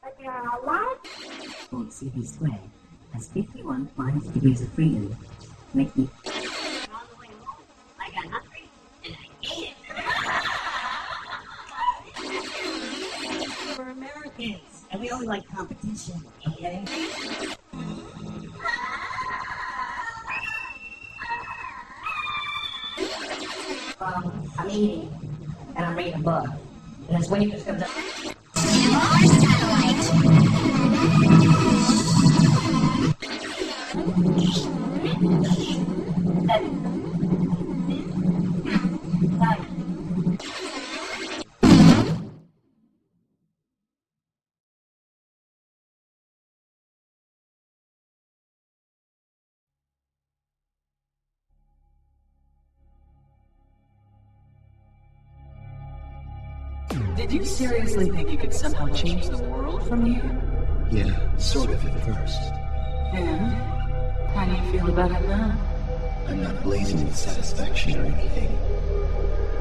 but there are a lot of CB squared has 51 minus degrees of freedom, making all the way home. I got hungry and I ate it. We're Americans, and we only like competition, okay? I'm eating, and I'm reading a book, and this wave just comes up. Did you seriously think you could somehow change the world from here? Yeah, sort of at first. And? How do you feel about it now? I'm not blazing with satisfaction or anything.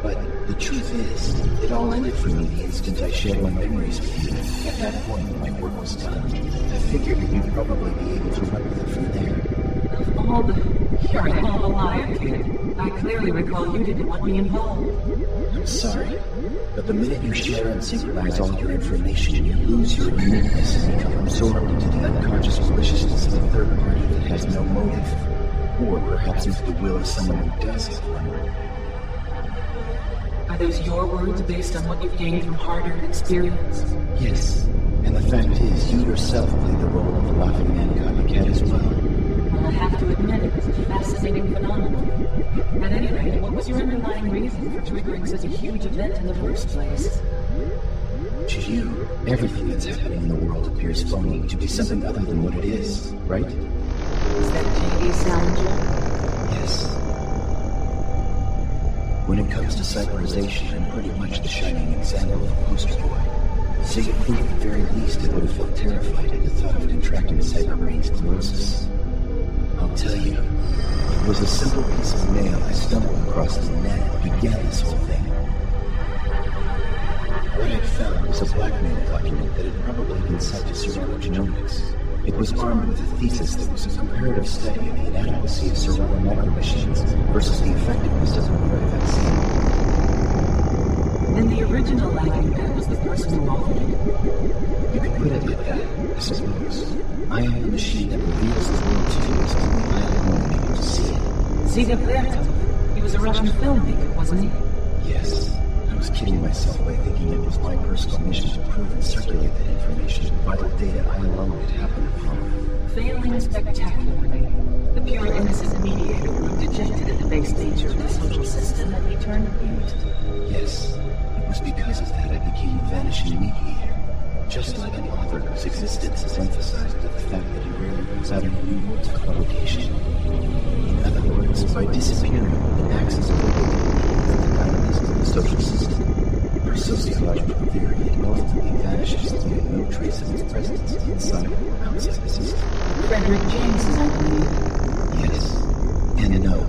But the truth is, it all ended for me the instant I shared my memories with you. At that point, my work was done. I figured that you'd probably be able to run with it from there. You're a liar, kid. I clearly recall you didn't want me involved. I'm sorry, but the minute you share and synchronize all your information, you lose your uniqueness and become absorbed into the unconscious maliciousness of a third party that has no motive, or perhaps into the will of someone who does have one. Are those your words based on what you've gained from hard-earned experience? Yes, and the fact is, you yourself play the role of the laughing man copycat as well. Well, I have to admit it was a fascinating phenomenon. At any rate, what was your underlying reason for triggering such a huge event in the first place? To you, everything that's happening in the world appears phony, to be something other than what it is, right? Is that TV sound, Joe? Yes. When it comes to cyberization, I'm pretty much the shining example of a poster boy. So you'd think at the very least I would have felt terrified at the thought of contracting cyberbrain sclerosis. I'll tell you, it was a simple piece of mail I stumbled across in the net that began this whole thing. What I'd found was a blackmail document that had probably been sent to Serrano Genomics. It was armed with a thesis that was a comparative study of the inadequacy of Serrano micromachines versus the effectiveness of the Pervs vaccine. Then the original lagging man was the person who offered it. You could put it like that, I suppose. I am the machine that reveals the world to you as only I am able to see it. Zita Berto. He was a Russian filmmaker, wasn't he? Yes. I was kidding myself by thinking it was my personal mission to prove and circulate that information, vital data I alone could happen upon. Failing spectacularly, the pure innocent mediator grew dejected at the base nature of the social system and he turned mute. Yes. It was because of that I became a vanishing mediator. Just like an author whose existence is emphasized by the fact that he rarely puts out any new works of publication. In other words, by disappearing, it acts as a the dynamism of the social system. For sociological theory, it ultimately vanishes, leaving no trace of its presence inside or outside the system. Frederick James is, I believe. Yes. And no.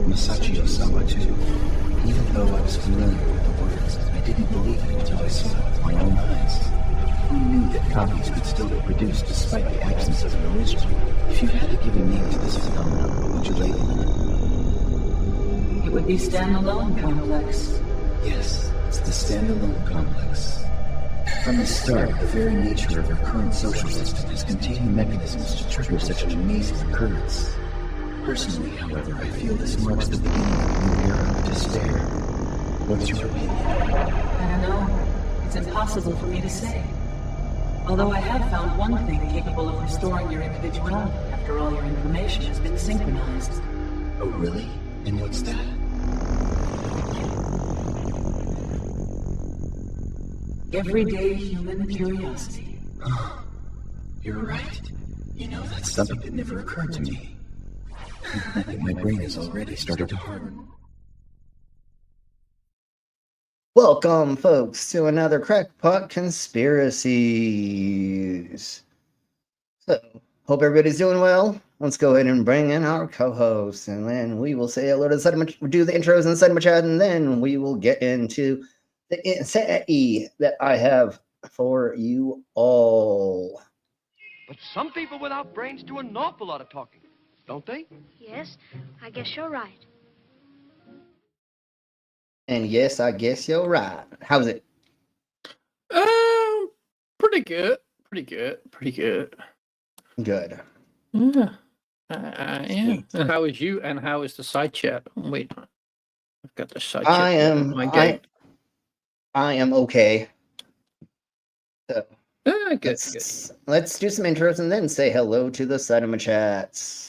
Masachi Osawa, too. Even though I was familiar with the words, I didn't believe it until I saw it with my own eyes. Who knew that copies could still be produced despite the absence of an original? If you had to give a name to this phenomenon, what would you label it? It would be standalone complex. Yes, it's the standalone complex. From the start, the very nature of our current social system has contained mechanisms to trigger such an amazing occurrence. Personally, however, I feel this marks the beginning of a new era of despair. What's your opinion? I don't know. It's impossible for me to say. Although I have found one thing capable of restoring your individuality after all your information has been synchronized. Oh, really? And what's that? Everyday human curiosity. You're right. You know, that's something that never occurred to me. I think my brain has already started to harden. Welcome, folks, to another Crackpot Conspiracies. So, hope everybody's doing well. Let's go ahead and bring in our co-host, and then we will say hello to the Cinema, do the intros in the Cinema Chat, and then we will get into the essay that I have for you all. But some people without brains do an awful lot of talking, don't they? Yes, I guess you're right. And yes, I guess you're right. How's it? Pretty good. Pretty good. Pretty good. Good. Yeah. Yeah. And how is you? And how is the side chat? Wait, I've got the side chat. I am okay. So Good. let's do some intros and then say hello to the cinema chats.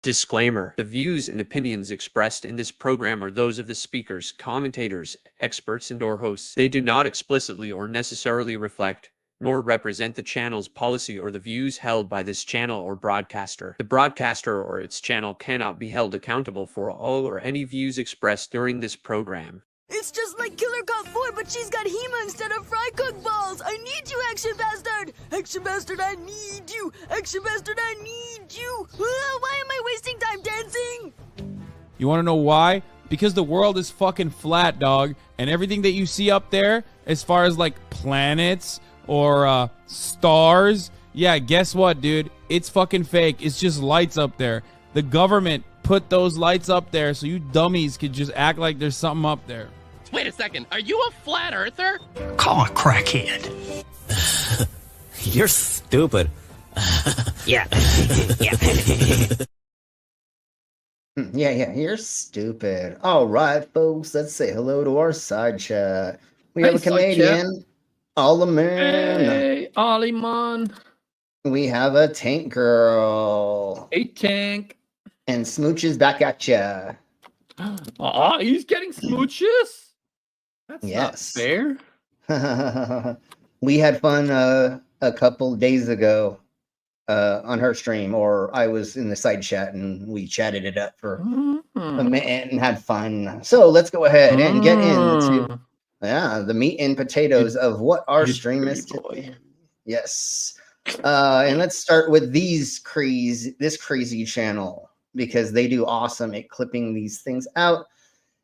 Disclaimer: the views and opinions expressed in this program are those of the speakers, commentators, experts, and/or hosts. They do not explicitly or necessarily reflect nor represent the channel's policy or the views held by this channel or broadcaster. The broadcaster or its channel cannot be held accountable for all or any views expressed during this program. It's just like Killer Cop 4, but she's got Hema instead of fry cook balls. I need you, Action Bastard. Action Bastard, I need you. Action Bastard, I need you. Why am I wasting time dancing? You want to know why? Because the world is fucking flat, dog. And everything that you see up there, as far as like planets or stars, yeah, guess what, dude? It's fucking fake. It's just lights up there. The government put those lights up there so you dummies could just act like there's something up there. Wait a second, are you a flat earther? Call a crackhead. You're stupid. Yeah. Yeah, you're stupid. All right, folks, let's say hello to our side chat. We have a Canadian, Ollie Man. Hey, Ollie Man. We have a Tank Girl. Hey, Tank. And Smooch is back at ya. He's getting smooches? That's not fair. We had fun a couple days ago on her stream, or I was in the side chat and we chatted it up for a minute and had fun. So let's go ahead and get into the meat and potatoes of what our stream is today. Yes. And let's start with this crazy channel, because they do awesome at clipping these things out.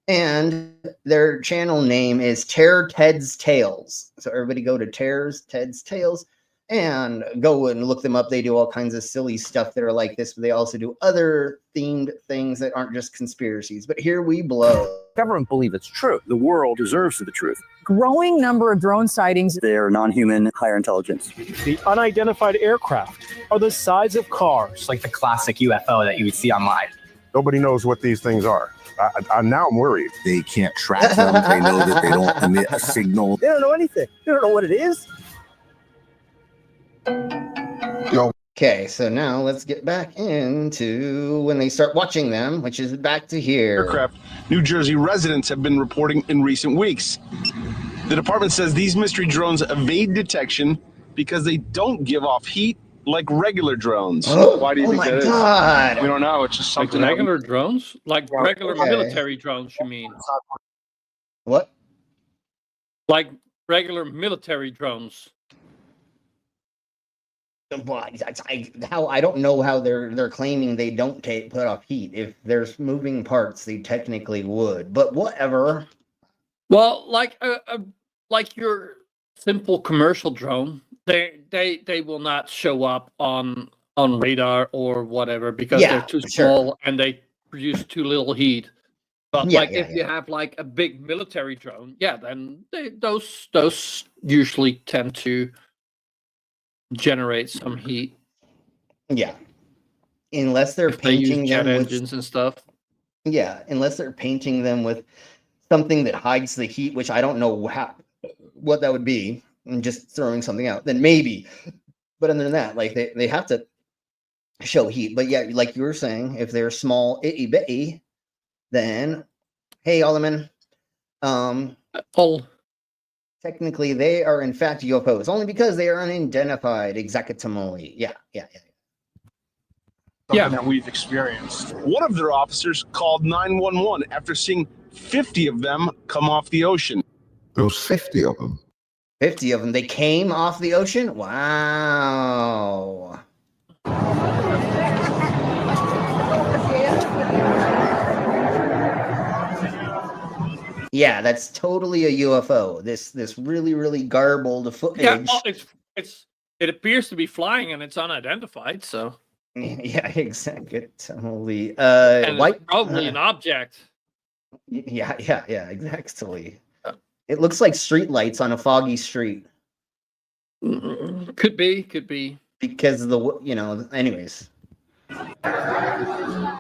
And their channel name is Terror Ted's Tales. So everybody go to Ted's Tales and go and look them up. They do all kinds of silly stuff that are like this, but they also do other themed things that aren't just conspiracies. But here we blow. Government believe it's true. The world deserves the truth. Growing number of drone sightings. They're non-human, higher intelligence. The unidentified aircraft are the size of cars. Like the classic UFO that you would see online. Nobody knows what these things are. Now I'm worried. They can't track them. They know that they don't emit a signal. They don't know anything. They don't know what it is. Okay, so now let's get back into when they start watching them, which is back to here. Aircraft New Jersey residents have been reporting in recent weeks. The department says these mystery drones evade detection because they don't give off heat like regular drones. Why do you think that is? God. We don't know. It's just something. Like regular drones? Like regular military drones, you mean? What? Like regular military drones. I don't know how they're claiming they don't put off heat. If there's moving parts, they technically would. But whatever. Well, like your simple commercial drone, they will not show up on radar or whatever because they're too small and they produce too little heat. But if you have like a big military drone, then those usually tend to generate some heat. Yeah, unless they're if they use painting jet them with engines and stuff. Yeah, unless they're painting them with something that hides the heat, which I don't know what that would be, and just throwing something out, then maybe. But other than that, like they have to show heat. But yeah, like you were saying, if they're small, itty bitty, then hey, Alderman, technically they are in fact UFOs, only because they are unidentified. Exactly. Yeah. Something that we've experienced. One of their officers called 911 after seeing 50 of them come off the ocean. There was 50 of them. 50 of them. They came off the ocean? Wow. Yeah, that's totally a UFO. This really, really garbled footage. Yeah, well, it appears to be flying and it's unidentified, so. Yeah, exactly. Totally. And it's probably an object. Yeah, exactly. It looks like street lights on a foggy street. Could be. Because of the, anyways. I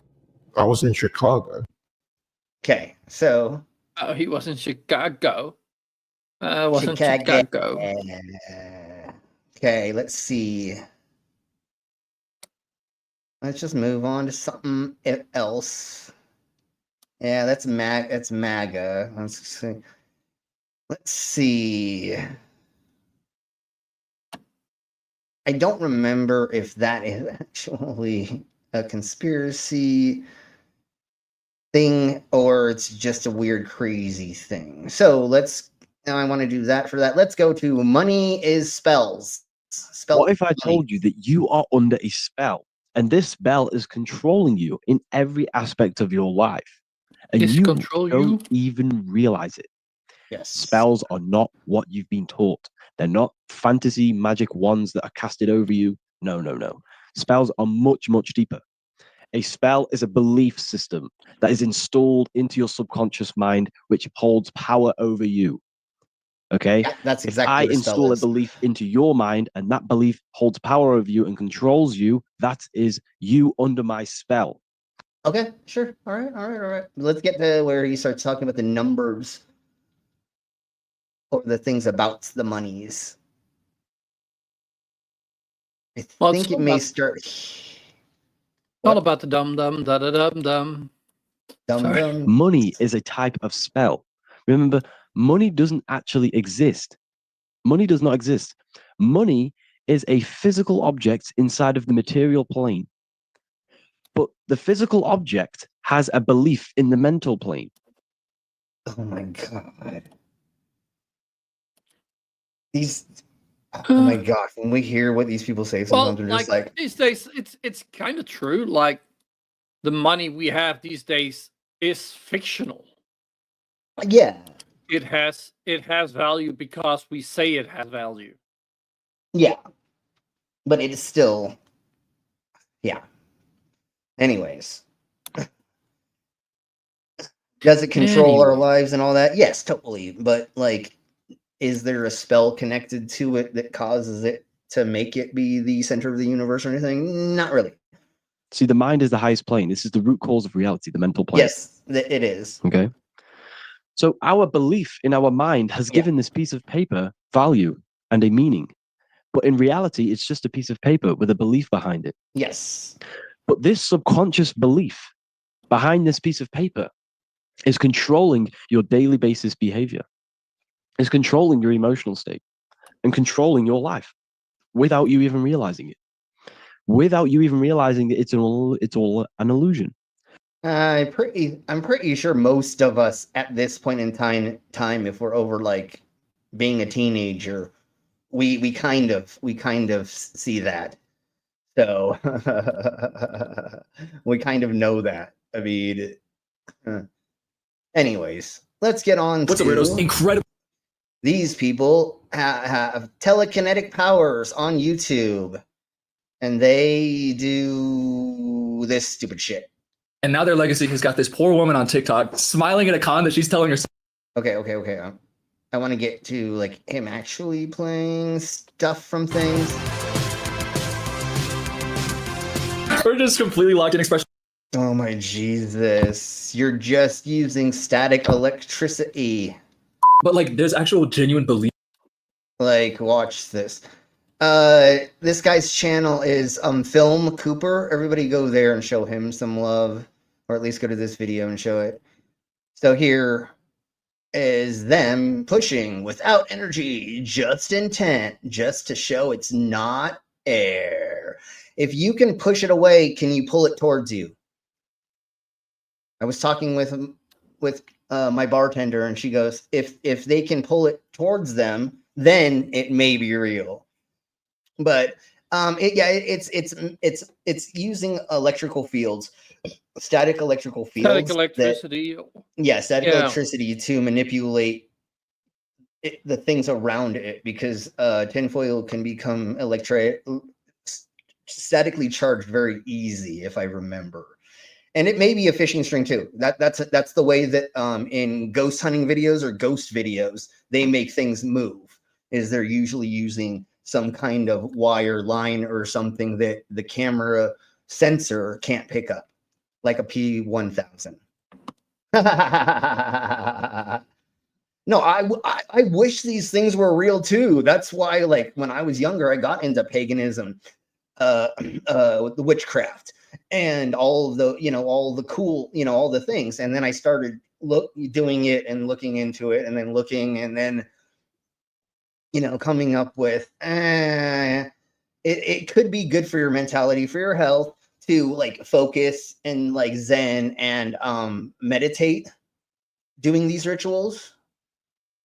was in Chicago. Okay, so. Oh, he was in Chicago. Wasn't Chicago. Okay, let's see. Let's just move on to something else. Yeah, that's MAGA. Let's see. I don't remember if that is actually a conspiracy thing or it's just a weird, crazy thing. So now I want to do that for that. Let's go to money is spells. What if I told you that you are under a spell? And this spell is controlling you in every aspect of your life. And you don't even realize it. Yes. Spells are not what you've been taught. They're not fantasy magic wands that are casted over you. No. Spells are much, much deeper. A spell is a belief system that is installed into your subconscious mind, which holds power over you. Okay? Yeah, that's exactly if I install a belief into your mind and that belief holds power over you and controls you, that is you under my spell. Okay, sure. All right. Let's get to where he starts talking about the numbers or the things about the monies. I think it may start. All about the dum-dum, da-da-dum-dum. Money is a type of spell. Remember, money doesn't actually exist. Money does not exist. Money is a physical object inside of the material plane. But the physical object has a belief in the mental plane. Oh my God. Oh my God. When we hear what these people say, sometimes we're just like these days, it's kind of true. Like the money we have these days is fictional. Yeah. It has value because we say it has value. Yeah. But it is still, yeah. Anyways. Does it control our lives and all that? Yes, totally. But is there a spell connected to it that causes it to make it be the center of the universe or anything? Not really. See, the mind is the highest plane. This is the root cause of reality, the mental plane. Yes, it is. Okay. So our belief in our mind has given this piece of paper value and a meaning. But in reality, it's just a piece of paper with a belief behind it. Yes. But this subconscious belief behind this piece of paper is controlling your daily basis behavior. It's controlling your emotional state and controlling your life without you even realizing it. Without you even realizing that it's all an illusion. I'm pretty sure most of us at this point in time, if we're over being a teenager we kind of see that. So we kind of know that. I mean, anyways, let's get on. What's up, weirdos? Incredible. These people have telekinetic powers on YouTube, and they do this stupid shit. And now their legacy has got this poor woman on TikTok smiling at a con that she's telling herself. Okay. I want to get to like him actually playing stuff from things. We're just completely locked in expression. Oh my Jesus. You're just using static electricity. But like there's actual genuine belief. Like, watch this. This guy's channel is Film Cooper. Everybody go there and show him some love. Or at least go to this video and show it. So here is them pushing without energy, just intent, just to show it's not air. If you can push it away, can you pull it towards you? I was talking with my bartender, and she goes, if they can pull it towards them, then it may be real. But it's using electrical fields, static electrical fields, Static electricity. Static electricity to manipulate the things around it, because tinfoil can become statically charged very easy, if I remember. And it may be a fishing string too. That's the way that in ghost hunting videos or ghost videos they make things move. Is they're usually using some kind of wire line or something that the camera sensor can't pick up, like a P1000. No, I wish these things were real too. That's why, like, when I was younger, I got into paganism, the witchcraft, and all of the, all the cool, all the things. And then I started doing it and looking into it, and then looking, and then, coming up with, it could be good for your mentality, for your health, to like focus and like Zen and meditate, doing these rituals,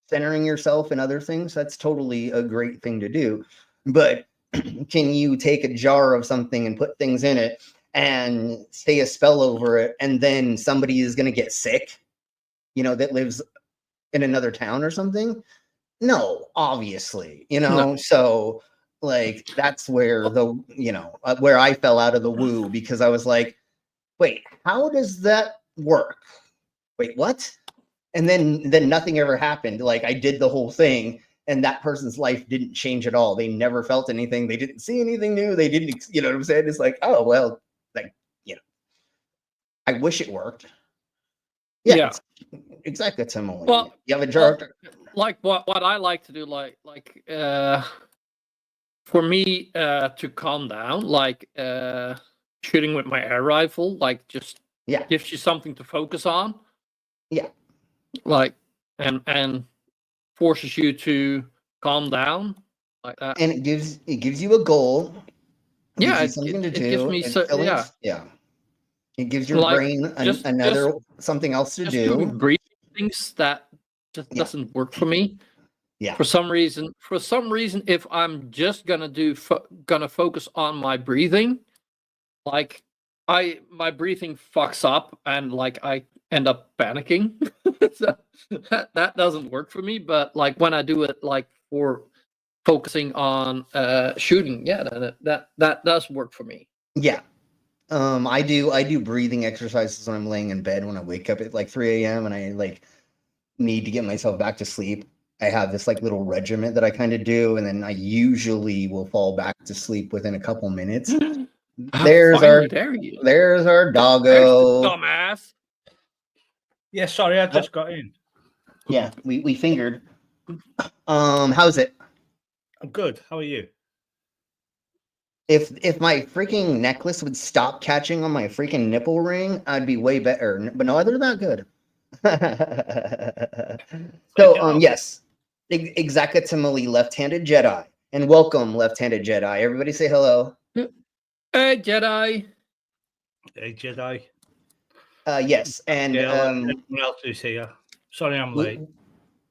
centering yourself and other things. That's totally a great thing to do. But can you take a jar of something and put things in it and say a spell over it, and then somebody is going to get sick, that lives in another town or something? No, obviously, No. So like that's where where I fell out of the woo, because I was like, wait, how does that work? Wait, what? And then nothing ever happened. Like, I did the whole thing, and that person's life didn't change at all. They never felt anything. They didn't see anything new. They didn't, you know what I'm saying? It's like, oh, well, like, I wish it worked. Yeah. Exactly. Similar. Well, you have a jar. Like what I like to do, for me to calm down, like shooting with my air rifle, like just gives you something to focus on. Yeah. Like and forces you to calm down like that. And it gives you a goal. Yeah, something to do. Gives me It gives your brain something else to do. Breathing things that just doesn't work for me. Yeah. For some reason, if I'm just gonna focus on my breathing, like my breathing fucks up, and like I end up panicking. So that doesn't work for me. But like when I do it, like for focusing on shooting, that does work for me. Yeah. I do breathing exercises when I'm laying in bed, when I wake up at like 3 a.m. and I like need to get myself back to sleep. I have this like little regiment that I kind of do, and then I usually will fall back to sleep within a couple minutes. There's our doggo. Dumbass. Yeah, sorry, I just got in. Yeah, we fingered. How's it? I'm good. How are you? If my freaking necklace would stop catching on my freaking nipple ring, I'd be way better. But no, they're not good. So yes, exactly, left-handed Jedi, and welcome, left-handed Jedi. Everybody say hello. Hey Jedi. Hey Jedi. Yes, and everyone else is here. Sorry, I'm late.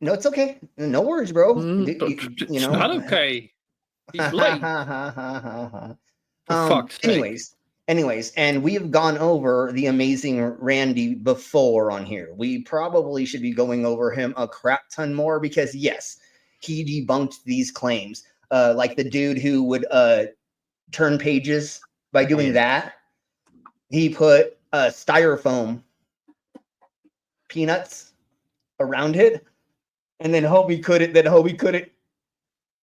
No, it's okay. No worries, bro. It's not okay. He's late. For fuck's sake. Anyways, and we have gone over the amazing Randy before on here. We probably should be going over him a crap ton more because yes, he debunked these claims. Like the dude who would turn pages by doing that. He put styrofoam peanuts around it, and then Hobie couldn't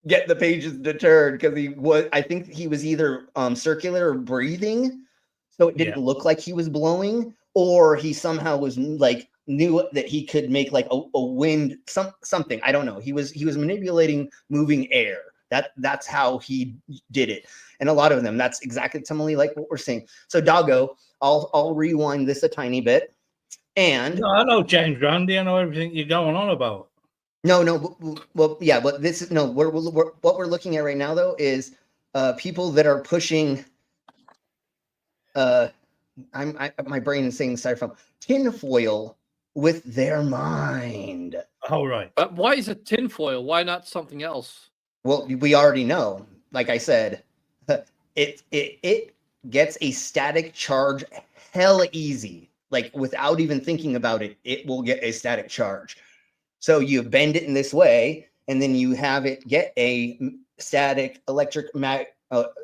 get the pages to turn because I think he was either circular or breathing, so it didn't look like he was blowing, or he somehow was like knew that he could make like a wind something. I don't know. He was manipulating moving air. That's how he did it. And a lot of them, that's exactly similarly like what we're saying. So Doggo, I'll rewind this a tiny bit. And no, I know James Randi, I know everything you're going on about. No, well, yeah, but this is what we're looking at right now though is people that are pushing. My brain is saying styrofoam tinfoil with their mind. Oh right. But why is it tinfoil? Why not something else? Well, we already know. Like I said, it gets a static charge hella easy. Like without even thinking about it, it will get a static charge. So you bend it in this way, and then you have it get a static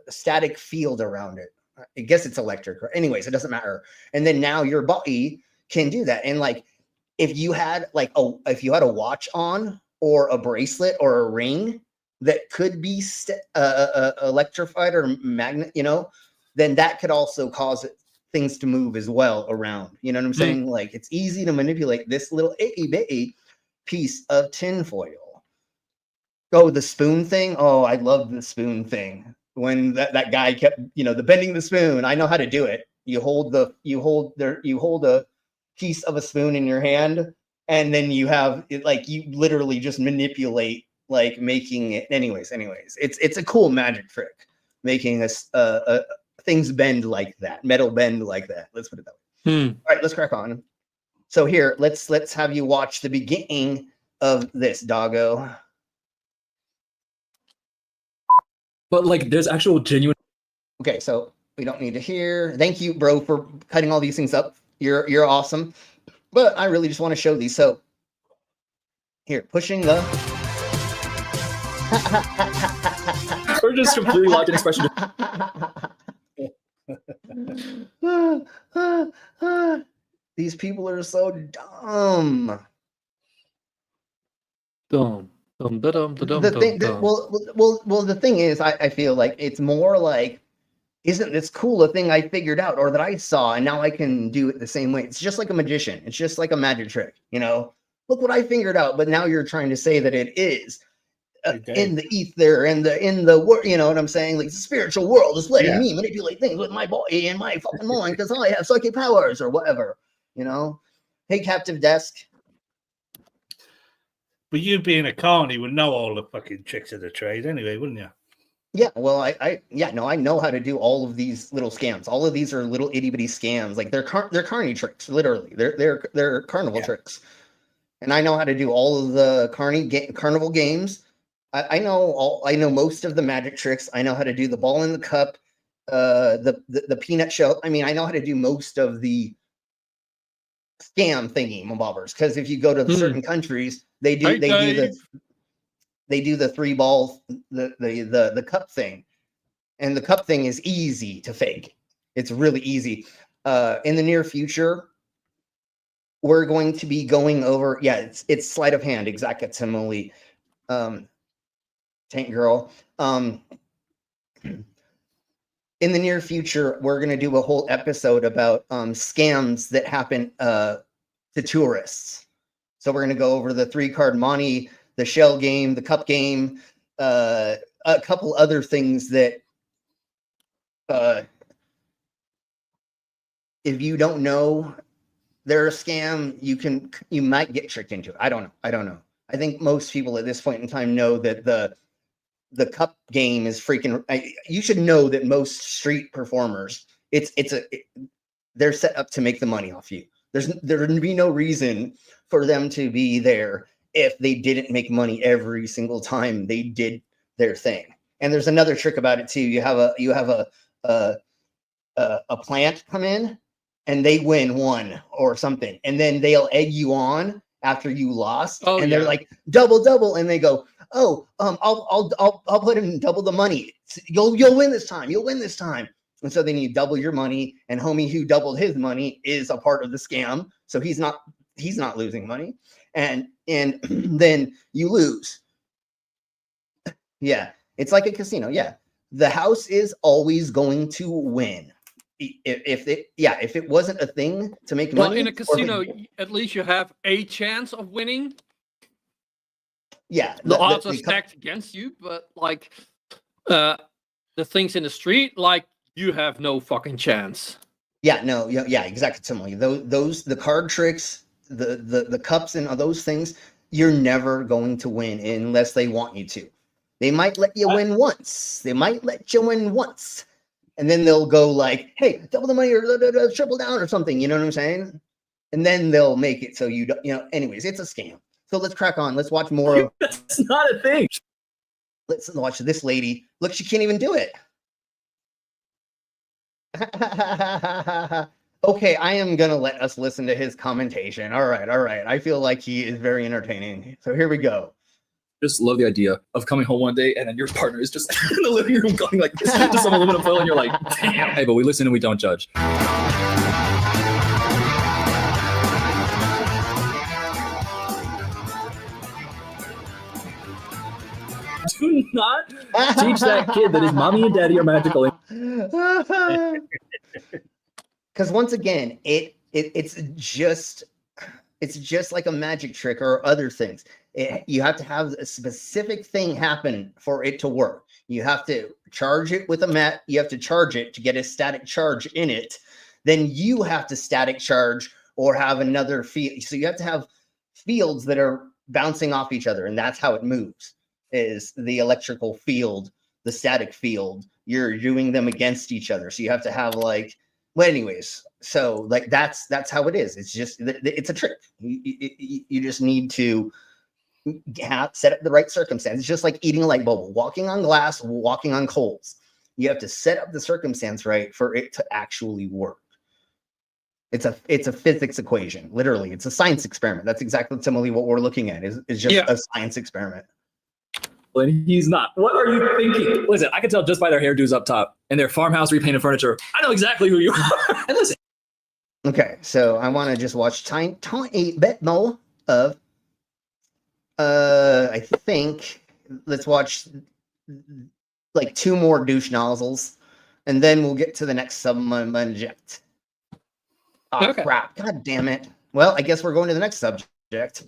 static field around it. I guess it's electric. Anyways, it doesn't matter. And then now your body can do that. And like if you had a watch on or a bracelet or a ring that could be electrified or magnet, then that could also cause things to move as well around. You know what I'm saying? Like it's easy to manipulate this little itty bitty piece of tinfoil. Oh, the spoon thing. Oh, I love the spoon thing. When that guy kept, the bending the spoon. I know how to do it. You hold a piece of a spoon in your hand, and then you have it, like you literally just manipulate, like making it. Anyways, it's a cool magic trick, making things bend like that, metal bend like that. Let's put it that way. All right, let's crack on. So here, let's have you watch the beginning of this, Doggo. But like, there's actual genuine. Okay, so we don't need to hear. Thank you, bro, for cutting all these things up. You're awesome. But I really just want to show these. So here, pushing the. We're just completely locked in expression. These people are so dumb. Dumb. The thing is, I feel like it's more like, isn't this cool a thing I figured out or that I saw and now I can do it the same way? It's just like a magician. It's just like a magic trick. Look what I figured out. But now you're trying to say that it is in the ether and in the world. You know what I'm saying? Like the spiritual world is letting me manipulate things with my body and my fucking mind because I have psychic powers or whatever. Hey, Captive Desk. But you being a carny would know all the fucking tricks of the trade anyway, wouldn't you? Yeah, well, I know how to do all of these little scams. All of these are little itty bitty scams. Like they're carny tricks, literally. They're carnival tricks, and I know how to do all of the carnival games. I know most of the magic tricks. I know how to do the ball in the cup, the peanut shell. I mean, I know how to do most of the scam thingy bobbers. Because if you go to certain countries, they do the 3 ball, the cup thing, and the cup thing is easy to fake. It's really easy. In the near future, we're going to be going over. Yeah, it's sleight of hand, exactly. Tank Girl. In the near future, we're going to do a whole episode about scams that happen to tourists. So we're going to go over the 3-card money, the shell game, the cup game, a couple other things that if you don't know they're a scam, you might get tricked into it. I don't know. I think most people at this point in time know that the cup game is freaking. You should know that most street performers, they're set up to make the money off you. There would be no reason for them to be there if they didn't make money every single time they did their thing. And there's another trick about it too. You have a plant come in and they win one or something, and then they'll egg you on after you lost, and they're like double, and they go, oh, I'll put in double the money. You'll win this time. You'll win this time. And so then you double your money, and homie who doubled his money is a part of the scam, so he's not losing money, and then you lose. Yeah, it's like a casino. Yeah, the house is always going to win. If it wasn't a thing to make money, well, in a casino, at least you have a chance of winning. Yeah, the odds are stacked against you, but like the things in the street, like you have no fucking chance. Yeah, no, yeah, exactly. Similarly, those the card tricks, the cups and those things, you're never going to win unless they want you to. They might let you win once. And then they'll go like, hey, double the money or triple down or something. You know what I'm saying? And then they'll make it so you don't, anyways, it's a scam. So let's crack on. Let's watch more of. That's not a thing. Let's watch this lady. Look, she can't even do it. Okay, I am going to let us listen to his commentation. All right. I feel like he is very entertaining. So here we go. Just love the idea of coming home one day and then your partner is just in the living room going like this to some aluminum foil, and you're like, damn. Hey, but we listen and we don't judge. Do not teach that kid that his mommy and daddy are magical. Because once again, it's just like a magic trick or other things. You have to have a specific thing happen for it to work. You have to charge it with a mat. You have to charge it to get a static charge in it. Then you have to static charge or have another field. So you have to have fields that are bouncing off each other, and that's how it moves. Is the electrical field, the static field. You're doing them against each other. So you have to have like. Well, anyways, so like that's how it is. It's just it's a trick. You just need to set up the right circumstance. It's just like eating a light bulb, walking on glass, walking on coals. You have to set up the circumstance right for it to actually work. It's a physics equation. Literally, it's a science experiment. That's exactly similarly what we're looking at. Is just a science experiment. And he's not. What are you thinking? Listen, I can tell just by their hairdos up top and their farmhouse repainted furniture. I know exactly who you are. And listen. Okay, so I want to just watch tiny bit more of. I think let's watch like 2 more douche nozzles, and then we'll get to the next subject. Oh okay. Crap! God damn it! Well, I guess we're going to the next subject.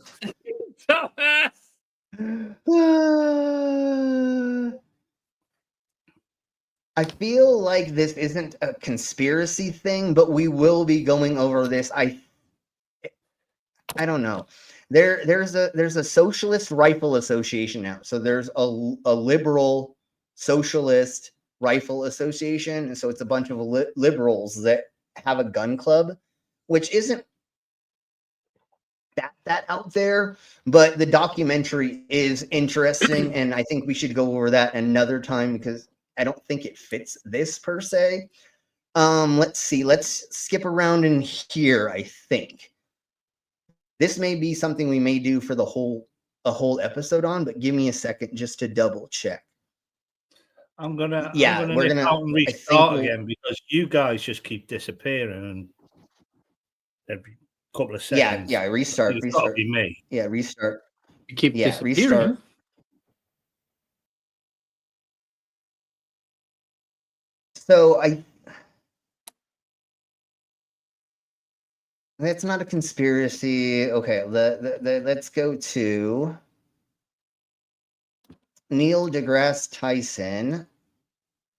I feel like this isn't a conspiracy thing, but we will be going over this. I don't know. There's a socialist rifle association now. So there's a liberal socialist rifle association, and so it's a bunch of liberals that have a gun club, which isn't that out there, but the documentary is interesting, and I think we should go over that another time because I don't think it fits this per se. Let's see. Let's skip around in here. I think this may be something we may do for a whole episode on, but give me a second just to double check. I'm gonna we're gonna restart again because you guys just keep disappearing and every couple of seconds. Yeah, restart. It's gotta be me. Yeah, restart. You keep restart. So that's not a conspiracy. Okay, let's go to Neil deGrasse Tyson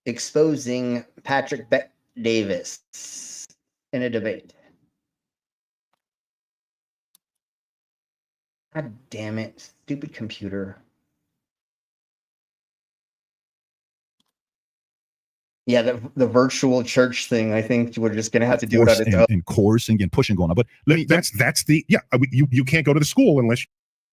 exposing Patrick Davis in a debate. God damn it, stupid computer. Yeah, the virtual church thing. I think we're just gonna have to do it on its own. And coursing and pushing going on. But that's the you can't go to the school unless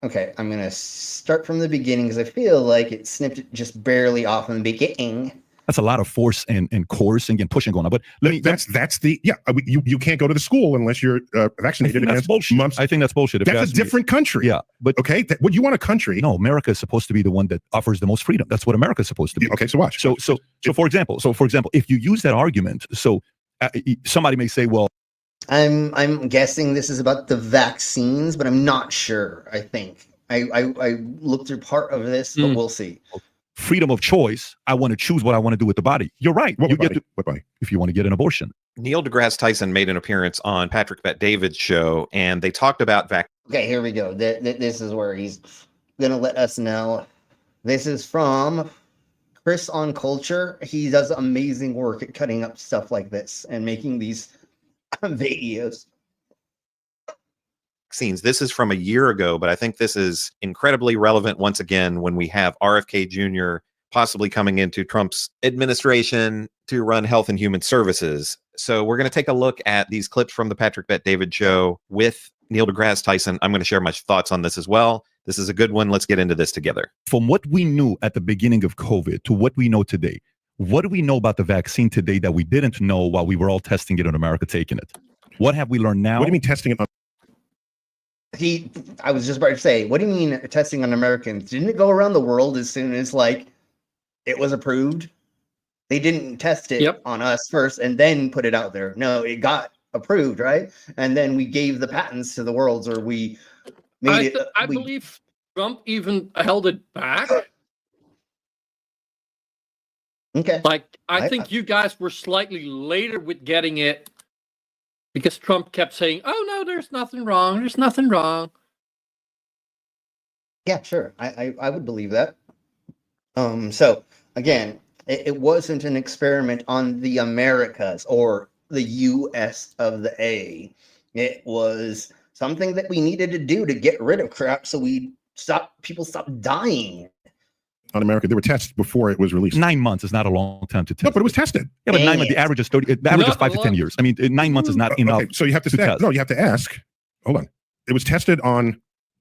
Okay, I'm gonna start from the beginning because I feel like it snipped it just barely off in the beginning. That's a lot of force and coercing and pushing going on. But that's the you can't go to the school unless you're vaccinated that's against bullshit. mumps. I think that's bullshit. That's a different country. Yeah, but okay, would you want a country? No, America is supposed to be the one that offers the most freedom. That's what America is supposed to be. Okay, so watch. So for example, if you use that argument, somebody may say, well, I'm guessing this is about the vaccines, but I'm not sure. I think I looked through part of this, but we'll see. Freedom of choice. I want to choose what I want to do with the body. You're right. What you body? get to, what body? If you want to get an abortion. Neil deGrasse Tyson made an appearance on Patrick Bet-David's show, and they talked about Okay, here we go. This is where he's gonna let us know. This is from Chris on Culture. He does amazing work at cutting up stuff like this and making these videos. vaccines. This is from a year ago, but I think this is incredibly relevant once again when we have RFK Jr. possibly coming into Trump's administration to run Health and Human Services. So we're going to take a look at these clips from the Patrick Bet-David show with Neil deGrasse Tyson. I'm going to share my thoughts on this as well. This is a good one. Let's get into this together. From what we knew at the beginning of COVID to what we know today, what do we know about the vaccine today that we didn't know while we were all testing it in America, taking it? What have we learned now? What do you mean testing it on? I was just about to say, what do you mean testing on Americans? Didn't it go around the world as soon as it was approved? They didn't test it on us first and then put it out there. No, it got approved, right? And then we gave the patents to the world, or we made it. I believe Trump even held it back. Okay. I think you guys were slightly later with getting it because Trump kept saying, "Oh no, there's nothing wrong. There's nothing wrong." Yeah, sure. I would believe that. So again, it wasn't an experiment on the Americas or the US of the A. It was something that we needed to do to get rid of crap so people stop dying. On America, there were tests before it was released. 9 months is not a long time to test. No, but it was tested. Yeah, but 9 months, the average is 30. The average is 5 to 10 years. I mean, 9 months is not enough. Okay, so you have to test. No, you have to ask. Hold on. It was tested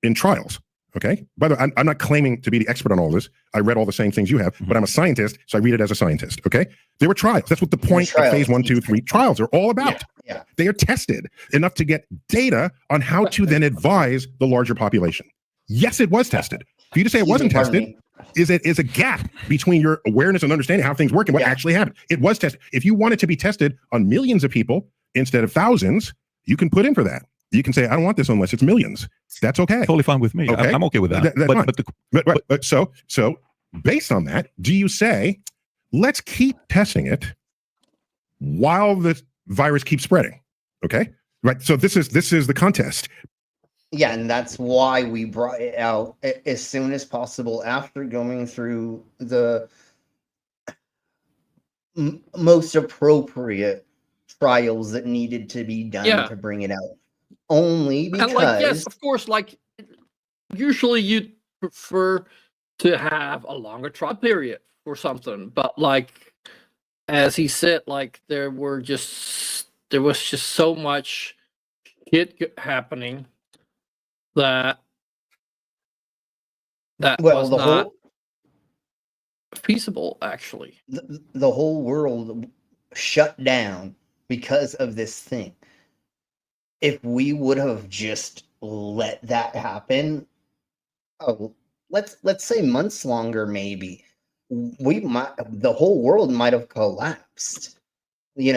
in trials. Okay. By the way, I'm not claiming to be the expert on all this. I read all the same things you have, but I'm a scientist, so I read it as a scientist. Okay. There were trials. That's what the point of phase 1, 2, 3 trials are all about. Yeah. They are tested enough to get data on how to then advise the larger population. Yes, it was tested. For you to say it wasn't tested is a gap between your awareness and understanding how things work and what actually happened. It was tested. If you want it to be tested on millions of people instead of thousands, you can put in for that. You can say, I don't want this unless it's millions. That's okay. Totally fine with me. Okay. I'm okay with that. But so based on that, do you say, let's keep testing it while the virus keeps spreading? Okay. Right. So this is the contest. Yeah, and that's why we brought it out as soon as possible after going through the most appropriate trials that needed to be done to bring it out. Only because, and yes, of course, usually you'd prefer to have a longer trial period for something, but as he said, there was just so much shit happening that was not feasible, actually. The whole world shut down because of this thing. If we would have just let that happen, let's say months longer, maybe the whole world might have collapsed. We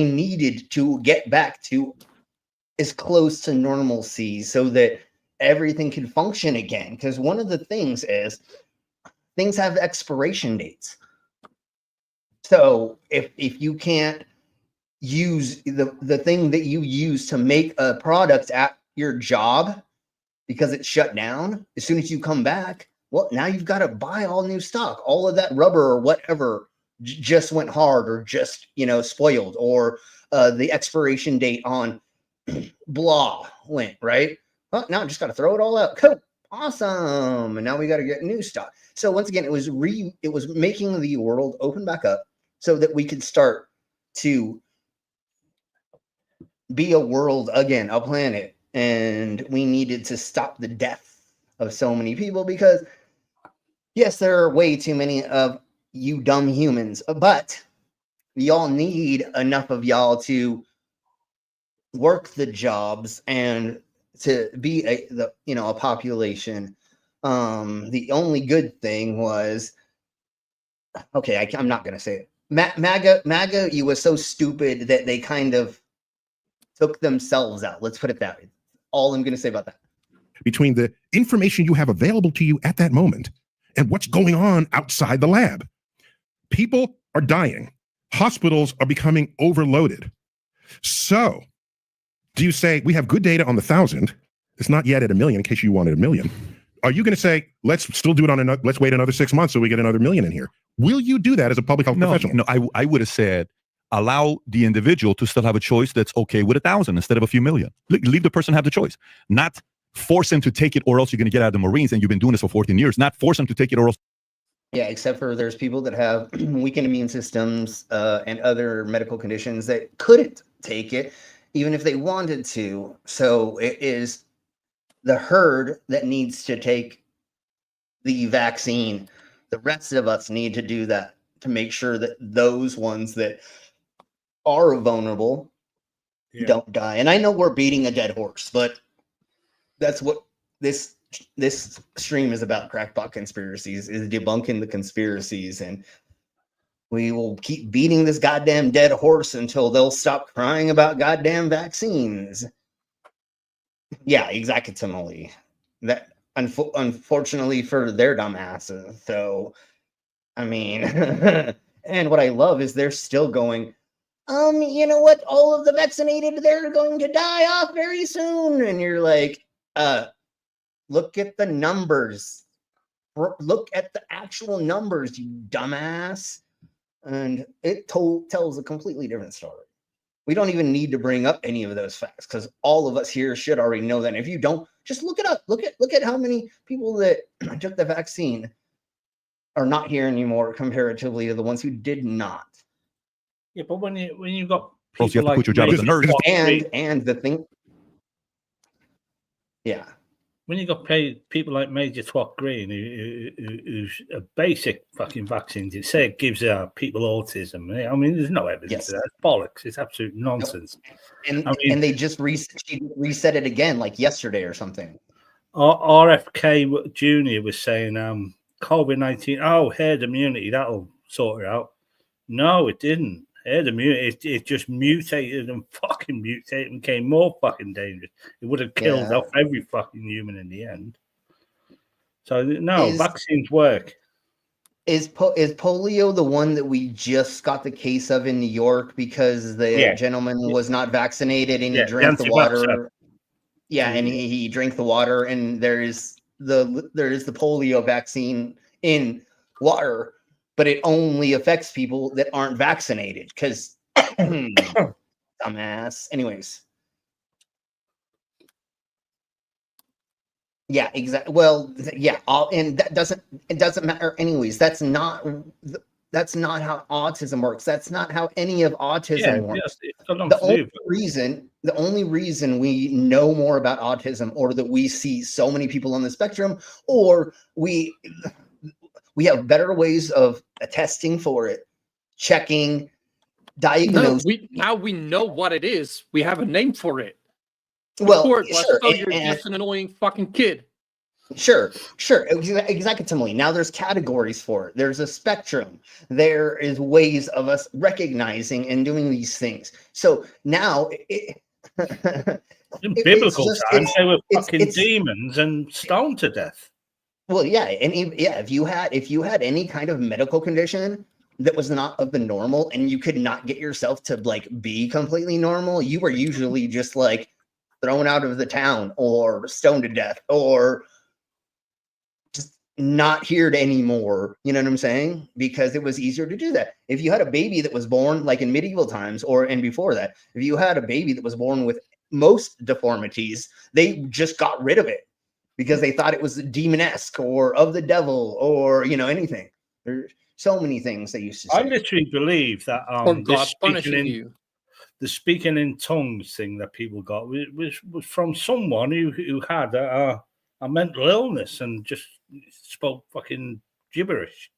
needed to get back to as close to normalcy so that everything can function again. Because one of the things is things have expiration dates. So if you can't use the thing that you use to make a product at your job because it's shut down, as soon as you come back, well, now you've got to buy all new stock. All of that rubber or whatever just went hard or just spoiled, or the expiration date on blah went, right? Well, now I just got to throw it all out. Cool. Awesome. And now we got to get new stock. So once again, it was making the world open back up so that we could start to be a world again, a planet, and we needed to stop the death of so many people because, yes, there are way too many of you dumb humans, but y'all need enough of y'all to work the jobs and to be a population. The only good thing was, okay, I'm not going to say it. MAGA, you was so stupid that they kind of took themselves out. Let's put it that way. All I'm going to say about that. Between the information you have available to you at that moment and what's going on outside the lab. People are dying. Hospitals are becoming overloaded. So, do you say, we have good data on the 1,000, it's not yet at 1 million in case you wanted 1 million. Are you going to say, let's still do it let's wait another 6 months so we get another 1 million in here? Will you do that as a public health professional? No, I would have said, allow the individual to still have a choice that's okay with 1,000 instead of a few million. Leave the person have the choice. Not force him to take it or else you're going to get out of the Marines and you've been doing this for 14 years. Not force him to take it or else. Yeah, except for there's people that have weakened immune systems and other medical conditions that couldn't take it, even if they wanted to. So it is the herd that needs to take the vaccine. The rest of us need to do that to make sure that those ones that are vulnerable don't die. And I know we're beating a dead horse, but that's what this stream is about. Crackpot Conspiracies is debunking the conspiracies, and we will keep beating this goddamn dead horse until they'll stop crying about goddamn vaccines. Yeah, exactly. That unfortunately for their dumbasses. So, I mean, and what I love is they're still going, you know what? All of the vaccinated, they're going to die off very soon. And you're like, look at the numbers. Look at the actual numbers, you dumbass. And it tells a completely different story. We don't even need to bring up any of those facts because all of us here should already know that. And if you don't, just look it up. Look at how many people that took the vaccine are not here anymore comparatively to the ones who did not. Yeah, but when you got people you have to put your job as a nurse. And the thing, yeah. When you got people like Major Twat Green, who's a basic fucking vaccines, it say it gives people autism. I mean, there's no evidence of that. It's bollocks. It's absolute nonsense. And they just reset it again, like yesterday or something. RFK Jr. was saying, COVID-19, herd immunity, that'll sort it out. No, it didn't. Herd immunity, it just mutated and became more fucking dangerous. It would have killed off every fucking human in the end. So no, vaccines work. Is polio the one that we just got the case of in New York because the gentleman was not vaccinated and he drank the water? Yeah, and he drank the water, and there is the polio vaccine in water. But it only affects people that aren't vaccinated because dumbass. Anyways. Yeah, exactly. Well, yeah, and it doesn't matter anyways. That's not how autism works. That's not how any of autism works. The only reason we know more about autism, or that we see so many people on the spectrum, or we have better ways of testing for it, checking, diagnosing. Now we know what it is. We have a name for it. Well, sure. You're just an annoying fucking kid. Sure. Exactly. Now there's categories for it. There's a spectrum. There is ways of us recognizing and doing these things. So now, in biblical times, they were fucking demons and stoned to death. Well, yeah, and if you had any kind of medical condition that was not of the normal, and you could not get yourself to like be completely normal, you were usually just like thrown out of the town or stoned to death or just not here anymore. You know what I'm saying? Because it was easier to do that. If you had a baby that was born like in medieval times and before that, if you had a baby that was born with most deformities, they just got rid of it because they thought it was demonesque or of the devil or, anything. There's so many things they used to say. I literally believe that the speaking in tongues thing that people got was from someone who had a a mental illness and just spoke fucking gibberish.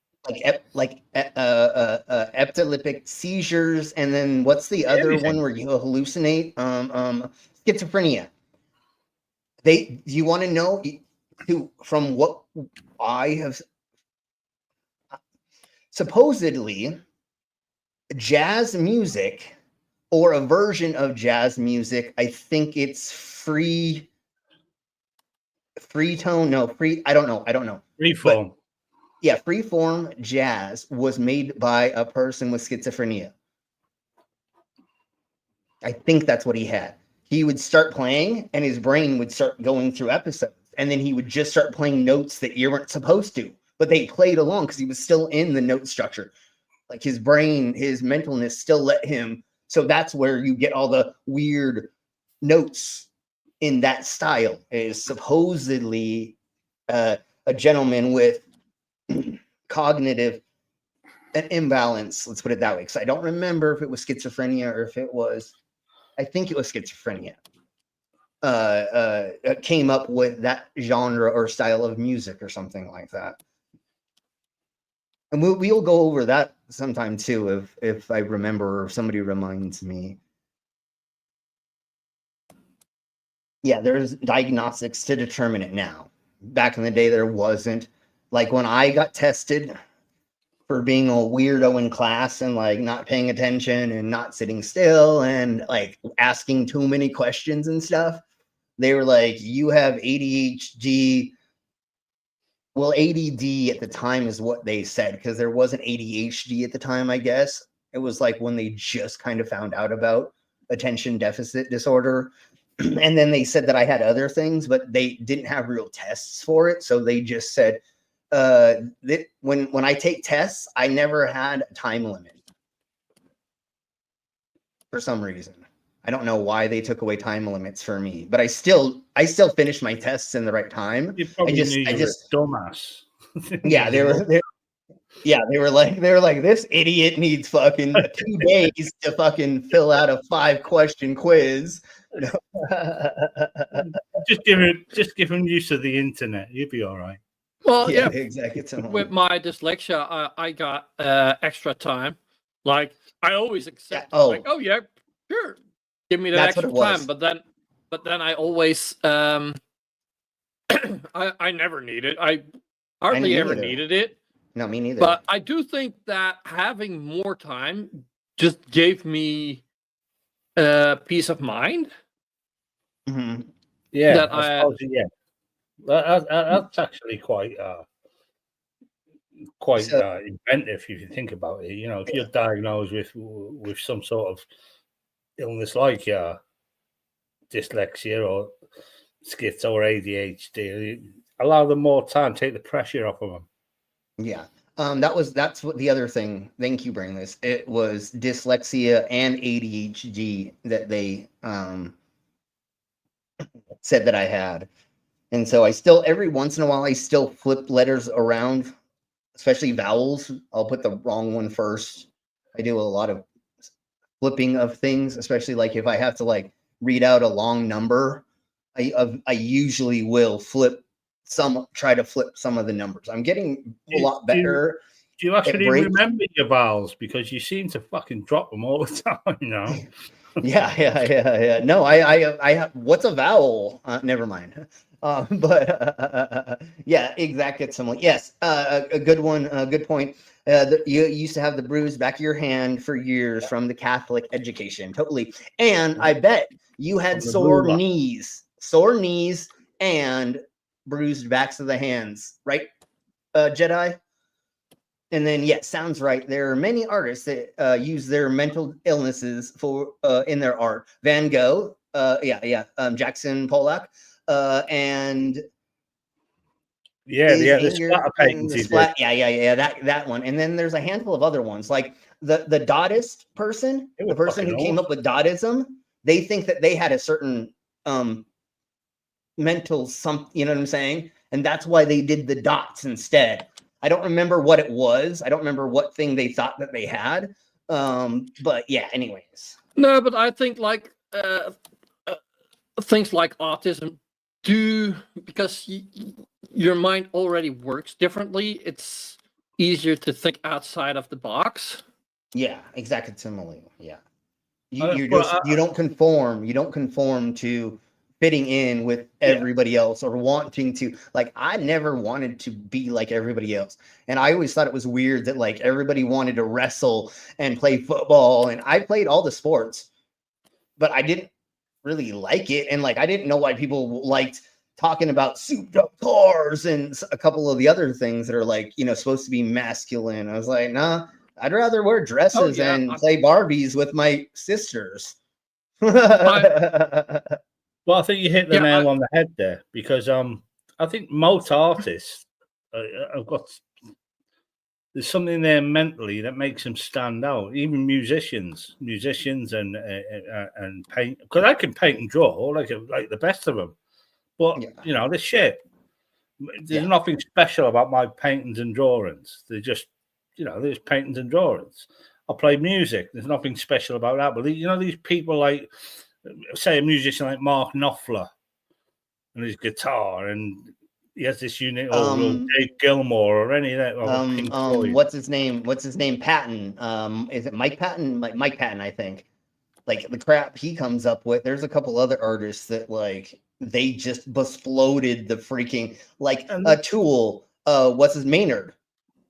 Like epileptic seizures, and then what's the other one where you hallucinate? Schizophrenia. You want to know from what I have supposedly jazz music or a version of jazz music. I think it's free tone. No, free. I don't know. Freeform. Yeah, freeform jazz was made by a person with schizophrenia. I think that's what he had. He would start playing and his brain would start going through episodes. And then he would just start playing notes that you weren't supposed to, but they played along because he was still in the note structure. Like his brain, his mentalness still let him. So that's where you get all the weird notes in that style. It is supposedly a gentleman with cognitive an imbalance, let's put it that way, because I don't remember if it was schizophrenia or if it was, I think it was schizophrenia, came up with that genre or style of music or something like that. And we'll go over that sometime too, if I remember or if somebody reminds me. Yeah, there's diagnostics to determine it now. Back in the day, there wasn't. Like when I got tested for being a weirdo in class and like not paying attention and not sitting still and like asking too many questions and stuff, they were like, you have ADHD. Well, ADD at the time is what they said, because there wasn't ADHD at the time, I guess. It was like when they just kind of found out about attention deficit disorder. And then they said that I had other things, but they didn't have real tests for it. So they just said, that when I take tests, I never had a time limit for some reason. I don't know why they took away time limits for me, but I still finished my tests in the right time. I just dumbass. Yeah, they were like, this idiot needs fucking 2 days to fucking fill out a 5-question quiz. just give him use of the internet. You'll be all right. Well, yeah, exactly. With my dyslexia, I got extra time. Like I always accept. Like, oh yeah, sure, give me that extra time. But then I always, I never needed. I hardly ever needed it. No, me neither. But I do think that having more time just gave me peace of mind. Mm-hmm. Yeah, that I suppose, yeah. That's actually quite inventive if you think about it. You know, if you're diagnosed with some sort of illness like dyslexia or schizo or ADHD, allow them more time, take the pressure off of them. Yeah. That's what the other thing. Thank you, bring this. It was dyslexia and ADHD that they said that I had. And so I still, every once in a while, I still flip letters around, especially vowels. I'll put the wrong one first. I do a lot of flipping of things, especially like if I have to like read out a long number, I usually will try to flip some of the numbers. I'm getting a lot better. Do you actually remember your vowels? Because you seem to fucking drop them all the time, you know? Yeah. No, I have, what's a vowel? Never mind. Yeah, exactly. Someone, yes, a good one, a good point. You used to have the bruise back of your hand for years from the Catholic education, totally. And I bet you had sore knees, and bruised backs of the hands, right, Jedi? And then, yeah, sounds right. There are many artists that use their mental illnesses for in their art. Van Gogh, Jackson Pollock. And the splatter paintings. That one. And then there's a handful of other ones, like the Dadaist person, the person who came up with Dadaism. They think that they had a certain mental you know what I'm saying, and that's why they did the dots instead. I don't remember what it was. I don't remember what thing they thought that they had. But yeah, anyways. No, but I think like things like autism because your mind already works differently, it's easier to think outside of the box. Yeah, exactly. Yeah. You, Uh, you're but just you don't conform. You don't conform to fitting in with everybody else or wanting to. Like, I never wanted to be like everybody else, and I always thought it was weird that like everybody wanted to wrestle and play football, and I played all the sports, but I didn't really like it, and like I didn't know why people liked talking about souped up cars and a couple of the other things that are like, you know, supposed to be masculine. I was like, nah. I'd rather wear dresses and play Barbies with my sisters. Well, I think you hit the nail on the head there, because I think most artists have got, there's something there mentally that makes them stand out. Even musicians and paint, because I can paint and draw like the best of them, but you know, they're shit. There's nothing special about my paintings and drawings. They're just, you know, there's paintings and drawings. I play music. There's nothing special about that. But you know, these people like, say, a musician like Mark Knopfler and his guitar, and he has this unit, or Dave Gilmour, or any of that. Or Pink Floyd. What's his name? Patton. Is it Mike Patton? Mike Patton, I think. Like the crap he comes up with. There's a couple other artists that like they just exploded the freaking like a Tool. What's his Maynard?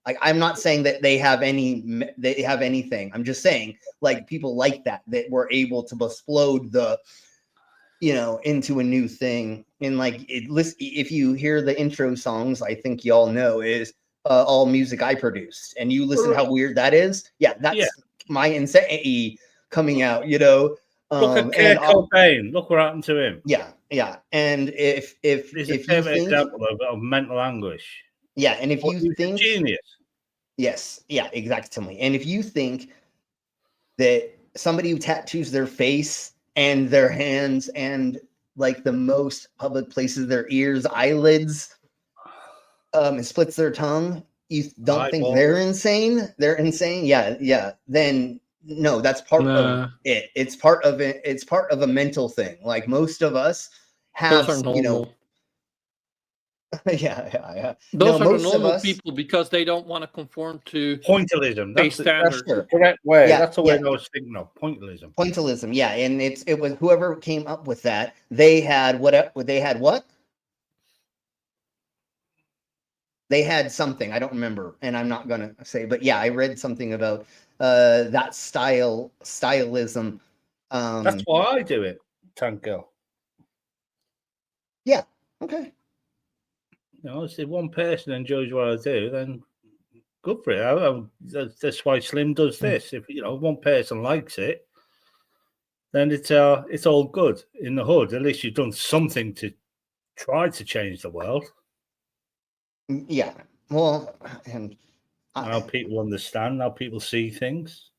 Like, I'm not saying that they have anything. I'm just saying like people like that were able to explode the, you know, into a new thing. And like if you hear the intro songs, I think y'all know is all music I produced, and you listen how weird that is. Yeah, that's my insanity coming out. You know, look at Kurt Cobain. Look what happened to him. Yeah. And if it's a perfect example of mental anguish. Yeah, and if you think genius. Yes, yeah, exactly. And if you think that somebody who tattoos their face and their hands and like the most public places, their ears, eyelids, and splits their tongue, you don't think they're insane? They're insane? Yeah. Then no, that's part of it. It's part of it. It's part of a mental thing. Like most of us have, you know. Yeah. Those are the normal people because they don't want to conform to pointillism. That's the correct way. That's the way I was thinking of pointillism. Pointillism, yeah, and it was whoever came up with that. They had what? They had something I don't remember, and I'm not gonna say, but yeah, I read something about that stylism. That's why I do it, Tanko. Yeah. Okay. You know, if one person enjoys what I do, then good for it. That's why Slim does this. If one person likes it, then it's all good in the hood. At least you've done something to try to change the world. Yeah. Well, and how people understand, how people see things.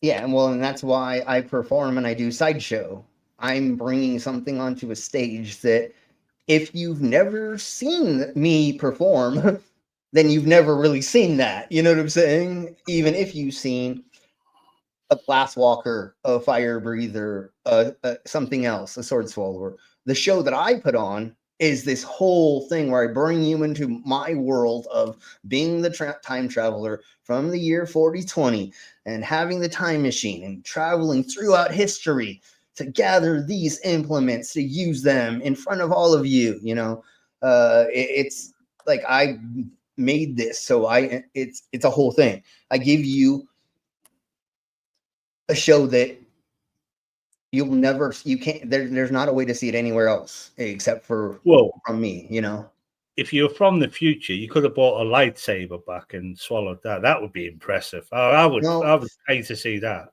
Yeah, and that's why I perform and I do sideshow. I'm bringing something onto a stage that, if you've never seen me perform, then you've never really seen that. You know what I'm saying? Even if you've seen a glass walker, a fire breather, something else, a sword swallower. The show that I put on is this whole thing where I bring you into my world of being the time traveler from the year 4020 and having the time machine and traveling throughout history to gather these implements, to use them in front of all of you. You know, it's like I made this, so it's a whole thing. I give you a show that you can't. There's not a way to see it anywhere else except for from me. You know, if you're from the future, you could have bought a lightsaber back and swallowed that. That would be impressive. I would pay to see that.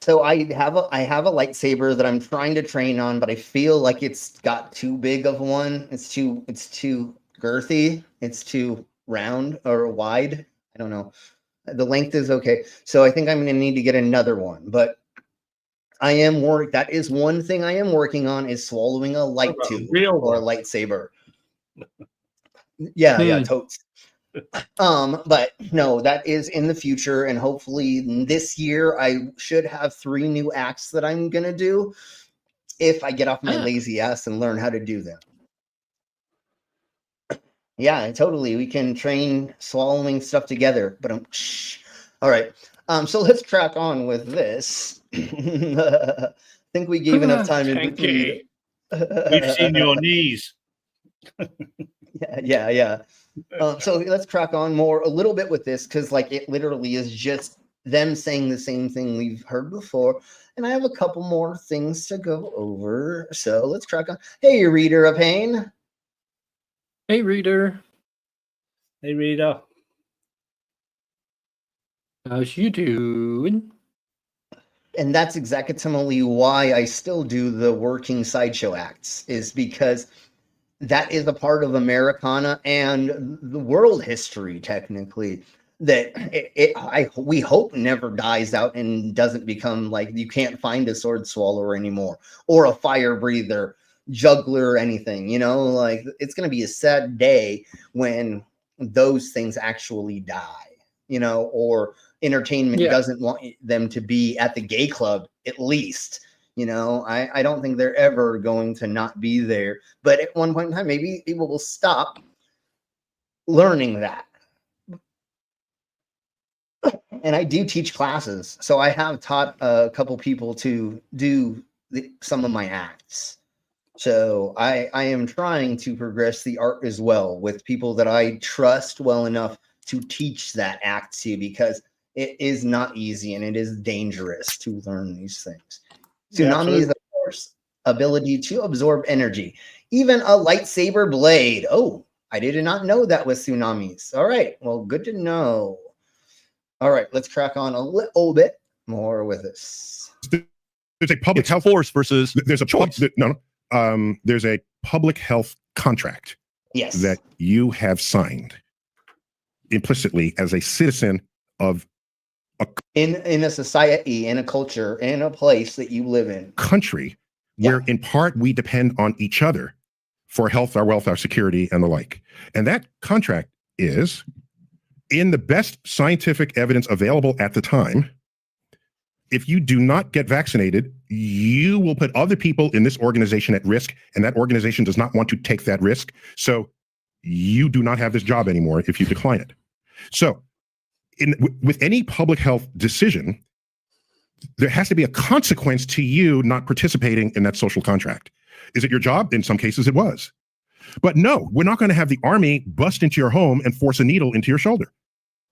So I have a lightsaber that I'm trying to train on, but I feel like it's got too big of one. It's too girthy. It's too round or wide. I don't know. The length is okay. So I think I'm going to need to get another one. But that is one thing I am working on, is swallowing a light tube or a lightsaber. Yeah, totes. But no, that is in the future, and hopefully this year I should have 3 new acts that I'm gonna do if I get off my lazy ass and learn how to do them. Yeah, totally. We can train swallowing stuff together. But all right. So let's crack on with this. I think we gave enough time in between. We've seen your knees. Yeah. So let's crack on a little bit with this, because like it literally is just them saying the same thing we've heard before. And I have a couple more things to go over. So let's crack on. Hey, Reader of Pain. Hey, Reader. Hey, Reader. How's you doing? And that's exactly why I still do the working sideshow acts, is because that is a part of Americana and the world history, technically, that we hope never dies out and doesn't become like you can't find a sword swallower anymore or a fire breather, juggler, or anything. Like it's going to be a sad day when those things actually die, or entertainment doesn't want them to be at the gay club, at least. I don't think they're ever going to not be there. But at one point in time, maybe people will stop learning that. And I do teach classes, so I have taught a couple people to do some of my acts. So I am trying to progress the art as well with people that I trust well enough to teach that act to, because it is not easy and it is dangerous to learn these things. Tsunamis, of course, ability to absorb energy, even a lightsaber blade. Oh, I did not know that was tsunamis. All right, well, good to know. All right, let's crack on a little bit more with this. There's a public health force versus there's a choice. There's a public health contract. Yes. That you have signed implicitly as a citizen of in a society, in a culture, in a place that you live in, country where in part we depend on each other for health, our wealth, our security, and the like. And that contract is, in the best scientific evidence available at the time, if you do not get vaccinated, you will put other people in this organization at risk, and that organization does not want to take that risk. So you do not have this job anymore if you decline it. So with any public health decision, there has to be a consequence to you not participating in that social contract. Is it your job? In some cases it was. But no, we're not going to have the army bust into your home and force a needle into your shoulder.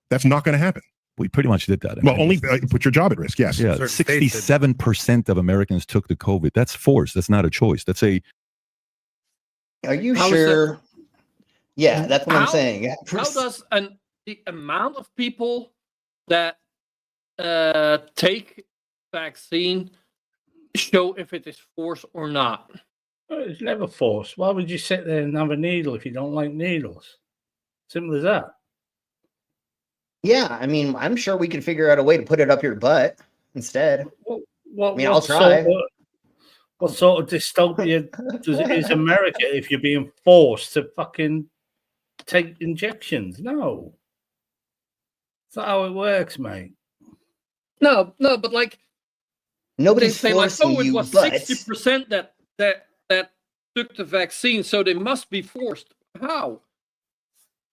That's not going to happen. We pretty much did that. Well, only put your job at risk, yes. Yeah, 67% of Americans took the COVID. That's forced. That's not a choice. That's a... Are you sure? Yeah, that's what I'm saying. How does the amount of people that take vaccine show if it is forced or not? It's never forced. Why would you sit there and have a needle if you don't like needles? Simple as that. Yeah, I mean, I'm sure we could figure out a way to put it up your butt instead. I'll try. What sort of dystopia is America if you're being forced to fucking take injections? No. That's not how it works, mate. No, but like nobody's they say forcing it was 60% that took the vaccine, so they must be forced. How?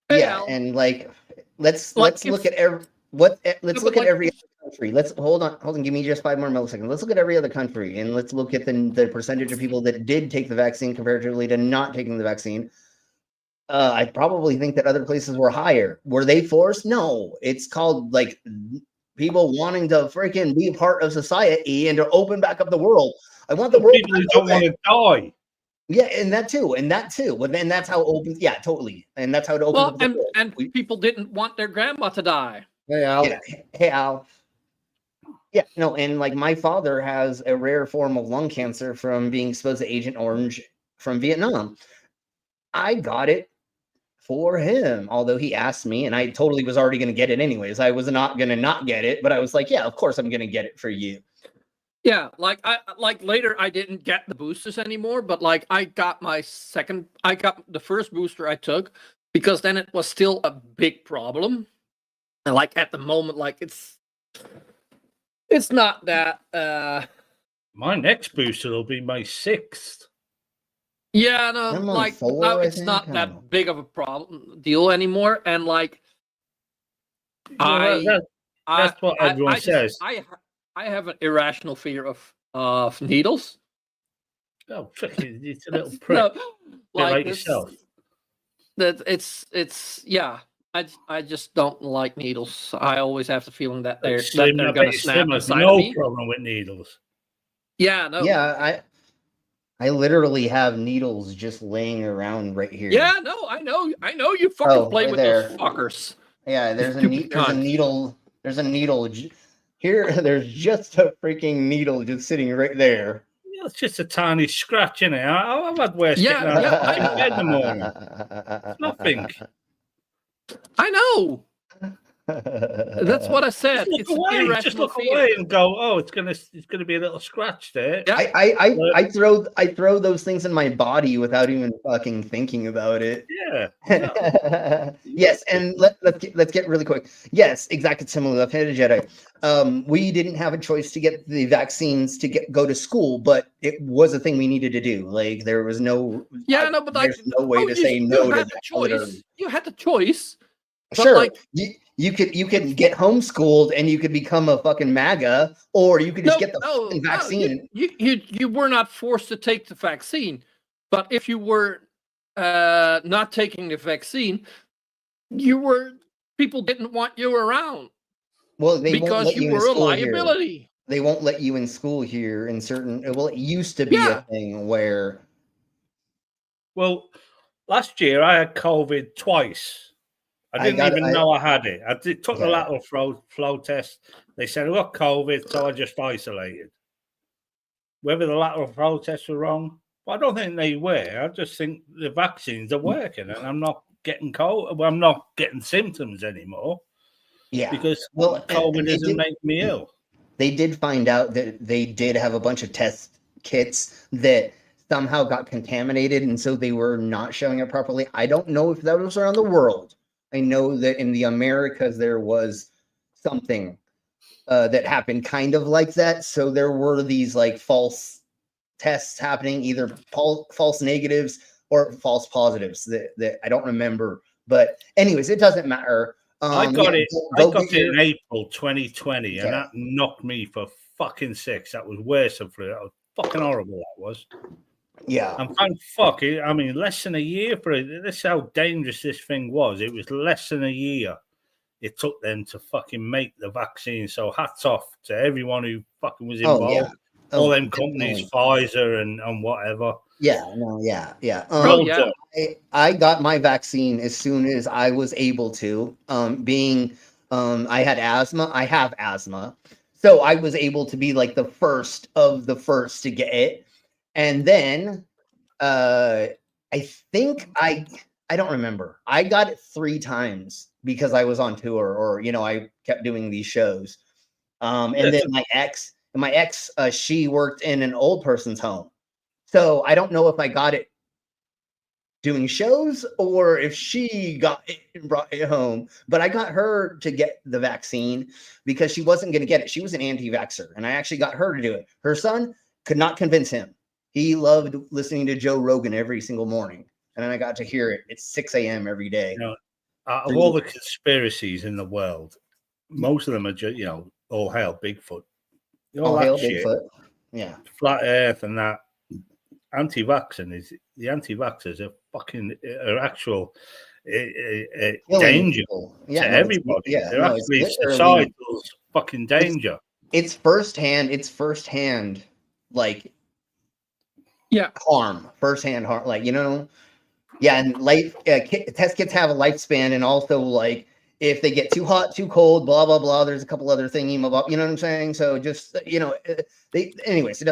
Yeah, and like let's look at every other country. Let's hold on, give me just 5 more milliseconds. Let's look at every other country and let's look at the percentage of people that did take the vaccine comparatively to not taking the vaccine. I probably think that other places were higher. Were they forced? No. It's called like people wanting to freaking be a part of society and to open back up the world. I want the world people who don't want to die. Yeah, and that too. But then that's how it opens. Yeah, totally. And that's how it opens up the world. And people didn't want their grandma to die. Hey, Al. Yeah. Hey, Al. Yeah, no, and like my father has a rare form of lung cancer from being exposed to Agent Orange from Vietnam. I got it for him, although he asked me, and I totally was already going to get it anyways. I was not going to not get it, but I was like, yeah, of course I'm going to get it for you. Yeah, later I didn't get the boosters anymore, but like I got the first booster I took because then it was still a big problem. And like at the moment, like it's not that my next booster will be my 6th. Yeah, no, I'm on like 4, now I it's think. not I that don't know. big of a deal anymore, and like Well, that's what everyone I just says. I have an irrational fear of needles. Oh, freaking, it's a little prick. No, Bit like like yourself. that it's yeah. I just don't like needles. I always have the feeling that they're Slim, I bet gonna you snap Slim has inside of no me. problem with needles. Yeah, no. Yeah, I literally have needles just laying around right here. Yeah, no, I know you fucking play right with there. those fuckers. Yeah, there's a Stupid cunt. needle. There's a needle here. There's just a freaking needle just sitting right there. Yeah, it's just a tiny scratch in it. I've had worse Yeah, getting out yeah, of I know. bed in the morning. It's nothing. I know. That's what I said. Just It's look an away. irrational Just look fear. away and go. Oh, it's gonna be a little scratch there. Yeah. I throw those things in my body without even fucking thinking about it. Yeah. Yes, and let's get really quick. Yes, exactly similar. Left-handed Jedi. We didn't have a choice to get the vaccines to go to school, but it was a thing we needed to do. Like there was no. Yeah, no, but like there's no way to say no to had the that. choice. Literally. You had the choice. But Sure, like, you could get homeschooled and you could become a fucking MAGA, or you could just get the fucking vaccine. You were not forced to take the vaccine, but if you were not taking the vaccine, people didn't want you around. Well, they won't because let you in were a school here. liability. They won't let you in school here in certain. Well, it used to be a thing where. Well, last year I had COVID twice. I didn't even know I had it. I took the lateral flow test. They said I got COVID, so I just isolated. Whether the lateral flow tests were wrong, well, I don't think they were. I just think the vaccines are working, and I'm not getting cold. Well, I'm not getting symptoms anymore. Yeah, because COVID doesn't make me ill. They did find out that they did have a bunch of test kits that somehow got contaminated, and so they were not showing it properly. I don't know if that was around the world. I know that in the Americas there was something that happened kind of like that. So there were these like false tests happening, either false negatives or false positives that I don't remember. But anyways, it doesn't matter. I got it in April 2020, and that knocked me for fucking 6. That was worse than flu. That was fucking horrible. That was. Yeah. And thank fuck it. I mean, less than a year for it. This is how dangerous this thing was. It was less than a year it took them to fucking make the vaccine. So hats off to everyone who fucking was involved. All them companies, Pfizer and whatever. Yeah, no, yeah. I got my vaccine as soon as I was able to. I had asthma. I have asthma. So I was able to be like the first of the first to get it. And then I think I don't remember. I got it 3 times because I was on tour, or I kept doing these shows. And then my ex, she worked in an old person's home. So I don't know if I got it doing shows or if she got it and brought it home. But I got her to get the vaccine because she wasn't going to get it. She was an anti-vaxxer, and I actually got her to do it. Her son could not convince him. He loved listening to Joe Rogan every single morning. And then I got to hear it at 6 a.m. every day. Out of all the conspiracies in the world, most of them are just, all hail Bigfoot. All hail Bigfoot. Yeah. Flat Earth and that. Anti-vaxxers are actual danger to everybody. They're actually societal fucking danger. It's firsthand, like, harm, firsthand harm, like, and test kits have a lifespan, and also like if they get too hot, too cold, blah blah blah. There's a couple other thingy, you know what I'm saying? So just anyways.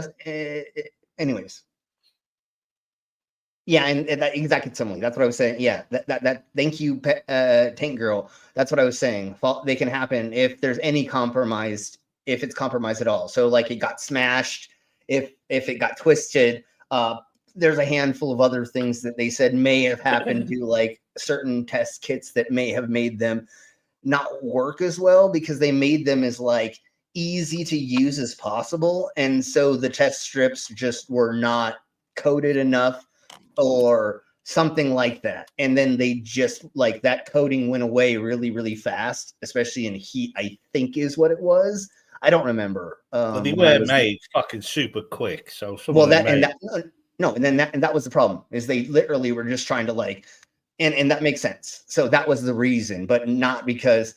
Yeah, and that exactly similarly. That's what I was saying. Yeah, that. Thank you, Tank Girl. That's what I was saying. They can happen if there's any compromised, if it's compromised at all. So like it got smashed, if it got twisted. There's a handful of other things that they said may have happened to like certain test kits that may have made them not work as well because they made them as like easy to use as possible, and so the test strips just were not coated enough or something like that. And then they just like that coating went away really, really fast, especially in heat, I think is what it was. I don't remember. But they were made fucking super quick. So well, that and that no, and then that was the problem is they literally were just trying to like, and that makes sense. So that was the reason, but not because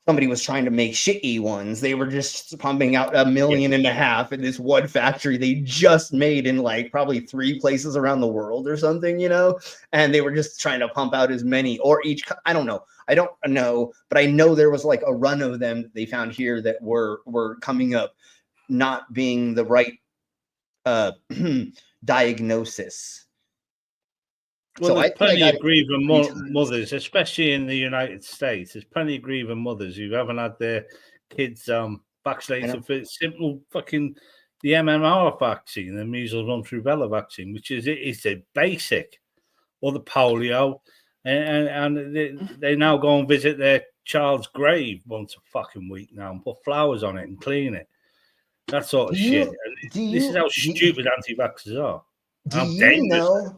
somebody was trying to make shitty ones. They were just pumping out 1.5 million in this one factory they just made in like probably 3 places around the world or something, you know? And they were just trying to pump out as many or each, I don't know, but I know there was like a run of them that they found here that were coming up not being the right diagnosis. Well, so there's I plenty got of grieving mothers, especially in the United States. There's plenty of grieving mothers who haven't had their kids vaccinated for simple fucking the MMR vaccine, the measles, mumps, rubella vaccine, which is a basic, or the polio, and they now go and visit their child's grave once a fucking week now and put flowers on it and clean it. That sort of shit. This is how stupid anti-vaxxers are. Do you know?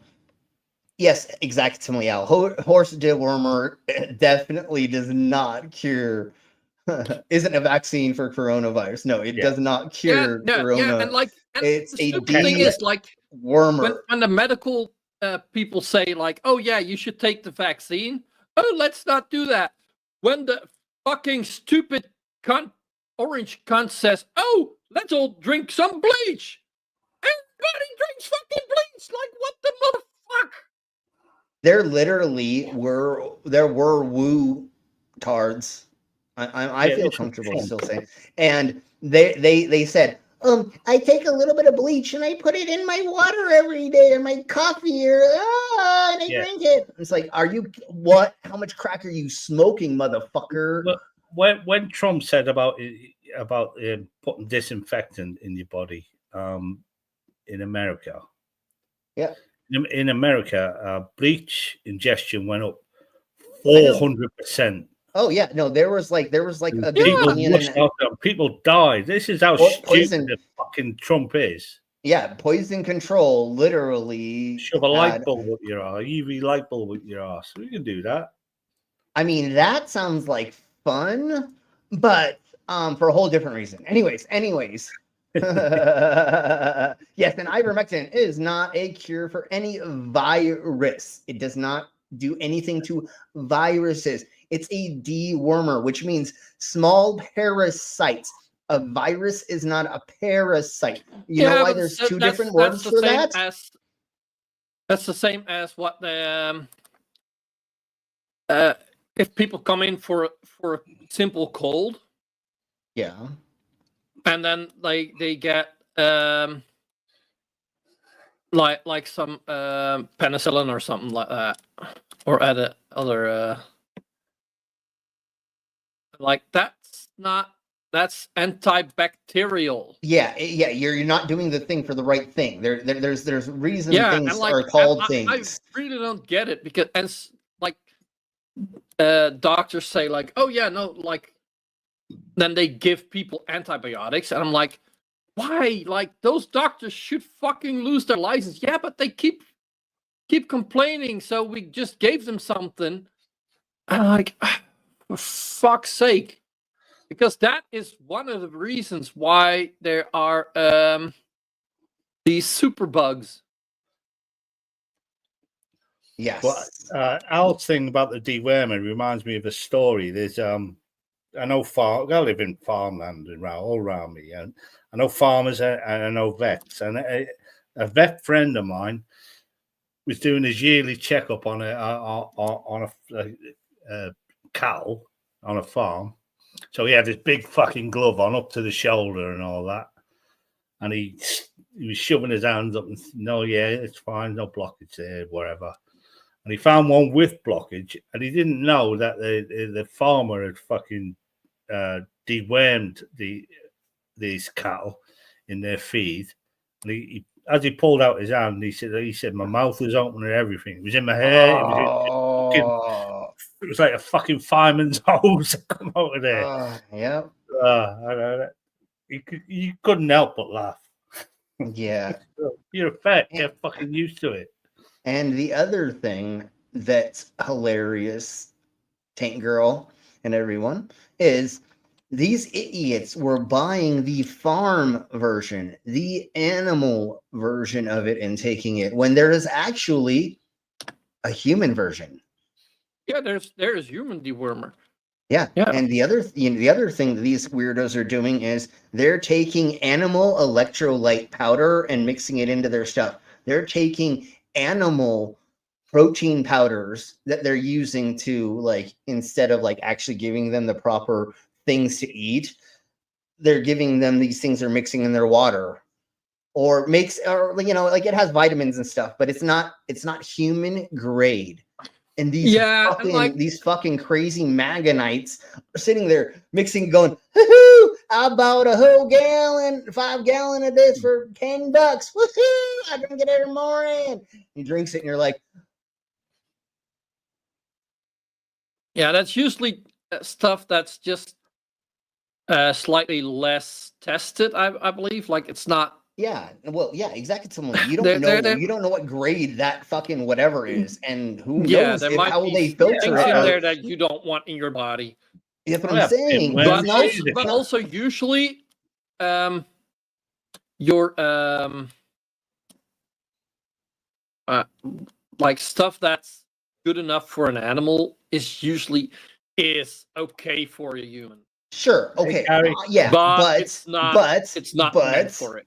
Yes, exactly, Al. Horse dewormer definitely does not cure. Isn't a vaccine for coronavirus? No, it does not cure corona. Yeah, and like it's the a stupid thing is like wormer. When the medical people say like, "Oh yeah, you should take the vaccine," oh, let's not do that. When the fucking stupid orange cunt says, "Oh, let's all drink some bleach," everybody drinks fucking bleach. Like, what the motherfucker? There literally were woo tards. I feel comfortable still saying, and they said, I take a little bit of bleach and I put it in my water every day or my coffee or and I drink it. It's like, are you what? How much crack are you smoking, motherfucker? When Trump said about putting disinfectant in your body, in America, in America, bleach ingestion went up 400%. Oh yeah, no, there was like a people died. This is how stupid the fucking Trump is. Yeah, poison control, literally. Shove a light bulb up your ass, UV light bulb up your ass. We can do that. I mean, that sounds like fun, but for a whole different reason. Anyways. Yes, and ivermectin is not a cure for any virus. It does not do anything to viruses. It's a dewormer, which means small parasites. A virus is not a parasite. You know why there's two different words for that? That's the same as what the if people come in for a simple cold. Yeah. And then they get like some penicillin or something like that, or other like that's antibacterial. Yeah, you're not doing the thing for the right thing. There's reason things are called things. I really don't get it because as like doctors say like, oh yeah, no, like then they give people antibiotics and I'm like, why? Like those doctors should fucking lose their license. Yeah, but they keep complaining, so we just gave them something. And I'm like, for fuck's sake. Because that is one of the reasons why there are these superbugs. Yes. Well, Al's thing about the deworming reminds me of a story. There's I know I live in farmland all around me, and I know farmers and I know vets. And a vet friend of mine was doing his yearly checkup on a cow on a farm. So he had this big fucking glove on up to the shoulder and all that. And he was shoving his hands up and no, yeah, it's fine, no blockage there, whatever. And he found one with blockage, and he didn't know that the farmer had fucking dewormed these cattle in their feed. And he as he pulled out his hand, he said my mouth was open and everything. It was in my hair. It was like a fucking fireman's hose come out of there. Yeah. You couldn't help but laugh. Yeah. You're a vet. Get fucking used to it. And the other thing that's hilarious, Tank Girl and everyone, is these idiots were buying the farm version, the animal version of it, and taking it when there is actually a human version. Yeah, there's human dewormer. Yeah. And the other the other thing that these weirdos are doing is they're taking animal electrolyte powder and mixing it into their stuff. They're taking animal protein powders that they're using to, like, instead of like actually giving them the proper things to eat, they're giving them these things they're mixing in their water, or makes, or like it has vitamins and stuff, but it's not human grade. And these these fucking crazy Maganites are sitting there mixing, going, "Woohoo! I bought a whole gallon, 5 gallon of this for $10. Woohoo! I drink it every morning." He drinks it, and you're like, Yeah, that's usually stuff that's just slightly less tested, I believe. Like, it's not. yeah, well, yeah, exactly. Someone you don't know, you don't know what grade that fucking whatever is, and who knows there might how be they filter things it. in there that you don't want in your body. That's what I'm saying. But also usually, your like stuff that's good enough for an animal is okay for a human. Sure. Okay. Yeah. But it's not meant for it.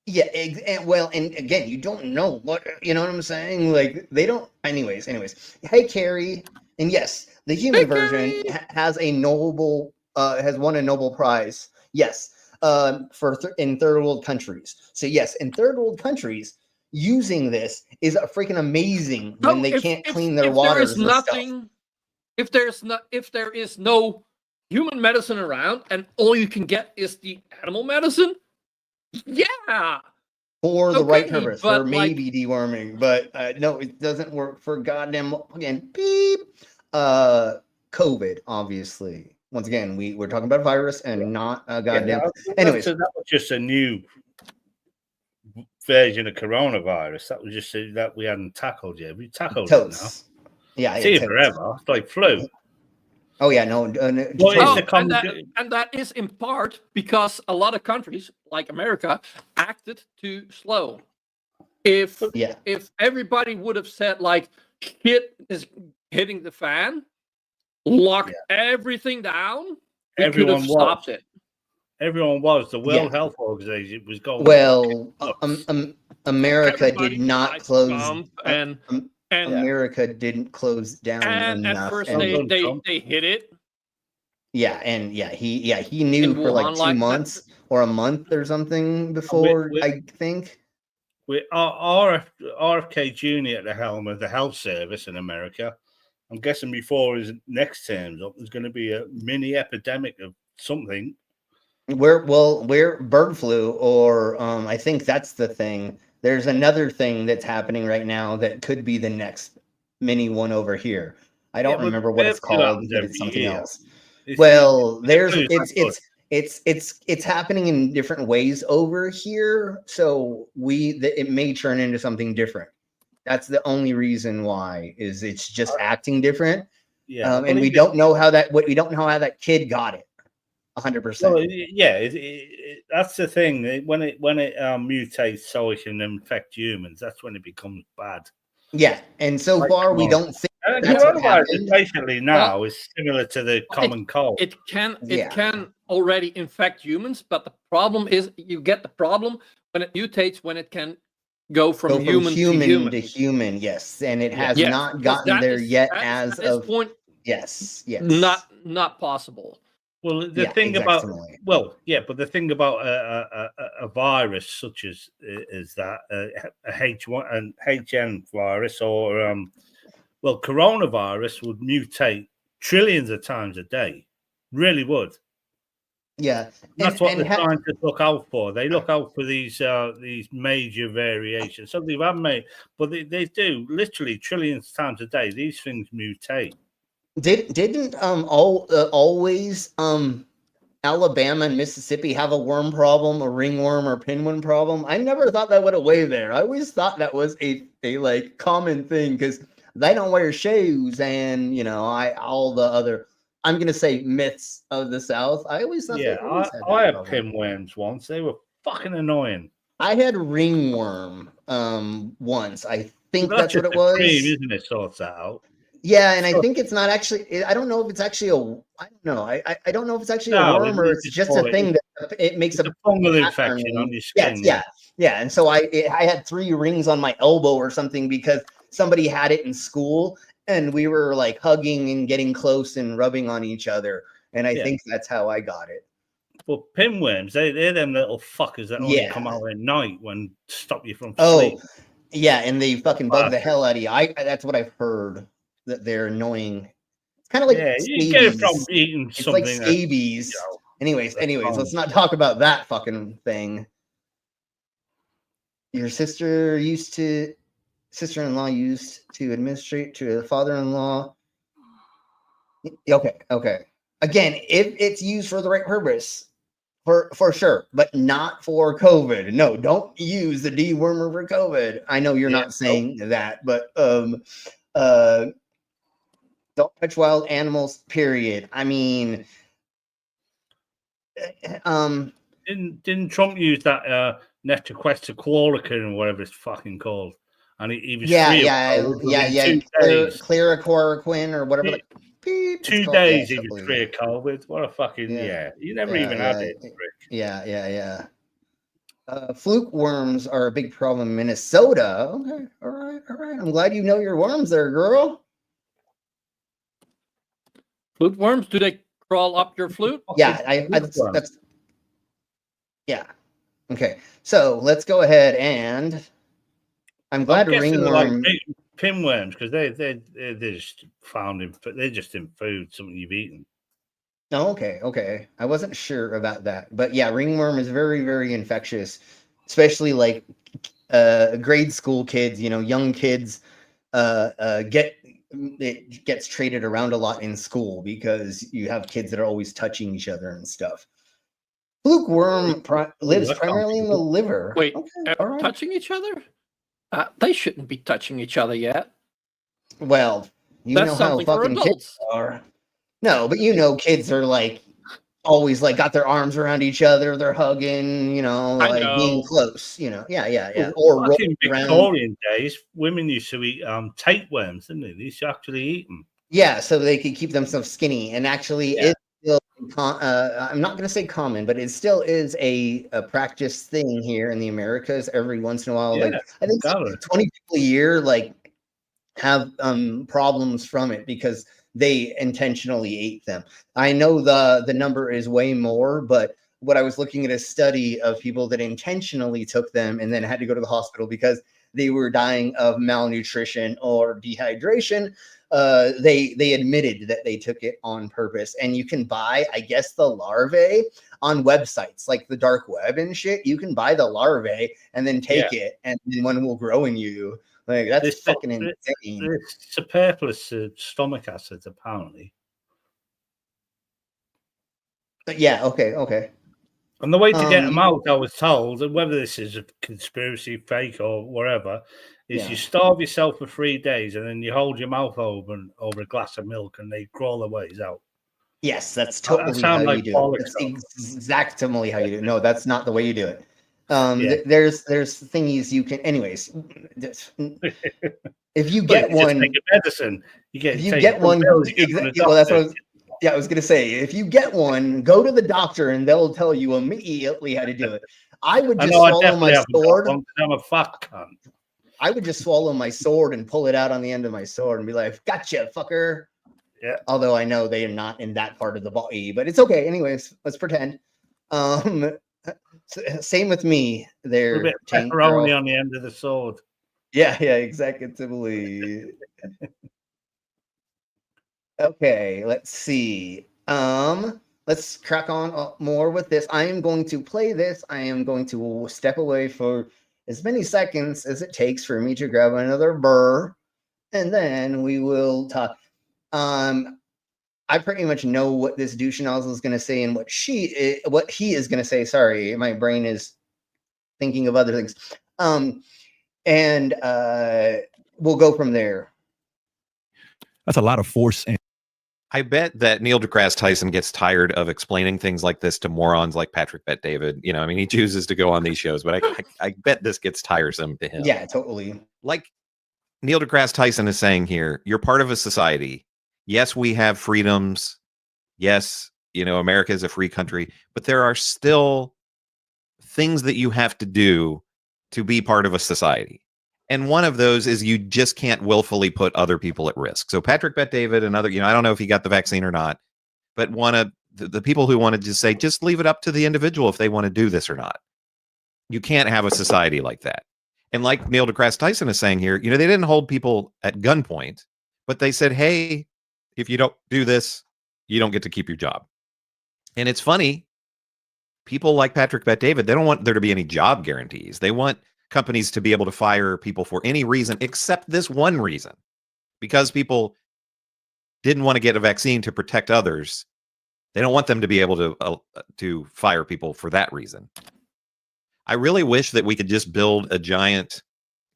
Yeah. And again, you don't know what, you know what I'm saying? Like, they don't. Anyways. Hey, Carrie. And yes, the human version has a Nobel, has won a Nobel Prize. Yes. In third world countries. So yes, in third world countries, using this is freaking amazing when they can't clean their waters and stuff. If there is no human medicine around and all you can get is the animal medicine, yeah, for the right purpose, for maybe deworming, but no, it doesn't work for goddamn, again, beep. COVID, obviously. Once again, we're talking about a virus and not a goddamn. Anyways, that was just a new version of coronavirus. That was just that we hadn't tackled yet. We tackled it now. Yeah, it's here forever. It's like flu. Oh yeah, no. And that is in part because a lot of countries, like America, acted too slow. If everybody would have said, like, shit is hitting the fan, locked everything down, we could have stopped it. Everyone was. The World Health Organization was going. Well, America did not close. America didn't close down enough. At first, they hit it. Yeah, and he knew for like 2 months or a month or something before, I think. With RFK Jr. at the helm of the health service in America, I'm guessing before his next term's up, there's going to be a mini epidemic of something. We're bird flu, or I think that's the thing. There's another thing that's happening right now that could be the next mini one over here. I don't remember what it's called, but it's something else. Well, it's happening in different ways over here, so it may turn into something different. That's the only reason why, is it's just acting different. Yeah, and we don't know how that kid got it. 100%. Well, yeah, that's the thing. When it mutates so it can infect humans, that's when it becomes bad. Yeah, and so far we don't think that's what happened. Basically now is similar to the common cold. It can already infect humans, but the problem is you get the problem when it mutates, when it can go from human to human. Yes, and it has not gotten there yet as of this point. Yes. Not possible. Well, the thing about but the thing about a virus such as that a H1 and HN virus, or coronavirus would mutate trillions of times a day, really would. Yeah, that's what the scientists look out for. They look out for these major variations. So they've made, but they do literally trillions of times a day. These things mutate. Didn't always Alabama and Mississippi have a worm problem, a ringworm or pinworm problem. I never thought that went away there. I always thought that was a like common thing because they don't wear shoes and all the other I'm gonna say myths of the South. I always thought Yeah, they always had I that had problem. pinworms once. They were fucking annoying. I had ringworm once. I think But that's what just it a was. cream, isn't it? Sorts that out. Yeah, and I think it's not actually. I don't know if it's actually a. I don't know. I don't know if it's actually a worm or it's just a thing that it makes a fungal pattern. infection on your Yes, skin. yeah. And so I had 3 rings on my elbow or something because somebody had it in school, and we were like hugging and getting close and rubbing on each other, and I think that's how I got it. But pinworms, they're them little fuckers that only come out at night when stop you from sleep. Yeah, and they fucking bug the hell out of you. That's what I've heard, that they're annoying. It's kind of like you get it from eating it's something. like scabies. Anyways, let's not talk about that fucking thing. Your sister-in-law used to administrate to a father-in-law. Okay. Again, if it's used for the right purpose, for sure, but not for COVID. No, don't use the dewormer for COVID. I know you're not saying that, but don't touch wild animals, period. I mean, didn't Trump use that netoquestachloroquine or whatever it's fucking called? And he was free of COVID within 2 days. Chloroquine or whatever. 2 days he was free of COVID. What a fucking you never even had it. Yeah. Fluke worms are a big problem in Minnesota. Okay, all right. I'm glad you know your worms there, girl. Flute worms? Do they crawl up your flute? Yeah, that's yeah. Okay, so let's go ahead and I'm glad ringworm. Like pinworms because they're just found they're just in food, something you've eaten. Oh, okay. I wasn't sure about that, but yeah, ringworm is very, very infectious, especially like grade school kids. Young kids it gets traded around a lot in school because you have kids that are always touching each other and stuff. Fluke worm lives primarily in the liver. Wait, touching each other? They shouldn't be touching each other yet. Well, That's know how fucking kids are. No, but kids are like always like got their arms around each other. They're hugging, being close. Yeah. Or in Victorian days, women used to eat tapeworms, didn't they? They used to actually eat them. Yeah, so they could keep themselves skinny. And actually, it's still I'm not going to say common, but it still is a practice thing here in the Americas. Every once in a while, like I think 20 people a year, like have problems from it because they intentionally ate them. I know the number is way more, but what I was looking at a study of people that intentionally took them and then had to go to the hospital because they were dying of malnutrition or dehydration. They admitted that they took it on purpose, and you can buy, I guess, the larvae on websites like the dark web and shit. You can buy the larvae and then take it, and then one will grow in you. Like that's fucking insane. It's superfluous stomach acid, apparently. Yeah. Okay. And the way to get them out, I was told, and whether this is a conspiracy, fake, or whatever, is you starve yourself for 3 days and then you hold your mouth open over a glass of milk and they crawl their ways out. Yes, that's totally how you do it. That's exactly how you do it. No, that's not the way you do it. There's thingies you can. Anyways, if you get one, take a medicine. If you get one, well, that's what I was gonna say. If you get one, go to the doctor and they'll tell you immediately how to do it. I would just swallow my sword. I'm a fuck cunt. I would just swallow my sword and pull it out on the end of my sword and be like, "Gotcha, fucker." Yeah. Although I know they are not in that part of the body, but it's okay. Anyways, let's pretend. Same with me. There, a bit pepperoni on the end of the sword. Yeah, exactly. Okay, let's see. Let's crack on more with this. I am going to play this. I am going to step away for as many seconds as it takes for me to grab another burr, and then we will talk. I pretty much know what this douche nozzle is going to say and what he is going to say. Sorry, my brain is thinking of other things. And we'll go from there. That's a lot of force. And I bet that Neil deGrasse Tyson gets tired of explaining things like this to morons like Patrick Bet-David. You know, I mean, he chooses to go on these shows, but I bet this gets tiresome to him. Yeah, totally. Like Neil deGrasse Tyson is saying here, you're part of a society. Yes, we have freedoms. Yes, you know, America is a free country, but there are still things that you have to do to be part of a society. And one of those is you just can't willfully put other people at risk. So Patrick Bet-David and other, you know, I don't know if he got the vaccine or not, but one of the people who wanted to say, just leave it up to the individual if they want to do this or not. You can't have a society like that. And like Neil deGrasse Tyson is saying here, you know, they didn't hold people at gunpoint, but they said, hey, if you don't do this, you don't get to keep your job. And it's funny, people like Patrick Bet-David, they don't want there to be any job guarantees. They want companies to be able to fire people for any reason except this one reason, because people didn't want to get a vaccine to protect others. They don't want them to be able to fire people for that reason. I really wish that we could just build a giant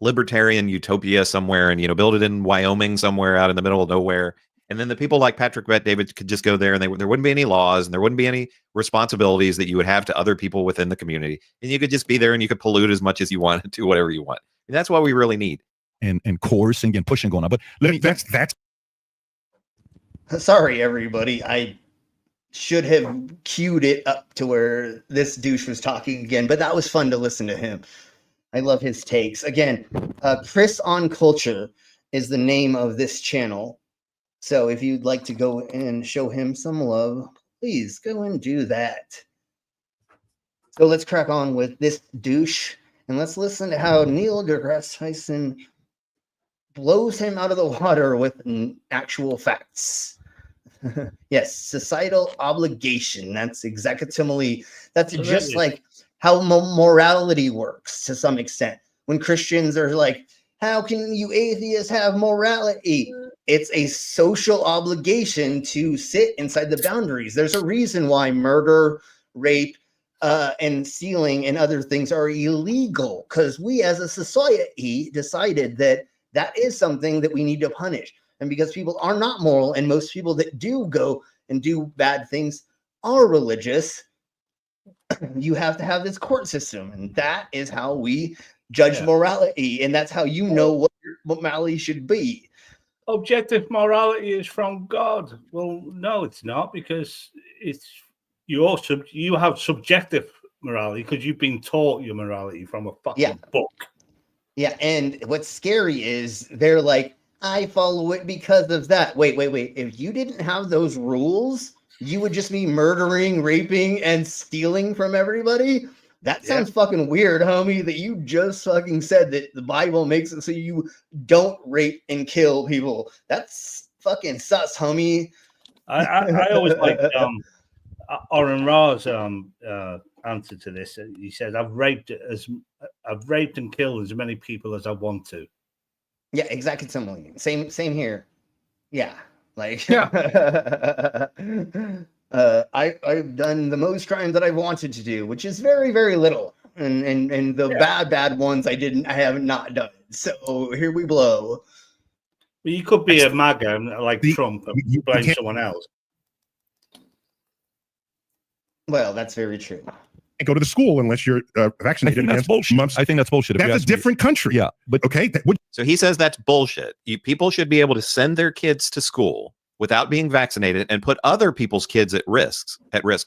libertarian utopia somewhere and, you know, build it in Wyoming somewhere out in the middle of nowhere. And then the people like Patrick Bet-David could just go there and there wouldn't be any laws and there wouldn't be any responsibilities that you would have to other people within the community. And you could just be there and you could pollute as much as you want and do whatever you want. And that's what we really need. And coercing and pushing going on. But let me, that's. Sorry, everybody. I should have queued it up to where this douche was talking again, but that was fun to listen to him. I love his takes. Again, Chris on Culture is the name of this channel. So if you'd like to go and show him some love, please go and do that. So let's crack on with this douche and let's listen to how Neil deGrasse Tyson blows him out of the water with actual facts. Yes, societal obligation. That's executively. That's just like how morality works to some extent. When Christians are like, how can you atheists have morality? It's a social obligation to sit inside the boundaries. There's a reason why murder, rape, and stealing and other things are illegal, because we as a society decided that that is something that we need to punish. And because people are not moral, and most people that do go and do bad things are religious, you have to have this court system. And that is how we judge morality. And that's how you know what morality should be. Objective morality is from God. Well, no, it's not, because it's you have subjective morality because you've been taught your morality from a fucking book. Yeah, and what's scary is they're like, I follow it because of that. Wait. If you didn't have those rules, you would just be murdering, raping, and stealing from everybody? That sounds fucking weird, homie, that you just fucking said that the Bible makes it so you don't rape and kill people. That's fucking sus, homie. I always like Oren Ra's answer to this. He says, I've raped and killed as many people as I want to. Yeah, exactly. Same here. Yeah. Like I've done the most crimes that I've wanted to do, which is very, very little. And the bad ones I have not done. So here we blow. Well, you could be a MAGA like Trump and you blame someone else. Well, that's very true. And go to the school unless you're vaccinated. I think that's bullshit. I think that's bullshit. That's a different country. Yeah, but okay. So he says that's bullshit. People should be able to send their kids to school without being vaccinated and put other people's kids at risk.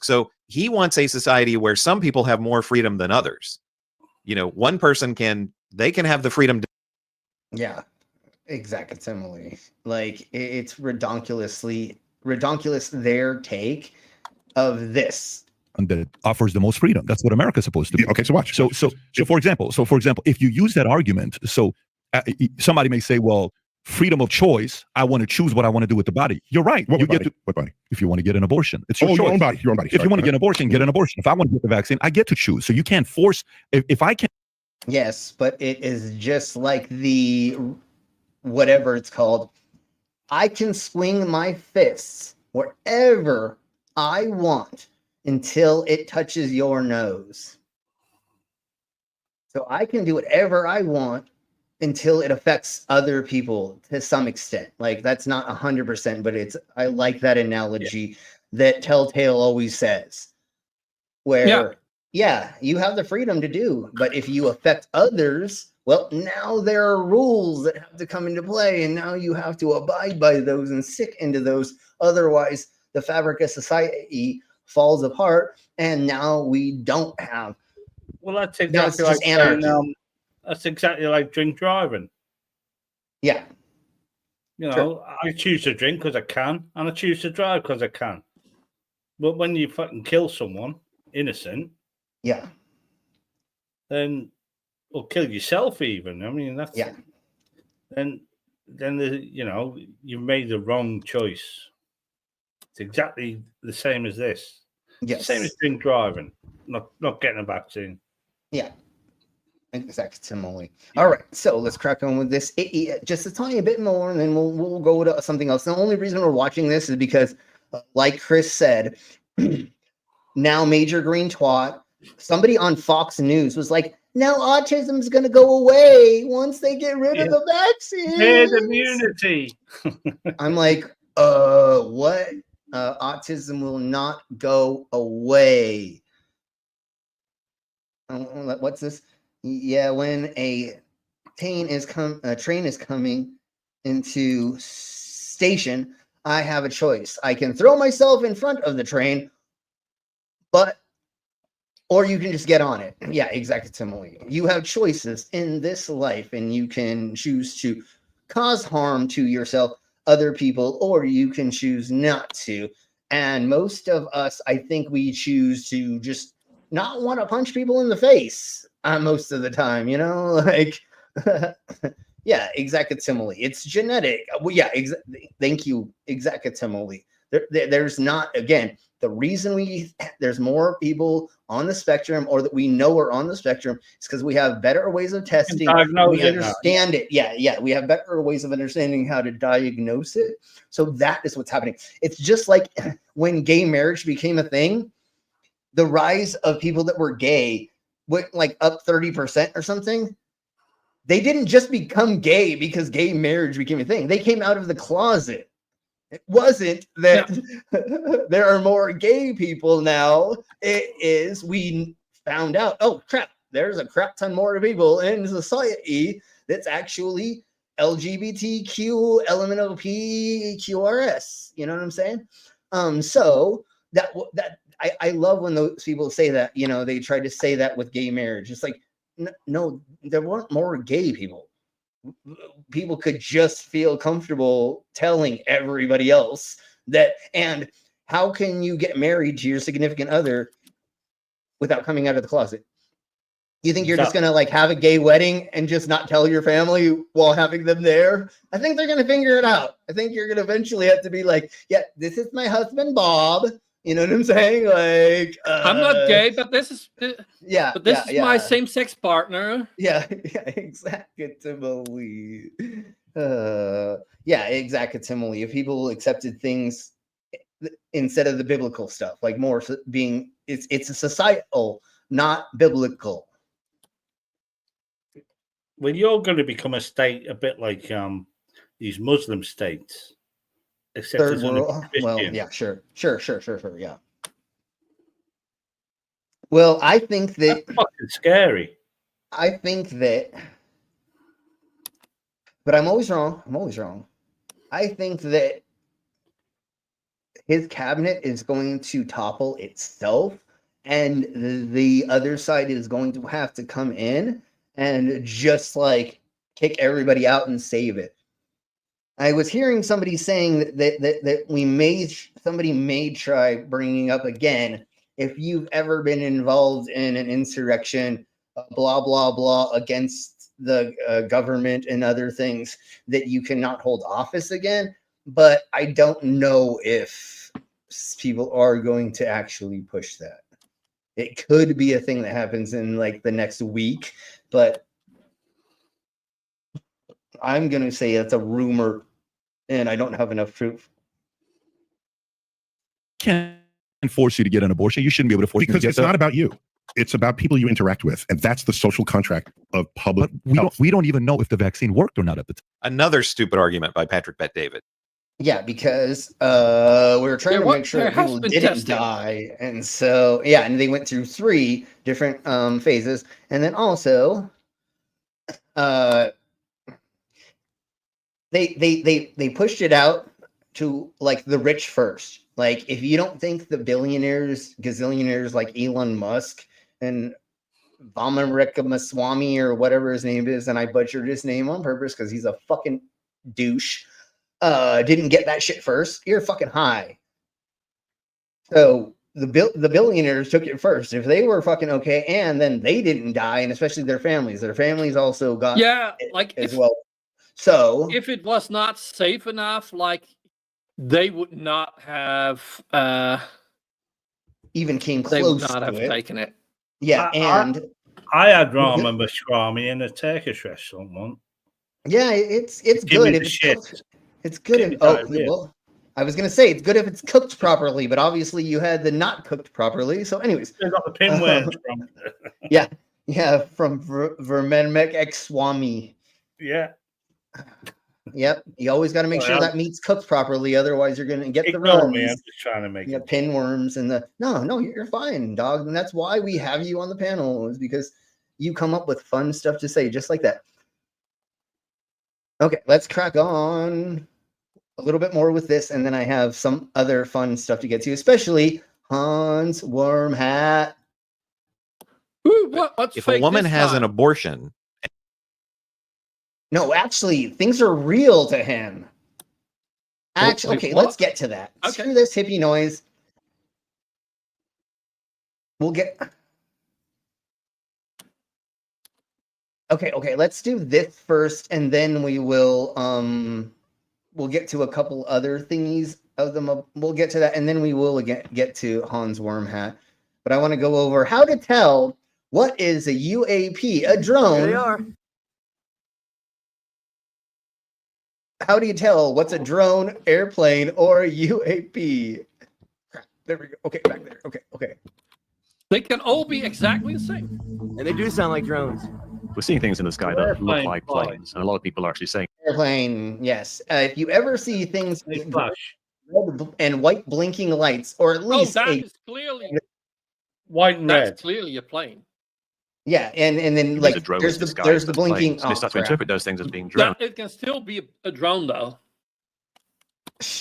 So he wants a society where some people have more freedom than others. You know, one person can have the freedom. Yeah, exactly. Similarly, like it's redonkulous their take of this. That offers the most freedom. That's what America's supposed to be. Okay, so watch. So for example, if you use that argument, somebody may say, well, freedom of choice, I want to choose what I want to do with the body. You're right. What body? If you want to get an abortion, it's your choice. Your own body. Your own body. If you want to get an abortion, get an abortion. If I want to get the vaccine, I get to choose. So you can't force. If I can. Yes, but it is just like the whatever it's called. I can swing my fists wherever I want until it touches your nose. So I can do whatever I want until it affects other people to some extent. Like that's not 100%, but I like that analogy that Telltale always says. Where you have the freedom to do, but if you affect others, well, now there are rules that have to come into play, and now you have to abide by those and stick into those. Otherwise, the fabric of society falls apart, and now we don't have. Well, that's Now it's exactly just like anarchy. that's exactly like drink driving. Yeah. You know, I choose to drink because I can, and I choose to drive because I can. But when you fucking kill someone, innocent, then or kill yourself even. I mean, that's Then you've made the wrong choice. It's exactly the same as this. Yes. Same as drink driving, not getting a vaccine. Yeah. Exactly. All right, so let's crack on with this. Just a tiny bit more, and then we'll go to something else. The only reason we're watching this is because, like Chris said, now Major Green Twat, somebody on Fox News was like, now autism's going to go away once they get rid of the vaccine. Herd immunity. I'm like, what? Autism will not go away. What's this? Yeah, when a train is coming into station, I have a choice. I can throw myself in front of the train, or you can just get on it. Yeah, exactly. You have choices in this life, and you can choose to cause harm to yourself, other people, or you can choose not to. And most of us, I think we choose to just not want to punch people in the face most of the time, like, yeah, exactly. It's genetic. Well, yeah, thank you, exactly. There's not, again, the reason there's more people on the spectrum, or that we know are on the spectrum, is because we have better ways of testing. We understand it. Yeah. We have better ways of understanding how to diagnose it. So that is what's happening. It's just like when gay marriage became a thing, the rise of people that were gay went like up 30% or something. They didn't just become gay because gay marriage became a thing. They came out of the closet. It wasn't that there are more gay people now. It is, we found out, oh crap, there's a crap ton more people in society that's actually LGBTQ, LMNOP, QRS. You know what I'm saying? So that I love when those people say that, they try to say that with gay marriage. It's like, no, there weren't more gay people. People could just feel comfortable telling everybody else that. And how can you get married to your significant other without coming out of the closet? You think you're just going to like have a gay wedding and just not tell your family while having them there? I think they're going to figure it out. I think you're going to eventually have to be like, yeah, this is my husband, Bob. You know what I'm saying? Like, I'm not gay, but this is my same-sex partner. Yeah, exactly. Yeah, exactly. If people accepted things instead of the biblical stuff, like more being, it's a societal, not biblical. Well, you're going to become a state a bit like these Muslim states. Except third world. Well, yeah, sure, yeah. Well, I think that that's fucking scary. I think that, but I'm always wrong. I think that his cabinet is going to topple itself, and the other side is going to have to come in and just like kick everybody out and save it. I was hearing somebody saying that somebody may try bringing up again, if you've ever been involved in an insurrection, blah, blah, blah, against the government and other things, that you cannot hold office again. But I don't know if people are going to actually push that. It could be a thing that happens in like the next week, but I'm going to say that's a rumor, and I don't have enough proof. can't force you to get an abortion. You shouldn't be able to force me to Because get it's not about you. It's about people you interact with, and that's the social contract of public health. We don't even know if the vaccine worked or not at the time. Another stupid argument by Patrick Bet David. Yeah, because we were trying to make sure that people didn't die, and so and they went through 3 different phases, and then also they pushed it out to like the rich first. Like, if you don't think the billionaires, gazillionaires like Elon Musk and Vamaramaswamy or whatever his name is, and I butchered his name on purpose because he's a fucking douche, didn't get that shit first, you're fucking high. So the billionaires took it first. If they were fucking okay, and then they didn't die, and especially their families also got like as well. So if it was not safe enough, like they would not have even came they close would not to have it. taken it. Yeah, and I had Rama Masrami in a Turkish restaurant once. Yeah, it's Give good me if the it's shit. cooked. It's good Give if me diarrhea. well, I was gonna say it's good if it's cooked properly, but obviously you had the not cooked properly. So, anyways, They got the pinworms from. yeah, from Vermenmek X Swami. Yeah. Yep, you always got to make sure Well, that meat's cooked properly, otherwise you're gonna get the Ignore runs. me. I'm just trying to make it. Pinworms and the no, you're fine, dog, and that's why we have you on the panel, is because you come up with fun stuff to say, just like that. Okay, let's crack on a little bit more with this, and then I have some other fun stuff to get to, especially Hans Wormhat. If a woman has an abortion, no, actually, things are real to him. Actually, okay, let's get to that. Screw this hippie noise. We'll get. Okay, let's do this first, and then we will we'll get to a couple other thingies of them. We'll get to that, and then we will get to Hans Wormhat. But I want to go over how to tell what is a UAP, a drone. Here they are. How do you tell what's a drone, airplane, or a UAP? There we go. Okay, back there. Okay. They can all be exactly the same. And they do sound like drones. We're seeing things in the sky that look like planes, and a lot of people are actually saying Airplane, yes. If you ever see things with red and white blinking lights, or at least that is clearly white and that's red. clearly a plane. Yeah, and then like there's the blinking. So they start to crap. interpret those things as being drones. It can still be a drone, though.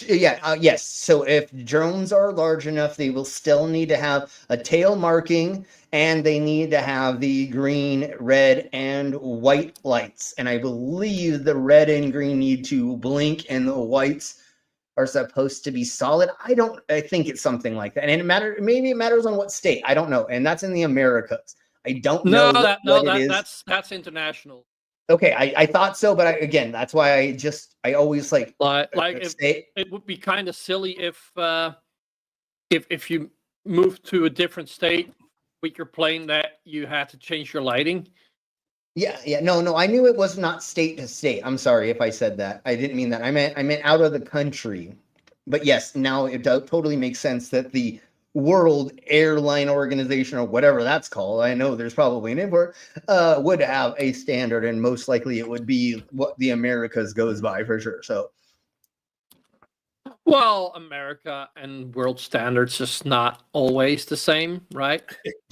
Yeah, yes. So if drones are large enough, they will still need to have a tail marking, and they need to have the green, red, and white lights. And I believe the red and green need to blink, and the whites are supposed to be solid. I think it's something like that. And maybe it matters on what state. I don't know. And that's in the Americas. I don't know that's international. Okay, I thought so, but again, that's why I always like it would be kind of silly if you moved to a different state with your plane that you had to change your lighting. Yeah, no, I knew it was not state to state. I'm sorry if I said that. I didn't mean that. I meant out of the country. But yes, now it totally makes sense that the World Airline Organization, or whatever that's called, I know there's probably an import, would have a standard, and most likely it would be what the Americas goes by for sure. So, well, America and world standards is not always the same, right?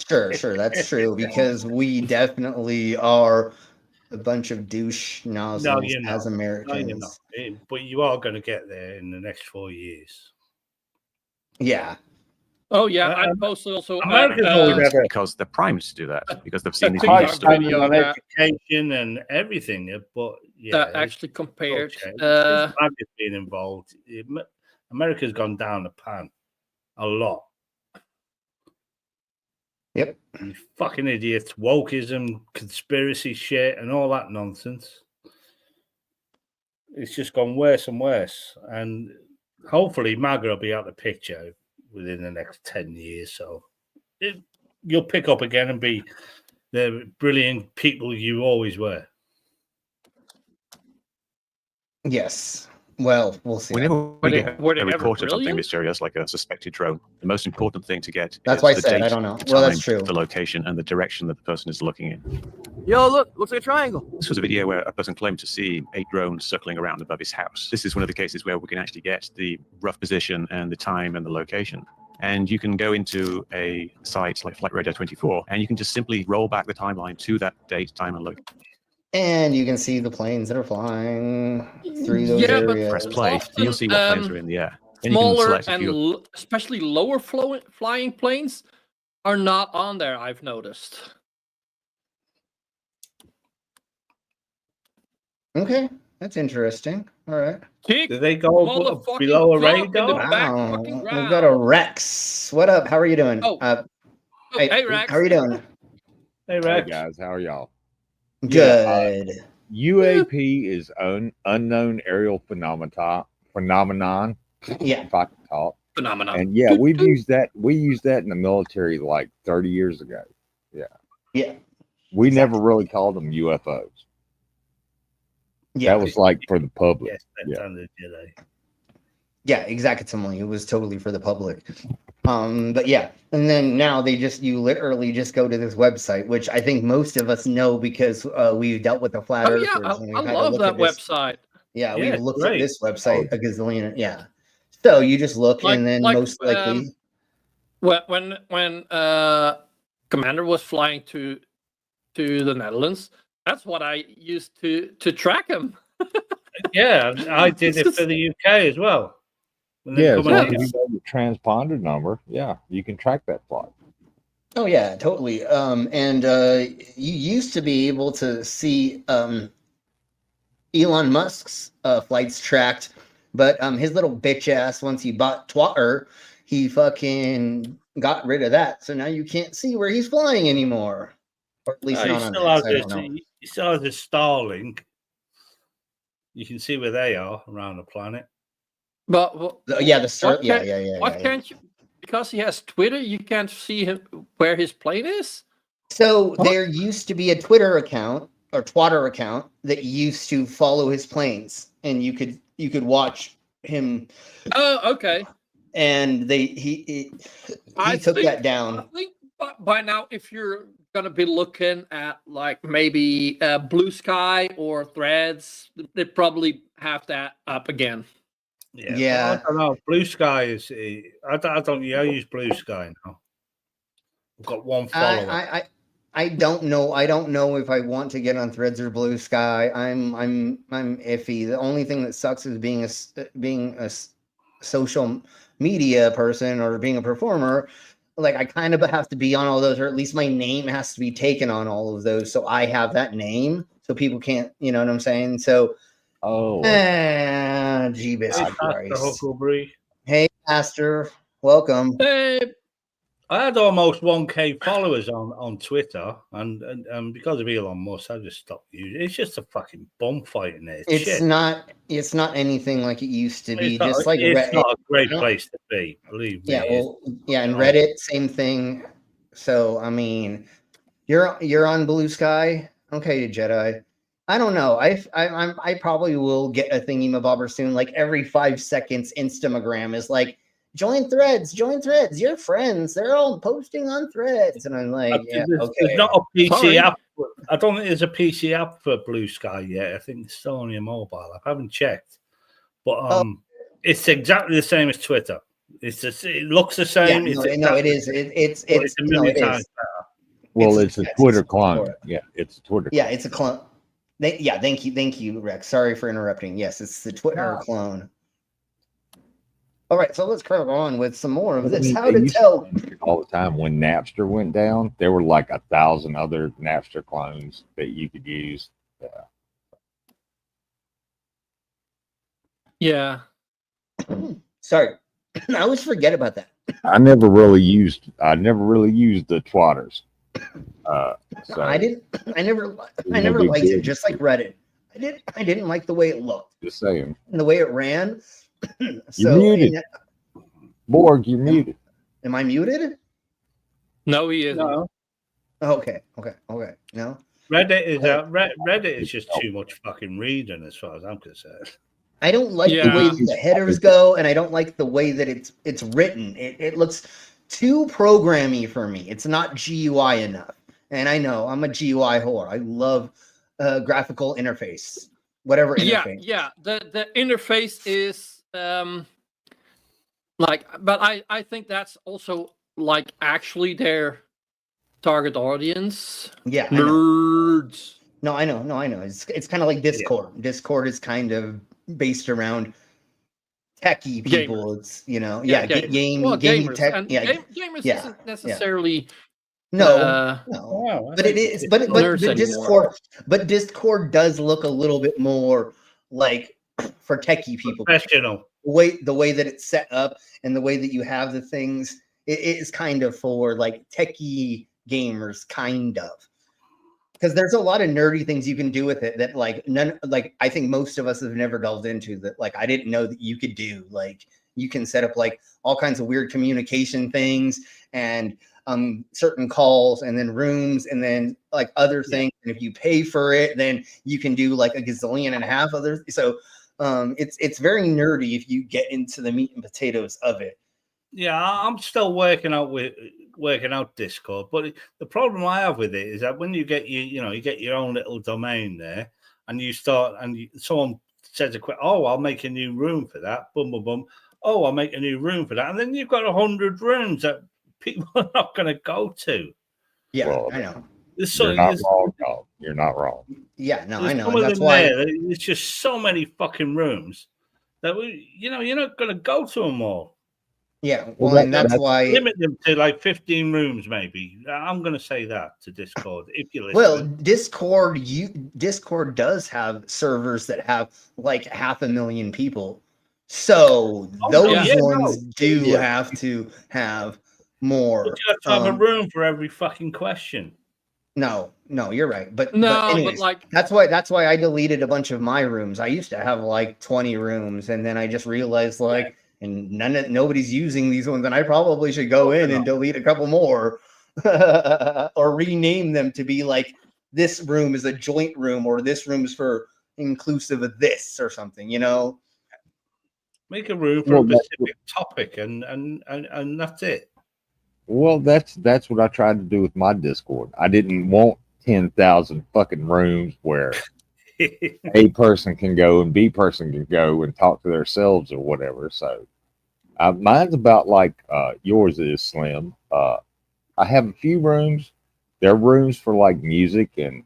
Sure, that's true, because we definitely are a bunch of douche nozzles as Americans. But you are going to get there in the next 4 years. Yeah. Oh yeah, I posted also because they're primed to do that because they've seen these video on education and everything. But yeah, that actually compared. It's being involved. America's gone down the pan a lot. Yep. You fucking idiots, wokeism, conspiracy shit, and all that nonsense. It's just gone worse and worse. And hopefully MAGA will be out of the picture within the next 10 years. So you'll pick up again and be the brilliant people you always were. Yes. Well, we'll see. Whenever we get were they a ever report of something brilliant? mysterious, like a suspected drone, the most important thing to get That's is why I the said date, I don't know. the Well, that's time, true. the location, and the direction that the person is looking in. Yo, look, looks like a triangle. This was a video where a person claimed to see 8 drones circling around above his house. This is one of the cases where we can actually get the rough position and the time and the location. And you can go into a site like Flight Radar 24, and you can just simply roll back the timeline to that date, time, and location. And you can see the planes that are flying through those areas. Press play, and you'll see what planes are in the air. Then you can Smaller select if and you're especially lower flying planes are not on there, I've noticed. Okay, that's interesting. All right. Do they go below a radar? Wow, we've got a Rex. What up? How are you doing? Hey, Rex. How are you doing? Hey, Rex. Hey guys, how are y'all? Good. UAP is unknown aerial phenomenon. Yeah. If I can talk. Phenomenon. And yeah, we used that in the military like 30 years ago. Yeah. Yeah. We never really called them UFOs. Yeah. That was like for the public. Yeah, exactly. It was totally for the public. But yeah, and then now you literally just go to this website, which I think most of us know because we've dealt with the flat earthers. Yeah, and I we've had to love look that at this. website. Yeah, Yeah, we've looked great. at this website a gazillion. Yeah. So you just look, and then most likely, when Commander was flying to the Netherlands, that's what I used to track him. Yeah, I did it for the UK as well. Yeah, as long as you know the transponder number, yeah, you can track that flight. oh yeah, totally. And you used to be able to see Elon Musk's flights tracked, but his little bitch ass, once he bought Twitter, he fucking got rid of that. So now you can't see where he's flying anymore, or at least not on X, I don't know. He still has his Starlink. You can see where they are around the planet. But yeah, Why can't you? Because he has Twitter, you can't see him where his plane is. So there used to be a Twitter account or Twitter account that used to follow his planes, and you could watch him. Oh, okay. And he took that down. I think by now, if you're gonna be looking at like maybe Blue Sky or Threads, they probably have that up again. Yeah. I don't know. Blue Sky is. I don't use Blue Sky now. I've got one follower. I don't know. I don't know if I want to get on Threads or Blue Sky. I'm iffy. The only thing that sucks is being a social media person or being a performer. Like I kind of have to be on all those, or at least my name has to be taken on all of those, so I have that name, so people can't. You know what I'm saying? So. Jeebus Christ. Hey, Pastor. Welcome. Hey. I had almost 1K followers on Twitter, and because of Elon Musk, I just stopped using it. It's just a fucking bum fight in there. It's not anything like it used to be. It's just like it's Reddit. not a great place to be, believe me. Yeah, and Reddit, same thing. So I mean, you're on Blue Sky. Okay, Jedi. I don't know. I probably will get a thingy-mabobber soon. Like every 5 seconds, Instagram is like, join Threads. Your friends, they're all posting on Threads, and I'm like, There's not a PC app. I don't think there's a PC app for Blue Sky yet. I think it's still only a mobile app. I haven't checked, but it's exactly the same as Twitter. It's just, it looks the same. Yeah, it is. It's a million times better. Well, it's a Twitter clone. Yeah, it's a Twitter. Yeah, it's a clone. Thank you, Rex. Sorry for interrupting. Yes, it's the Twitter clone. All right, so let's crack on with some more of this. How to tell all the time when Napster went down, there were like 1,000 other Napster clones that you could use. Yeah. Sorry, I always forget about that. I never really used the twatters. So I never liked it. Just like Reddit, I didn't like the way it looked. Just saying. And the way it ran. You're muted. Borg, you're muted. Am I muted? No, he isn't. No. Okay. No. Reddit is just too much fucking reading, as far as I'm concerned. I don't like the way that the headers go, and I don't like the way that it's written. It looks too programmy for me. It's not GUI enough. And I know I'm a GUI whore. I love graphical interface, whatever interface. Yeah. The interface is but I think that's also like actually their target audience. Yeah, nerds. I know. It's kind of like Discord. Yeah. Discord is kind of based around techie people. Gamers. It's gaming gamers. tech. And gamers isn't necessarily no. But it is. But Discord does look a little bit more like for techie people. Professional. The way that it's set up and the way that you have the things, it is kind of for like techie gamers, kind of. Because there's a lot of nerdy things you can do with it that I think most of us have never delved into that I didn't know that you could do. Like you can set up like all kinds of weird communication things and certain calls and then rooms and then like other things. And if you pay for it, then you can do like a gazillion and a half others. So it's very nerdy if you get into the meat and potatoes of it. Yeah, I'm still working out Discord, but the problem I have with it is that when you get you get your own little domain there, and you start someone says I'll make a new room for that, boom boom boom. Oh, I'll make a new room for that, and then you've got 100 rooms that people are not going to go to. Yeah, well, I know. You're not wrong, dog. You're not wrong. Yeah, no, I know. And that's why there's just so many fucking rooms that you're not going to go to them all. Yeah, and that's why limit them to like 15 rooms, maybe. I'm going to say that to Discord if you listen. Well, Discord does have servers that have like 500,000 people, so those ones do have to have more. But you have to have a room for every fucking question. No, you're right. But anyways, that's why I deleted a bunch of my rooms. I used to have like 20 rooms, and then I just realized and nobody's using these ones, and I probably should go in and delete a couple more, or rename them to be like this room is a joint room, or this room is for inclusive of this or something. Make a room for a specific topic, and that's it. Well, that's what I tried to do with my Discord. I didn't want 10,000 fucking rooms where A person can go and B person can go and talk to themselves or whatever. So mine's about like yours is, Slim. I have a few rooms. They're rooms for like music and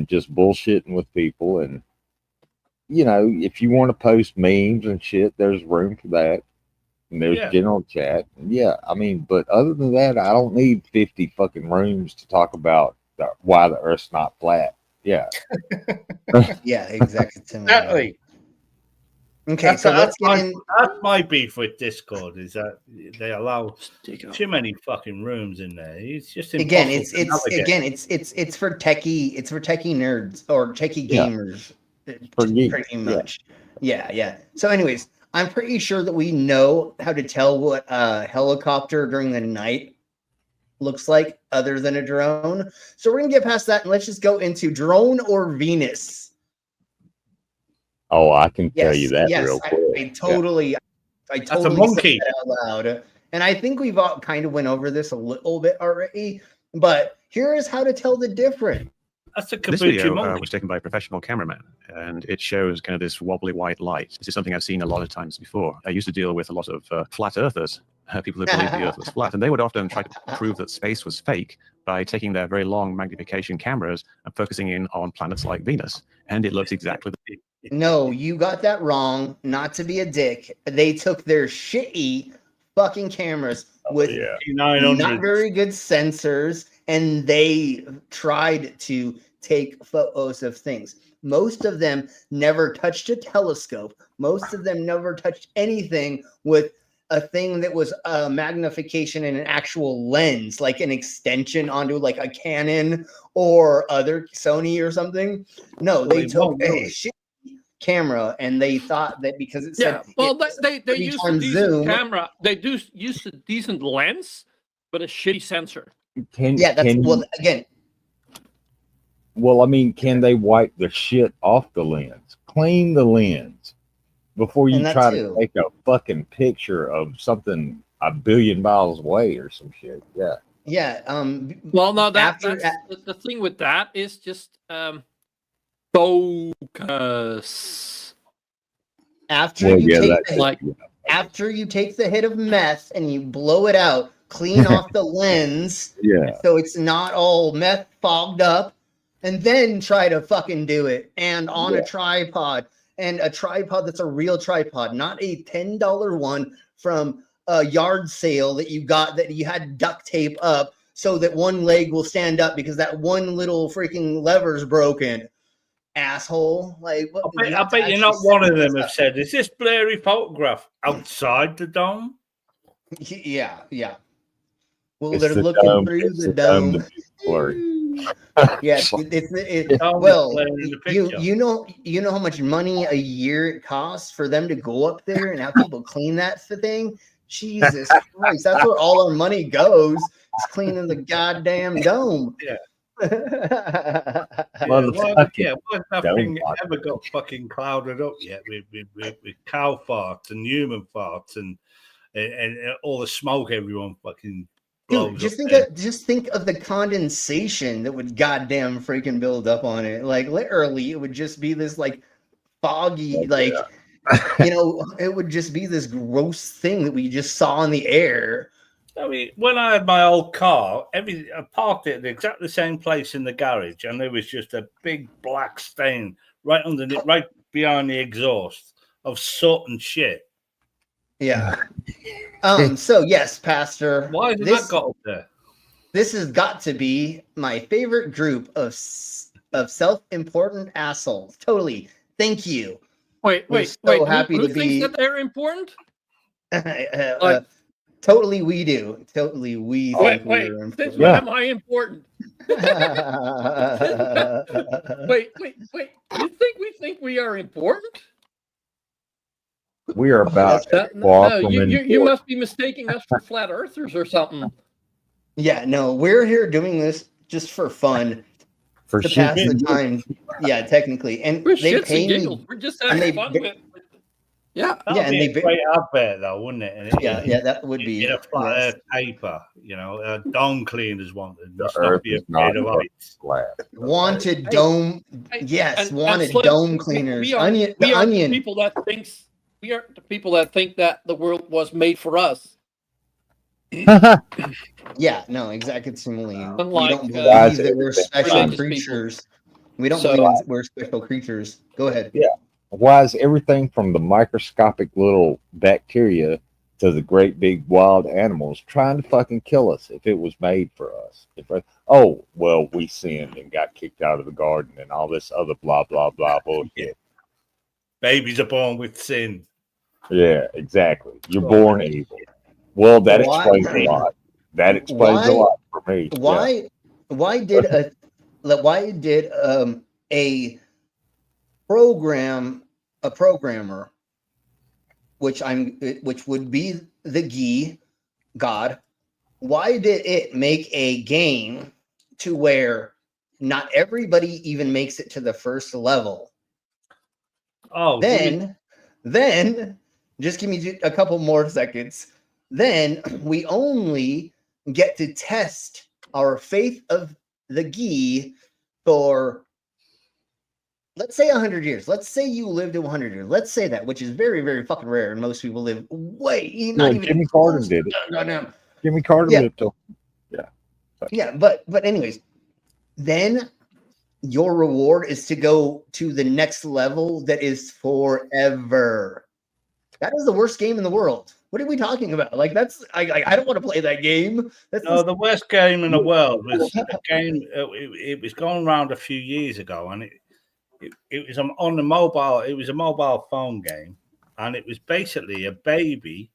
just bullshitting with people. And, if you want to post memes and shit, there's room for that. And there's general chat. Yeah, I mean, but other than that, I don't need 50 fucking rooms to talk about why the Earth's not flat. Yeah. Yeah, exactly. Okay, that's, so let's get in. That's my beef with Discord is that they allow too many fucking rooms in there. It's just it's for techie nerds or techie gamers, pretty much. Yeah. So, anyways, I'm pretty sure that we know how to tell what a helicopter during the night looks like other than a drone. So we're gonna get past that and let's just go into drone or Venus. Oh, I can tell you that real quick. I totally That's a monkey. said that out loud. And I think we've all kind of went over this a little bit already, but here is how to tell the difference. That's a This video was taken by a professional cameraman, and it shows kind of this wobbly white light. This is something I've seen a lot of times before. I used to deal with a lot of flat earthers, people who believed the earth was flat, and they would often try to prove that space was fake by taking their very long magnification cameras and focusing in on planets like Venus, and it looks exactly the same. No, you got that wrong. Not to be a dick. They took their shitty fucking cameras with not very good sensors, and they tried to take photos of things. Most of them never touched a telescope. Most of them never touched anything with a thing that was a magnification and an actual lens, like an extension onto like a Canon or other Sony or something. No, they took a shitty camera, and they thought that because it said they used a decent camera, they do use a decent lens, but a shitty sensor. Well, I mean, can they wipe the shit off the lens, clean the lens, before you And that try too. to take a fucking picture of something a billion miles away or some shit. Yeah. Yeah. Well, no, that's after the thing with that is just focus. after Well, you yeah, take that's the, like after you take the hit of meth and you blow it out, clean off the lens, Yeah. so it's not all meth fogged up, and then try to fucking do it, and on a tripod, and a tripod that's a real tripod, not a $10 one from a yard sale that you got that you had duct tape up so that one leg will stand up because that one little freaking lever's broken. Asshole. Like, what? I bet you're not one of them have said, is this blurry photograph outside the dome? Yeah, yeah. Well, It's they're the looking dome. through It's the dome dome. that is blurry. Yeah, it's Dome well, is blurry in the you picture. you know how much money a year it costs for them to go up there and have people clean that thing? Jesus Christ, that's where all our money goes. It's cleaning the goddamn dome. Yeah. Motherfucking Why has that thing ever got fucking clouded up yet with cow farts and human farts and all the smoke everyone fucking blows Dude, just up think of the condensation that would goddamn freaking build up on it. Like literally, it would just be this like foggy, like you know, it would just be this gross thing that we just saw in the air. I mean, when I had my old car, I parked it at exactly the same place in the garage, and there was just a big black stain right underneath, right behind the exhaust of soot and shit. Yeah. So yes, Pastor. Why has that got up there? This has got to be my favorite group of self-important assholes. Totally. Thank you. Wait. Happy who to thinks be. that they're important? Totally, we do. Totally, we think we're important. Since when am I important? wait. You think we are important? We are about far no. from You must be mistaking us for flat earthers or something. Yeah, no, we're here doing this just for fun, for to pass the time. Yeah, technically, and we're they shits pay and me. giggles. We're just having fun with. Yeah, that'd be a great advert, though, wouldn't it? Yeah, that would be in a flat earth paper. You know, dome cleaners wanted. The earth is not flat. Wanted dome. Yes, wanted dome cleaners. We are the people that thinks we are the people that think that the world was made for us. Yeah, no, exactly. Similarly, Unlike, we don't believe that we're special religious creatures. people. We don't believe we're special creatures. Go ahead. Yeah. Why is everything from the microscopic little bacteria to the great big wild animals trying to fucking kill us if it was made for us? We sinned and got kicked out of the garden and all this other blah, blah, blah bullshit. Babies are born with sin. Yeah, exactly. You're born evil. Well, that explains a lot. That explains a lot for me. Why did a programmer, which would be the Gi God, why did it make a game to where not everybody even makes it to the first level? Then just give me a couple more seconds. Then we only get to test our faith of the Gi for, let's say 100 years. Let's say you lived to 100 years. Let's say that, which is very, very fucking rare, and most people live way not even. Jimmy Carter did it. No. Jimmy Carter lived till. Yeah, but anyways, then your reward is to go to the next level that is forever. That is the worst game in the world. What are we talking about? Like I don't want to play that game. The worst game in the world was a game. It was going around a few years ago, and it was on the mobile. It was a mobile phone game, and it was basically a baby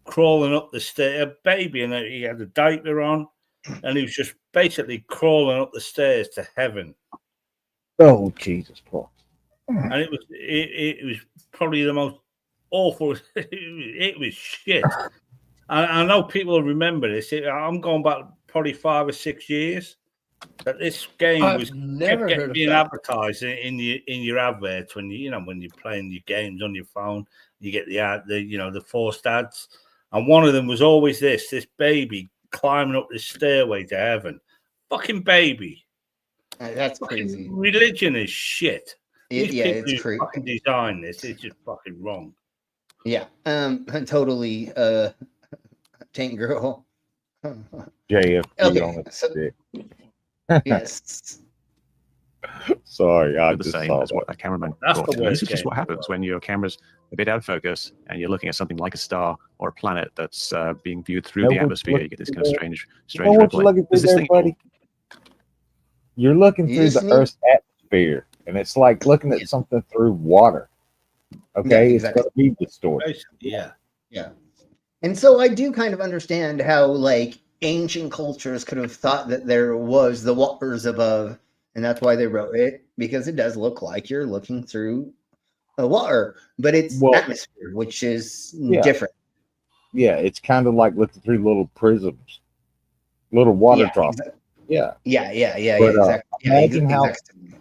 crawling up the stairs. A baby, and he had a diaper on, and he was just basically crawling up the stairs to heaven. Oh Jesus, Paul! And it was probably the most awful. It was shit. I know people remember this. I'm going back probably 5 or 6 years. But this game I've was never heard of being that. advertised in your adverts when when you're playing your games on your phone, you get the forced ads, and one of them was always this baby climbing up this stairway to heaven. Fucking baby. That's crazy. Religion is shit. These Yeah, people it's who crazy. fucking design this, it's just fucking wrong. Yeah, totally. Tank girl. JFK Okay, on the so- stick. Yes. Sorry, I The just same saw as what that. a cameraman That's brought the in. This worst is just game what in the happens when your camera's a bit out of focus and you're looking at something like a star or a planet that's being viewed through Know the what atmosphere. you're You get this looking kind of through strange You know what you're rippling. looking through There's this there, thing buddy? You're looking You through just the need- Earth's atmosphere, and it's like looking at something through water. Okay, Yeah, it's going to be distorted. Yeah. Yeah. And so I do kind of understand how like ancient cultures could have thought that there was the waters above, and that's why they wrote it, because it does look like you're looking through a water, but it's Well, atmosphere, which is yeah. different. Yeah, it's kind of like looking through little prisms, little water Yeah, drops. Yeah. Yeah, But, exactly. imagine how- exactly.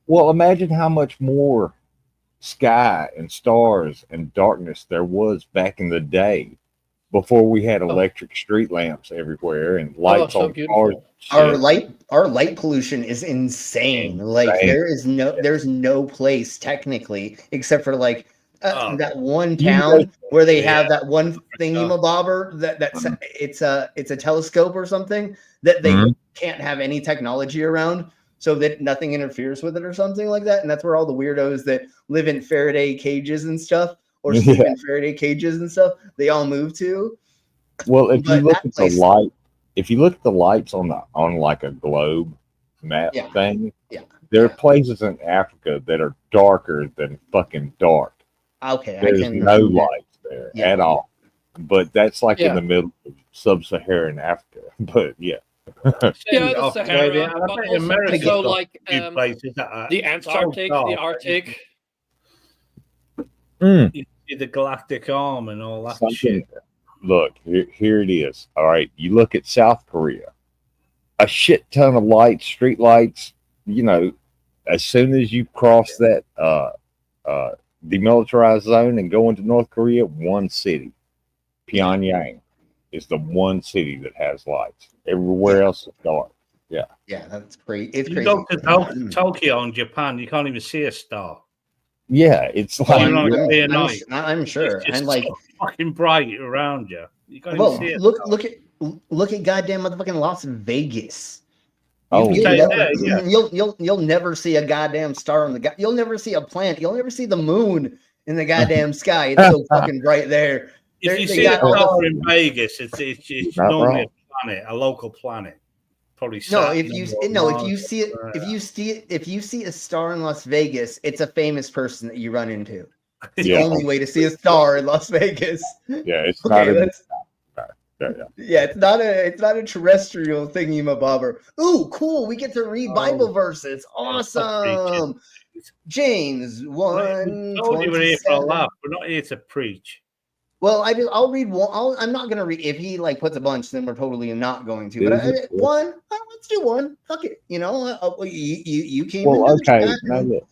Well, imagine how much more sky and stars and darkness there was back in the day before we had electric street lamps everywhere and lights so on cars. beautiful. Our light pollution is insane. Like Insane. there's no place technically except for like that one You town guys- where they have that one thingamabobber that's it's a telescope or something that they can't have any technology around so that nothing interferes with it or something like that. And that's where all the weirdos that live in Faraday cages and stuff or sleep in Faraday cages and stuff, they all move to. Well, if you But look that at place- the light, if you look at the lights on like a globe map thing, there are places in Africa that are darker than fucking dark. Okay, There's I can no lights there at all. But that's like in Yeah. the middle of sub-Saharan Africa. But yeah. Yeah, the Australia, Sahara, and I but bet also America's so got like a few places that are the so Antarctic, dark. the Arctic. You see the galactic arm and all that shit. Look, here it is. All right. You look at South Korea, a shit ton of lights, street lights, as soon as you cross that demilitarized zone and go into North Korea, one city, Pyongyang, is the one city that has lights. Everywhere else is dark. Yeah. Yeah, that's crazy. It's You crazy. go to Tokyo in Japan, you can't even see a star. Yeah, it's like Even on a clear night. I'm sure. It's just And like so fucking bright around you. You can't well, even see it. look at goddamn motherfucking Las Vegas. Oh, You'll never see a goddamn star on the you'll never see a planet. You'll never see the moon in the goddamn sky. It's so fucking bright there. If you see a star in Vegas, it's Not normally wrong. a planet, a local planet. Probably No, Saturn if you see a star in Las Vegas, it's a famous person that you run into. It's the only way to see a star in Las Vegas. Yeah, it's Okay, not that's- a Yeah, it's not a terrestrial thingy-mabobber. Ooh, cool! We get to read Bible verses. Awesome. James We told you we're here for a 1:27. laugh. We're not here to preach. Well, I'll read one. I'm not gonna read if he like puts a bunch. Then we're totally not going to. But one, let's do one. Fuck it. You came. Well, into the okay. chat Now and look.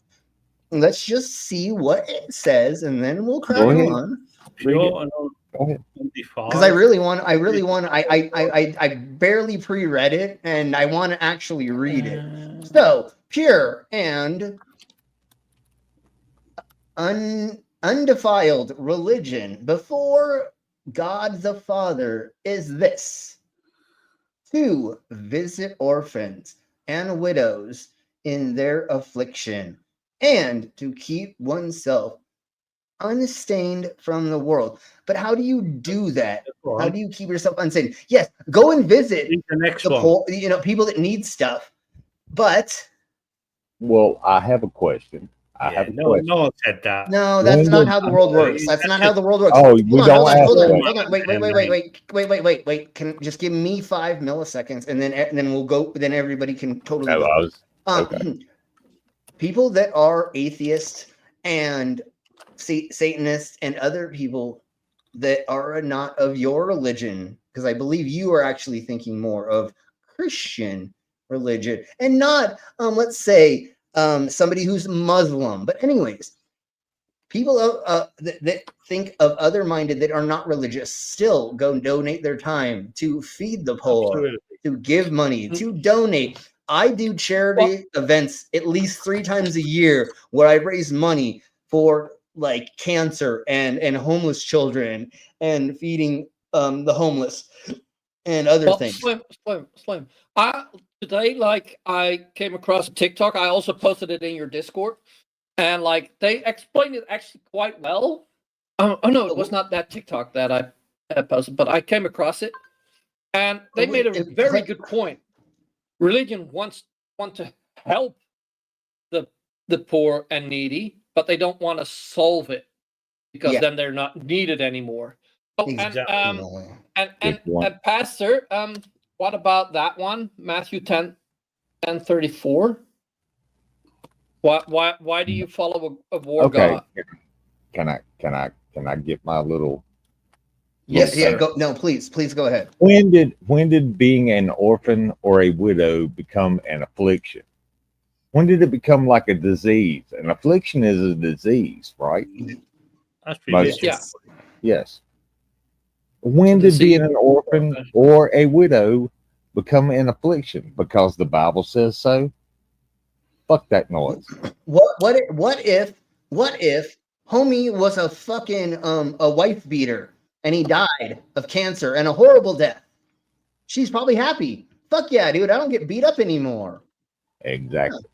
let's just see what it says, and then we'll crack Go ahead. on. Pure and Go ahead. undefiled. Because I really want. I barely pre-read it, and I want to actually read it. So pure and undefiled religion before God the Father is this: to visit orphans and widows in their affliction, and to keep oneself unstained from the world. But how do you do that? How do you keep yourself unstained? Yes, go and visit the next one. poor, people that need stuff. But Well, I have a question. I have a question. No one said that. no, that's When not did- how the world works. That's not how the world works. Oh, we Hold on, don't hold on, ask hold on, questions. hold on. Wait. Can just give me 5 milliseconds, and then we'll go. Then everybody can totally. Oh, go. I was- okay. People that are atheists and Satanists and other people that are not of your religion, because I believe you are actually thinking more of Christian religion, and not let's say somebody who's Muslim. But anyways, people that think of other-minded that are not religious still go donate their time to feed the poor, to give money, to donate. I do charity events at least 3 times a year where I raise money for like cancer and homeless children and feeding the homeless and other things. Slim. Today, like, I came across TikTok. I also posted it in your Discord, and like they explained it actually quite well. Oh no, it was not that TikTok that I posted, but I came across it, and they made a very good point. Religion want to help the poor and needy, but they don't want to solve it because then they're not needed anymore. Oh, and Pastor, what about that one? Matthew 10:34. Why do you follow a war god? Can I get my little? Yes. Yeah. Go. No, please go ahead. When did being an orphan or a widow become an affliction? When did it become like a disease? An affliction is a disease, right? That's religious. Yes. When did being an orphan or a widow become an affliction? Because the Bible says so. Fuck that noise. What if homie was a fucking a wife beater and he died of cancer and a horrible death? She's probably happy. Fuck yeah, dude. I don't get beat up anymore. Exactly.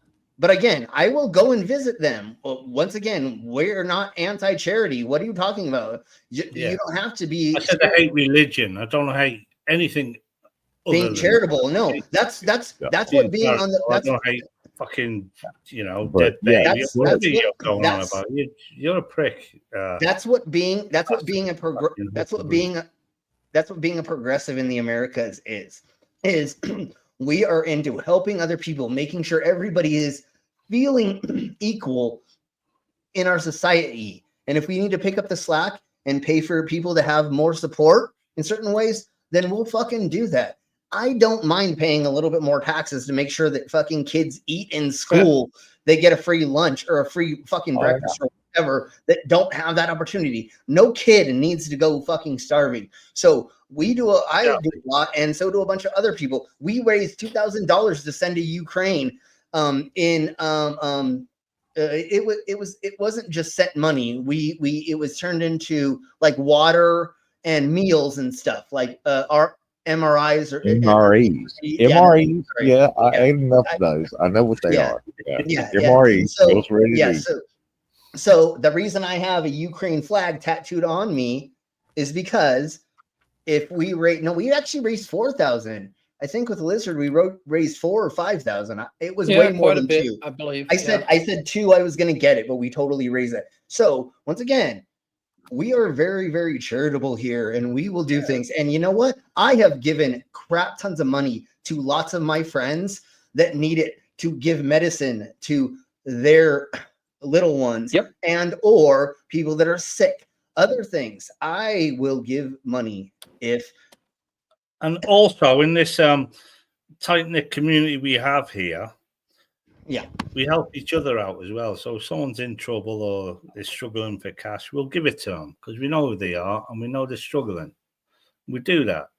But again, I will go and visit them. Once again, we're not anti-charity. What are you talking about? You don't have to be. I said I hate religion. I don't hate anything. Being charitable. No, that's what being on the. I don't hate fucking, you're a prick. That's what being a progressive in the Americas is we are into helping other people, making sure everybody is feeling equal in our society. And if we need to pick up the slack and pay for people to have more support in certain ways, then we'll fucking do that. I don't mind paying a little bit more taxes to make sure that fucking kids eat in school. They get a free lunch or a free fucking breakfast or whatever that don't have that opportunity. No kid needs to go fucking starving. So I do a lot, and so do a bunch of other people. We raised $2,000 to send to Ukraine. It wasn't just sent money. It was turned into like water and meals and stuff, like our MRIs or MREs. MREs. Yeah, I ate enough of those. I know what they are. MREs. So the reason I have a Ukraine flag tattooed on me is because if we actually raised 4,000. I think with Lizard we raised 4,000 or 5,000. It was way more than 2. I believe. I said 2. I was going to get it, but we totally raised it. So once again, we are very, very charitable here, and we will do things. And you know what? I have given crap tons of money to lots of my friends that need it to give medicine to their little ones and or people that are sick. Other things, I will give money if. And also in this tight-knit community we have here, we help each other out as well. So if someone's in trouble or they're struggling for cash, we'll give it to them because we know who they are and we know they're struggling. We do that.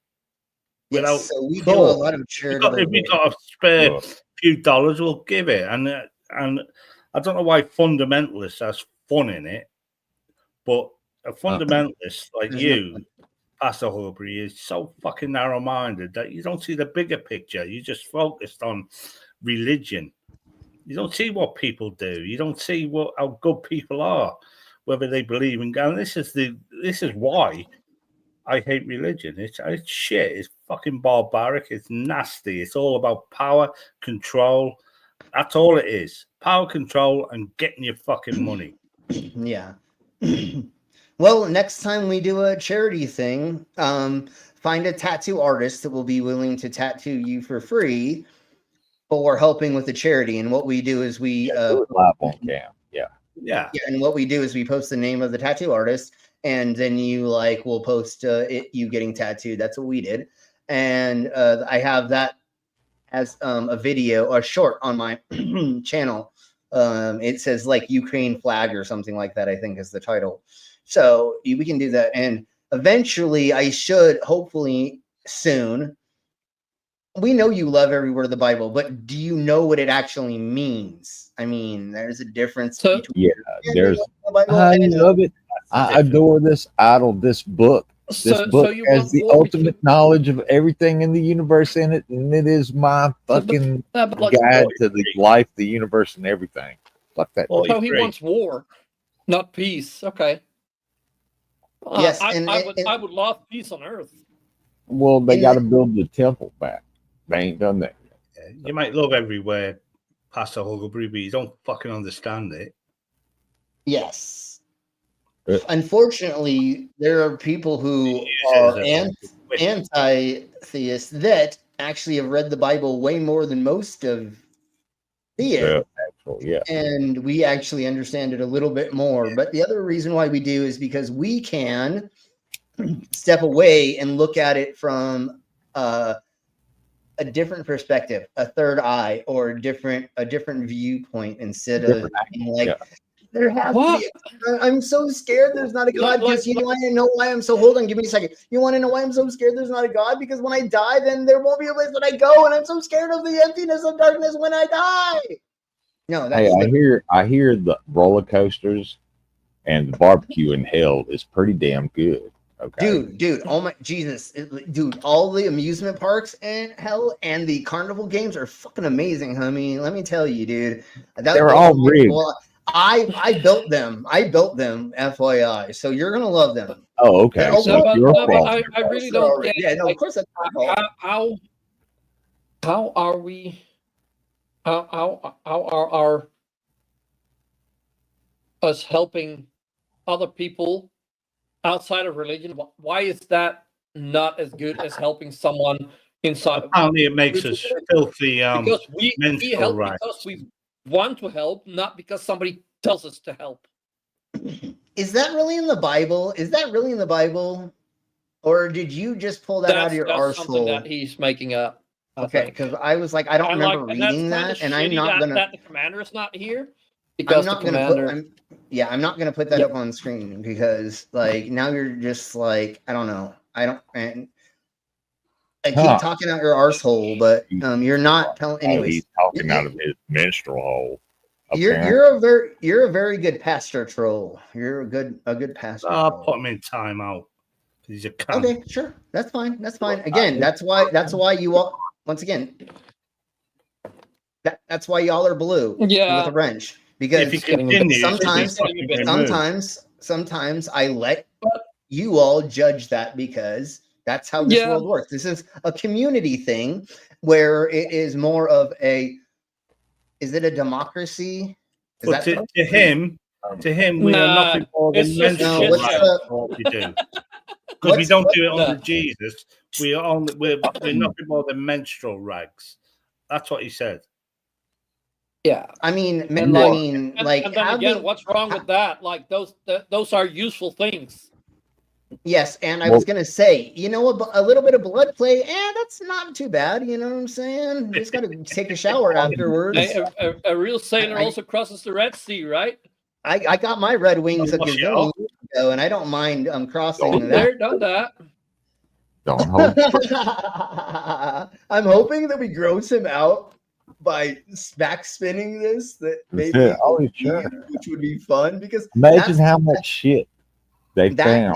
Yes, so we do a lot of charitable. If we got a spare few dollars, we'll give it. And I don't know why fundamentalists has fun in it, but a fundamentalist like you, Pastor Horbury, is so fucking narrow-minded that you don't see the bigger picture. You just focused on religion. You don't see what people do. You don't see how good people are, whether they believe in God. This is why I hate religion. It's shit. It's fucking barbaric. It's nasty. It's all about power, control. That's all it is. Power, control, and getting your fucking money. Yeah. Well, next time we do a charity thing, find a tattoo artist that will be willing to tattoo you for free for helping with the charity. And what we do is we do it live on cam. Yeah. And what we do is we post the name of the tattoo artist, and then we'll post you getting tattooed. That's what we did. And I have that has a video or short on my channel. It says like Ukraine flag or something like that, I think is the title. So we can do that. And eventually I should, hopefully soon. We know you love every word of the Bible, but do you know what it actually means? I mean, there's a difference between there's the Bible I and love it. I adore this idol, this book. This book has the ultimate knowledge of everything in the universe in it, and it is my fucking guide to the life, the universe, and everything. Fuck that. So he wants war, not peace. Okay. Yes, I would love peace on Earth. Well, they got to build the temple back. They ain't done that yet. You might love everywhere, Pastor Huckleberry, but you don't fucking understand it. Yes. Unfortunately, there are people who are anti-theists that actually have read the Bible way more than most of theists. And we actually understand it a little bit more. But the other reason why we do is because we can step away and look at it from a different perspective, a third eye, or a different viewpoint instead of being like, there has to be. I'm so scared there's not a God. Because you want to know why I'm so. Hold on, give me a second. You want to know why I'm so scared there's not a God? Because when I die, then there won't be a place that I go, and I'm so scared of the emptiness of darkness when I die. No, that's I hear the roller coasters and the barbecue in hell is pretty damn good. Okay, dude, oh my Jesus, dude, all the amusement parks in hell and the carnival games are fucking amazing, homie. Let me tell you, dude, they're all rigged. I built them. FYI. So you're gonna love them. Oh, okay. I really don't get. Yeah, no, of course that's how are we? How are us helping other people outside of religion? Why is that not as good as helping someone inside? Apparently, it makes us filthy. Because we help right. because we want to help, not because somebody tells us to help. Is that really in the Bible? Or did you just pull that out of your arsehole? Something that he's making up. Okay, because I was like, I don't remember reading that, and I'm not gonna. That the commander is not here. Because I'm not gonna put that up on screen because, like, now you're just like, I don't know. I keep talking out your arsehole, but you're not telling. Anyways, he's talking out of his menstrual hole. You're a very good pastor troll. You're a good pastor. I'll put him in timeout. He's a cunt. Okay, sure, that's fine. Again, that's why you all. Once again, that's why y'all are blue with a wrench, because sometimes I let you all judge that because that's how this world works. This is a community thing where it is more of a. Is it a democracy? To him, we are nothing more than menstrual what we do. Because we don't do it under Jesus. We're nothing more than menstrual rags. That's what he said. Yeah, I mean, what's wrong with that? Like those are useful things. Yes, and I was gonna say, a little bit of blood play, that's not too bad. You know what I'm saying? You just gotta take a shower afterwards. A real sailor also crosses the Red Sea, right? I got my Red Wings a gazillion years ago, and I don't mind crossing that. Done that. Don't hold. I'm hoping that we gross him out by back spinning this. That maybe which would be fun because imagine how much shit they found.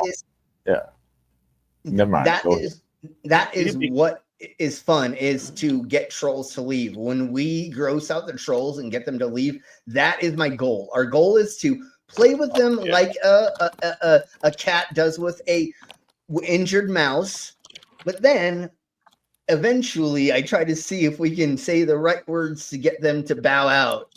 Never mind. That is what is fun, is to get trolls to leave. When we gross out the trolls and get them to leave, that is my goal. Our goal is to play with them like a cat does with a injured mouse, but then eventually I try to see if we can say the right words to get them to bow out.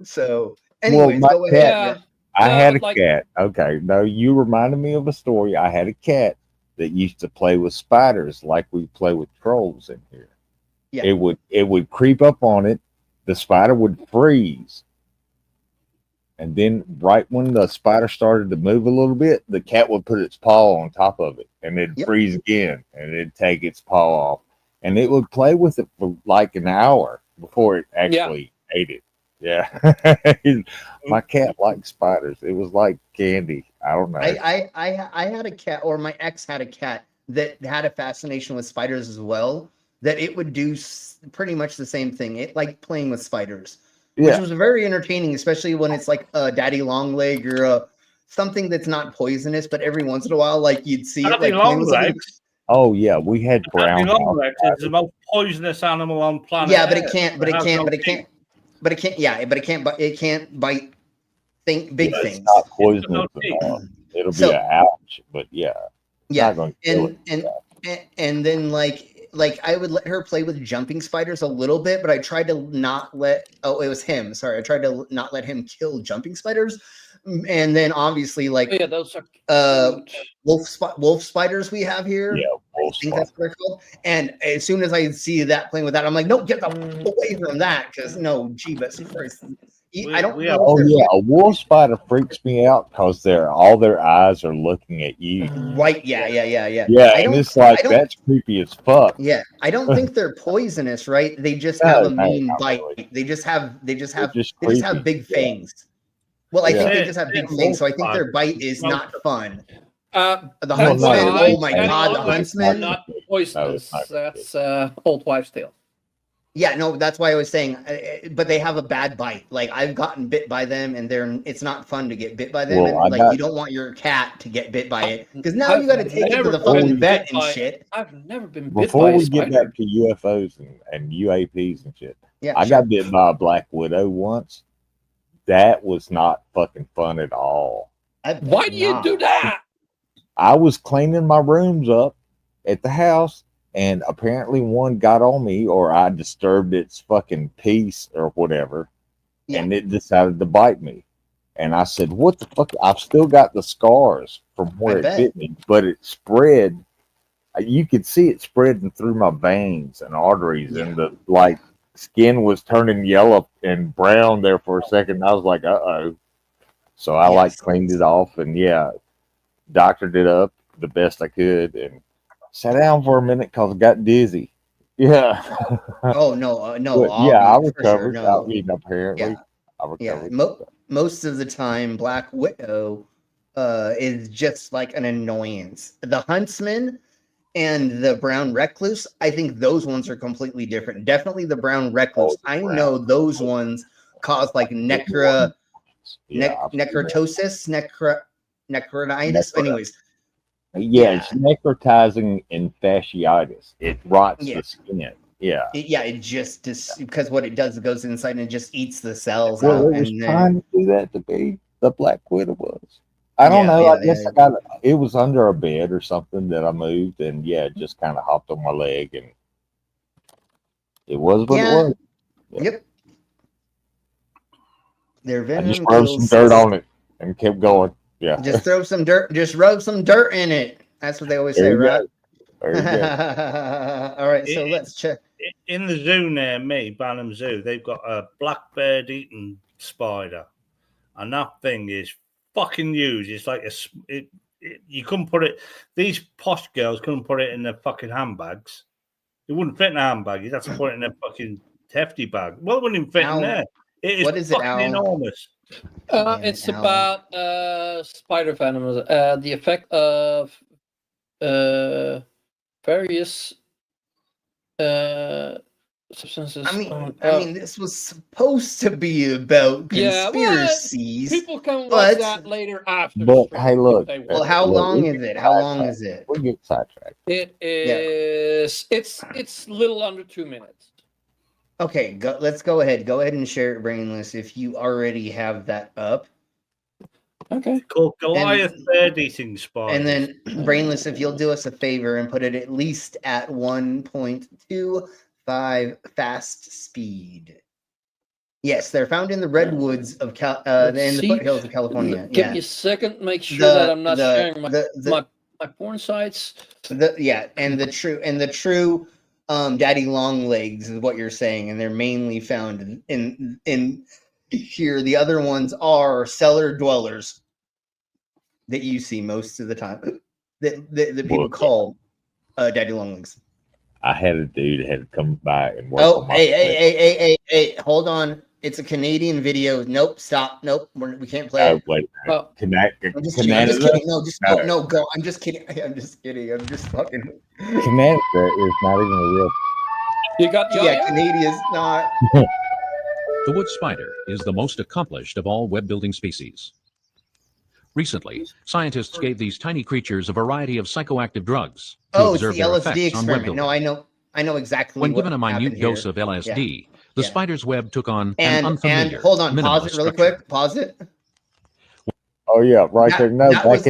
So anyways, go ahead. I had a cat. Okay, no, you reminded me of a story. I had a cat that used to play with spiders like we play with trolls in here. Yeah. It would creep up on it. The spider would freeze. And then right when the spider started to move a little bit, the cat would put its paw on top of it and it'd freeze again and it'd take its paw off. and it would play with it for like an hour before it actually ate it. Yeah. My cat likes spiders. It was like candy. I don't know. I had a cat, or my ex had a cat that had a fascination with spiders as well, that it would do pretty much the same thing. It liked playing with spiders, which was very entertaining, especially when it's like a daddy long leg or something that's not poisonous, but every once in a while, like you'd see it like playing with something. Oh yeah, we had brown. It's the most poisonous animal on planet. Yeah, but Earth. it can't bite big things. It's not poisonous at all. It'll be an ouch, but yeah. And then like I would let her play with jumping spiders a little bit, but I tried to not let it was him. Sorry, I tried to not let him kill jumping spiders. And then obviously like those are wolf spiders we have here. Yeah, I think that's what they're called. And as soon as I see that playing with that, I'm like, no, get the away from that, because no, Jeebus Christ. I don't know. Oh yeah, a wolf spider freaks me out because all their eyes are looking at you. Right? Yeah. Yeah, and it's like that's creepy as fuck. Yeah, I don't think they're poisonous, right? They just have a mean bite. Really. They just have big fangs. Well, I think they just have big fangs, so I think their bite is not fun. The huntsman. Oh my god, the huntsman. Not poisonous. That's old wives' tale. Yeah, no, that's why I was saying, but they have a bad bite. Like I've gotten bit by them, and it's not fun to get bit by them. Well, and like you don't want your cat to get bit by it, because now you got to take it to the fucking vet and shit. I've never been bit Before by we get back to UFOs and UAPs and shit, I got bit by a black widow once. That was not fucking fun at all. Why do you do that? I was cleaning my rooms up at the house, and apparently one got on me, or I disturbed its fucking peace or whatever, and it decided to bite me. And I said, what the fuck? I've still got the scars from where it bit me, but it spread. You could see it spreading through my veins and arteries, and the skin was turning yellow and brown there for a second. I was like, uh-oh. So I cleaned it off, and doctored it up the best I could, and sat down for a minute because I got dizzy. Yeah. Oh no, no. I recovered. Sure, no. I mean, apparently, I recovered. Yeah. Most of the time, Black Widow is just like an annoyance. The Huntsman and the Brown Recluse, I think those ones are completely different. Definitely the Brown Recluse. I know those ones cause like necrotosis, necrotitis. Anyways. Yeah, it's necrotizing and fasciitis. It rots the skin. Yeah. It just because what it does, it goes inside and it just eats the cells out. It was trying to do that to be the Black Widow was. I don't know. I guess I got it was under a bed or something that I moved, and it just kind of hopped on my leg, and it was what it was. Yeah. Yep. Their venom. I just rubbed some dirt on it and kept going. Yeah. Just throw some dirt. Just rub some dirt in it. That's what they always say, right? All right. So let's check. In the zoo near me, Banham Zoo, they've got a blackbird eating spider, and that thing is fucking huge. It's like you couldn't put it. These posh girls couldn't put it in their fucking handbags. It wouldn't fit in a handbag. You'd have to put it in a fucking hefty bag. Well, it wouldn't even fit in there. It is fucking enormous. It's about spider venom. The effect of various substances. I mean, this was supposed to be about conspiracies. People can watch that later after. But hey, look. Well, how long is it? How long is it? We get sidetracked. It is. It's little under 2 minutes. Okay, let's go ahead. Go ahead and share it, Brainless, if you already have that up. Okay. Called Goliath bird eating spider. And then, Brainless, if you'll do us a favor and put it at least at 1.25 fast speed. Yes, they're found in the redwoods of in the foothills of California. Give me a second. Make sure that I'm not sharing my porn sites. The true. Daddy long legs is what you're saying, and they're mainly found in here. The other ones are cellar dwellers that you see most of the time that people call daddy long legs. I had a dude that had to come by and work Oh, on my hey, hold on. It's a Canadian video. Nope, stop. Nope, we can't play it. wait. Well, I'm just kidding. No, just no, go. I'm just kidding. I'm just kidding. I'm just fucking. Canada is not even a real. You got the audio? Canadia's not. The wood spider is the most accomplished of all web-building species. Recently, scientists gave these tiny creatures a variety of psychoactive drugs to Oh, it's observe the their LSD effects on web experiment. building. No, I know exactly. When what given a minute happened dose here. of LSD, Yeah. the spider's web took on And an unfamiliar, hold on, pause minimalist it really structure. quick. Pause it. Oh yeah, right there. No, that was-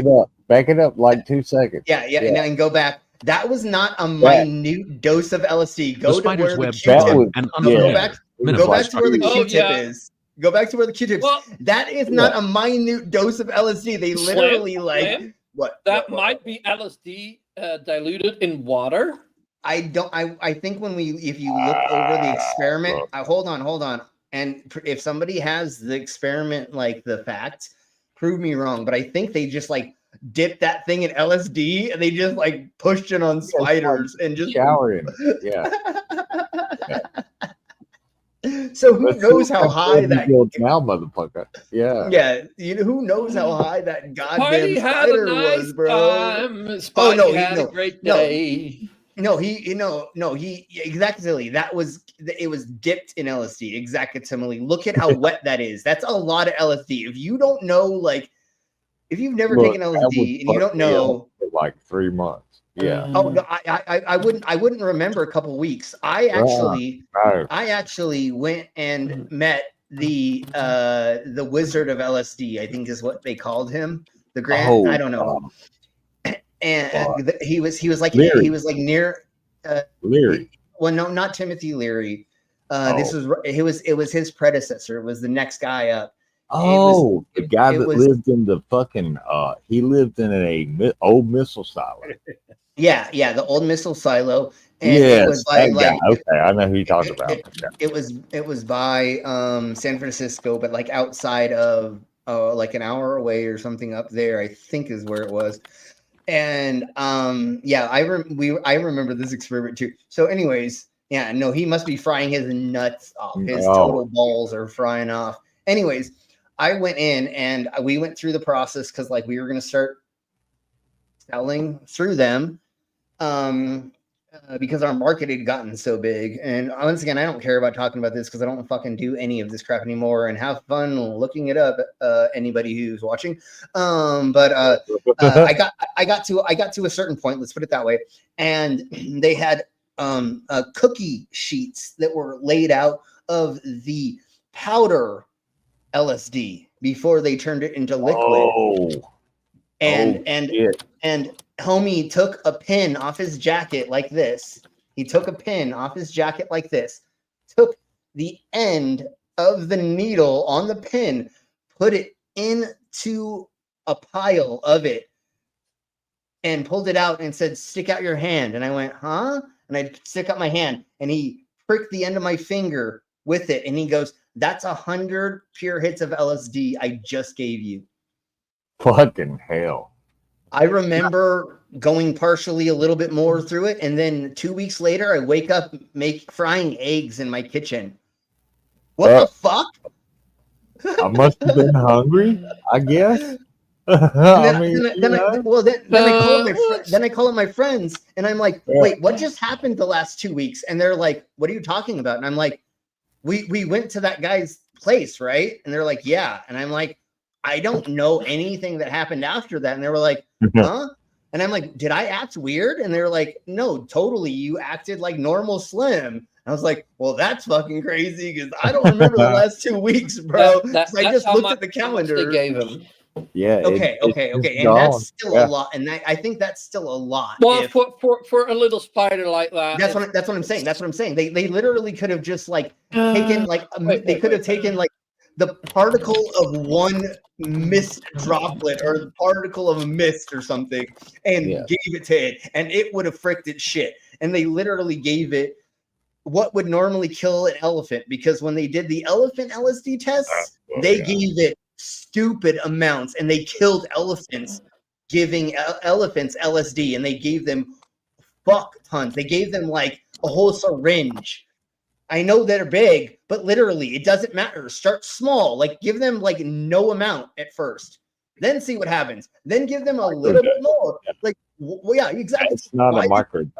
back it up like 2 seconds. Yeah, and go back. That was not a That- minute dose of LSD. The Go to spider's where the web Q-tip. took on an Go unfamiliar, back. Go minimalist back to where the structure. Q-tip is. Go back to where the Q-tip. That is not a minute dose of LSD. They literally Slim? what? That might be LSD diluted in water. I think if you look over the experiment, hold on. And if somebody has the experiment, like the facts, prove me wrong. But I think they just like dipped that thing in LSD and they just like pushed it on spiders and just showering. Yeah. So who knows how high that now, motherfucker? Yeah. Yeah, who knows how high that goddamn Party had spider a nice was, bro? time. Spidey had a great day. Exactly. It was dipped in LSD. Exactly. Look at how wet that is. That's a lot of LSD. If you don't know, like, if you've never taken LSD and you don't know, for like 3 months. Yeah. Oh no, I wouldn't remember a couple weeks. I actually went and met the Wizard of LSD, I think is what they called him. The Grand, I don't know. And he was like Leary. he was like near Leary. Well, no, not Timothy Leary. It was his predecessor. It was the next guy up. Oh, the guy that lived in the fucking he lived in a old missile silo. Yeah, the old missile silo. And yes, it was by, that guy. Okay, I know who you're talking about. It was by San Francisco, but like outside of like an hour away or something up there, I think is where it was. And I remember this experiment too. So anyways, yeah, no, he must be frying his nuts off. His total balls are frying off. Anyways, I went in and we went through the process because like we were gonna start selling through them. Because our market had gotten so big. And once again, I don't care about talking about this because I don't fucking do any of this crap anymore and have fun looking it up. Anybody who's watching. I got to a certain point, let's put it that way. And they had cookie sheets that were laid out of the powder LSD before they turned it into liquid. And homie took a pin off his jacket like this. He took a pin off his jacket like this, took the end of the needle on the pin, put it into a pile of it, and pulled it out and said, "Stick out your hand." And I went, "Huh?" And I stick out my hand, and he pricked the end of my finger with it, and he goes, "That's 100 pure hits of LSD I just gave you." Fucking hell. I remember going partially a little bit more through it, and then 2 weeks later, I wake up frying eggs in my kitchen. What the fuck? I must have been hungry, I guess. Then I call up my friends, and I'm like, "Wait, what just happened the last 2 weeks?" And they're like, "What are you talking about?" And I'm like, "We went to that guy's place, right?" And they're like, "Yeah." And I'm like, "I don't know anything that happened after that." And they were like, "Huh?" And I'm like, "Did I act weird?" And they were like, "No, totally. You acted like normal Slim." I was like, "Well, that's fucking crazy because I don't remember the last 2 weeks, bro." I just looked at the calendar. They gave him. Yeah. Okay. And that's still a lot. And I think that's still a lot. Well, for a little spider like that. That's what I'm saying. That's what I'm saying. They literally could have just like taken like they could have taken like the particle of one mist droplet or the particle of a mist or something and gave it to it, and it would have fricked its shit. And they literally gave it what would normally kill an elephant, because when they did the elephant LSD tests, they gave it stupid amounts and they killed elephants giving elephants LSD, and they gave them fuck tons. They gave them like a whole syringe. I know they're big, but literally it doesn't matter. Start small. Like give them like no amount at first. Then see what happens. Then give them a little bit more. Like, well, yeah, exactly. It's not a microdose.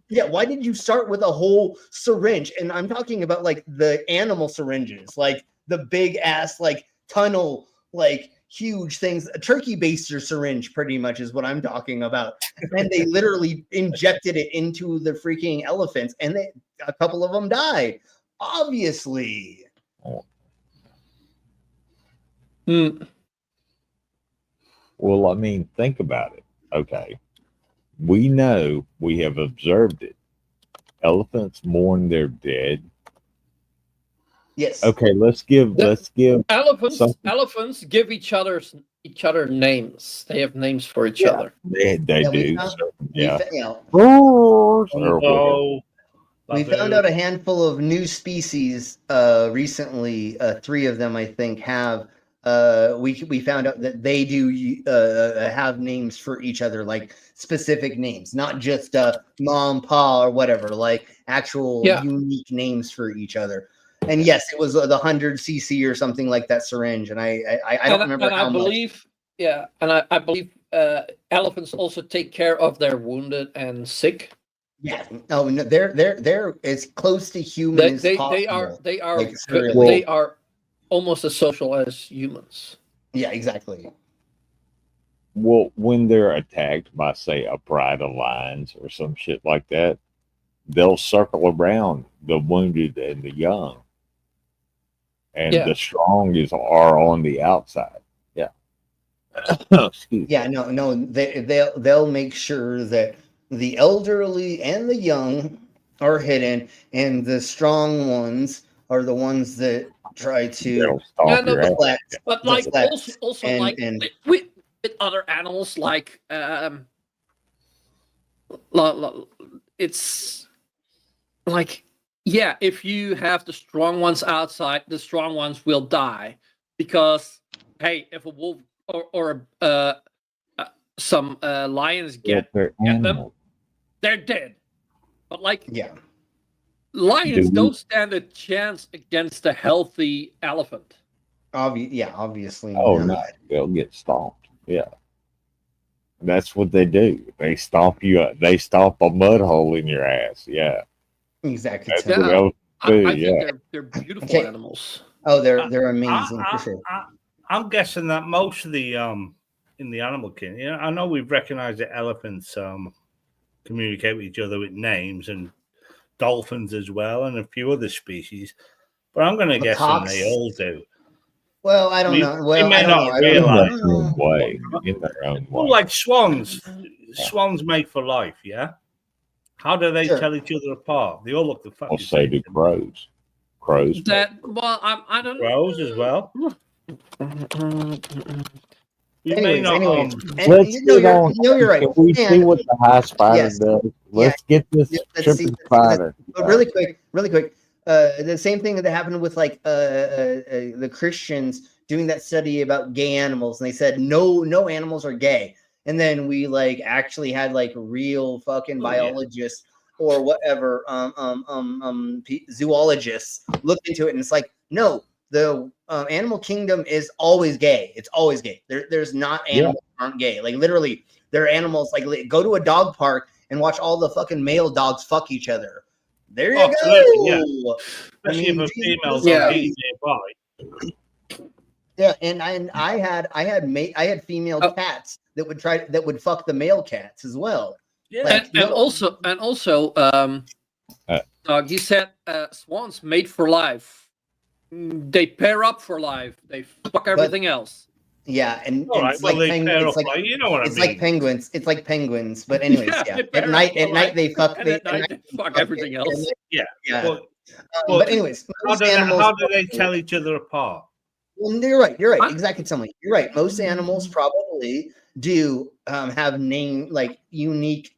Yeah, why did you start with a whole syringe? And I'm talking about like the animal syringes, like the big ass, like tunnel, like huge things. A turkey baster syringe, pretty much, is what I'm talking about. And they literally injected it into the freaking elephants, and a couple of them died. Obviously. Well, I mean, think about it. Okay. We know, we have observed it. Elephants mourn their dead. Yes. Okay, let's give elephants give each other names. They have names for each other. They do. We found out a handful of new species recently. 3 of them, I think, have. We found out that they do have names for each other, like specific names, not just mom, pa, or whatever, like actual unique names for each other. And yes, it was the 100cc or something like that syringe, and I don't remember how much. Yeah, and I believe elephants also take care of their wounded and sick. Yeah, no, they're as close to human as possible. They are Like, they are almost as social as humans. Yeah, exactly. Well, when they're attacked by, say, a pride of lions or some shit like that, they'll circle around the wounded and the young. And the strong are on the outside. Yeah. Yeah, no, they'll make sure that the elderly and the young are hidden, and the strong ones are the ones that try to but like also like with other animals, like it's like, yeah, if you have the strong ones outside, the strong ones will die, because hey, if a wolf or some lions get them, they're dead. But like, lions don't stand a chance against a healthy elephant. Obviously. Oh no, they'll get stomped. Yeah, that's what they do. They stomp you up. They stomp a mud hole in your ass. Yeah, exactly. That's what elephants do. I think they're beautiful animals. Oh, they're amazing for sure. I'm guessing that most of the in the animal kingdom, I know we've recognized that elephants communicate with each other with names, and dolphins as well, and a few other species. But I'm going to guess they all do. Well, I don't know. Well, they may I don't not know. realize in their own way. Well, like swans. Swans mate for life, yeah? How do they tell each other apart? They all look the fucking I'll say do crows. Crows. I don't know. Crows as well. Anyways, you're right. Can we see what the high spider does? Let's get this tripping spider. But really quick, the same thing that happened with like the Christians doing that study about gay animals, and they said no animals are gay, and then we like actually had like real fucking biologists or whatever zoologists look into it, and it's like, no, the animal kingdom is always gay. It's always gay. There's not animals that aren't gay. Like literally, there are animals like go to a dog park and watch all the fucking male dogs fuck each other. There you go. Yeah. Especially if females are nearby. Yeah, and I had female cats that would fuck the male cats as well. Yeah, like, and also, Doug, you said swans mate for life. They pair up for life. They fuck everything else. Yeah, and right, it's like penguins. you know what I mean. It's like penguins. It's like penguins. But anyways, At night they fuck. They fuck everything else. Yeah. But anyways, how do they tell each other apart? Well, you're right. Exactly, something. You're right. Most animals probably do have unique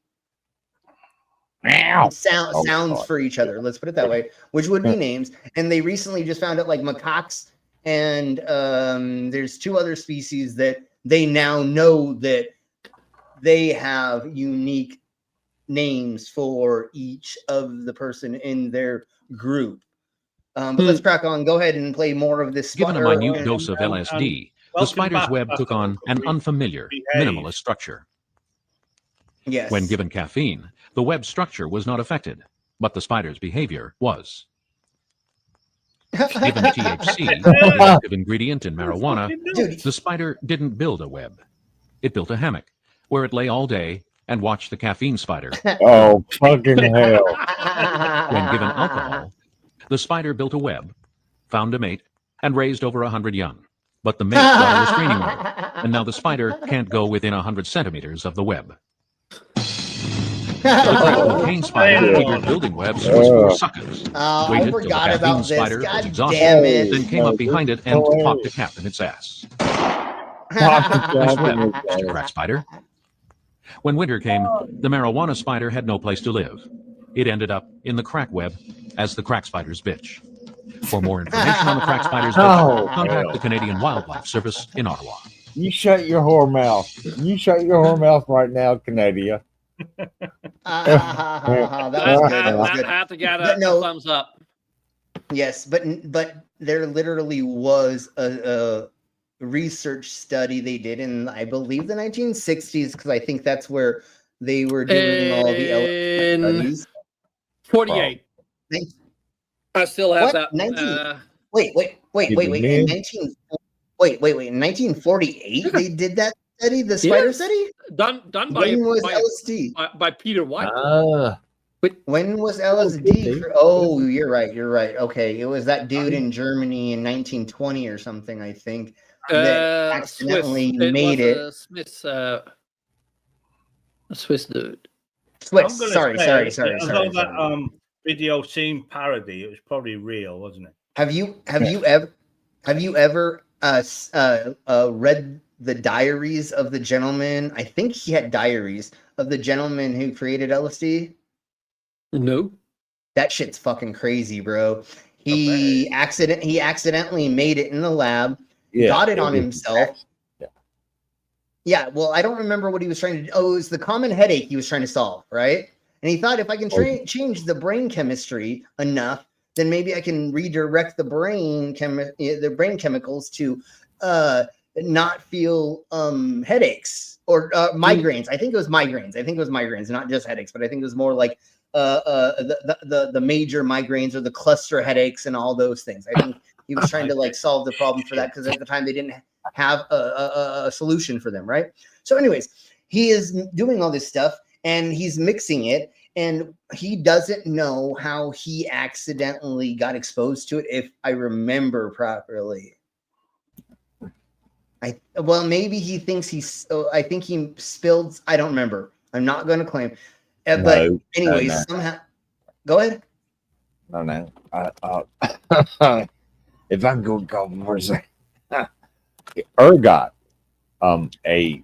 sounds for each other. Let's put it that way, which would be names. And they recently just found out like macaques and there's 2 other species that they now know that they have unique names for each of the person in their group. But let's crack on. Go ahead and play more of this. Given a minute dose of LSD, the spider's web took on an unfamiliar, minimalist structure. Yes. When given caffeine, the web structure was not affected, but the spider's behavior was. Given THC, the active ingredient in marijuana, the spider didn't build a web. It built a hammock, where it lay all day and watched the caffeine spider. Oh, fucking hell. When given alcohol, the spider built a web, found a mate, and raised over 100 young. But the mate got a restraining order, and now the spider can't go within 100 centimeters of the web. The cocaine spider figured building webs was for suckers. Waited till the caffeine spider was exhausted, then came up behind it and popped a cap in its ass. Nice web, Mr. Crack Spider. When winter came, the marijuana spider had no place to live. It ended up in the crack web as the crack spider's bitch. For more information on the crack spider's bitch, contact the Canadian Wildlife Service in Ottawa. You shut your whore mouth. You shut your whore mouth right now, Canada. That was good. That was good. I have to get a thumbs up. Yes, but there literally was a research study they did in, I believe, the 1960s, because I think that's where they were doing all the studies. 48. I still have What? that. Wait. In 1948, they did that study, the spider study? Done by When was LSD? By Peter White. When was LSD? Oh, you're right. Okay, it was that dude in Germany in 1920 or something, I think, that accidentally made it. A Swiss dude. Swiss. Sorry. That video scene parody. It was probably real, wasn't it? Have you ever read the diaries of the gentleman? I think he had diaries of the gentleman who created LSD. No. That shit's fucking crazy, bro. He accidentally made it in the lab, got it on himself. Yeah, well, I don't remember what he was trying to do. Oh, it was the common headache he was trying to solve, right? And he thought, if I can change the brain chemistry enough, then maybe I can redirect the brain chemicals to not feel headaches or migraines. I think it was migraines, not just headaches, but I think it was more like the major migraines or the cluster headaches and all those things. I think he was trying to like solve the problem for that, because at the time they didn't have a solution for them, right? So anyways, he is doing all this stuff and he's mixing it, and he doesn't know how he accidentally got exposed to it, if I remember properly. Maybe he thinks I think he spilled. I don't remember. I'm not going to claim. But anyways, somehow, go ahead. No. If I can go a couple more seconds. Ergot, a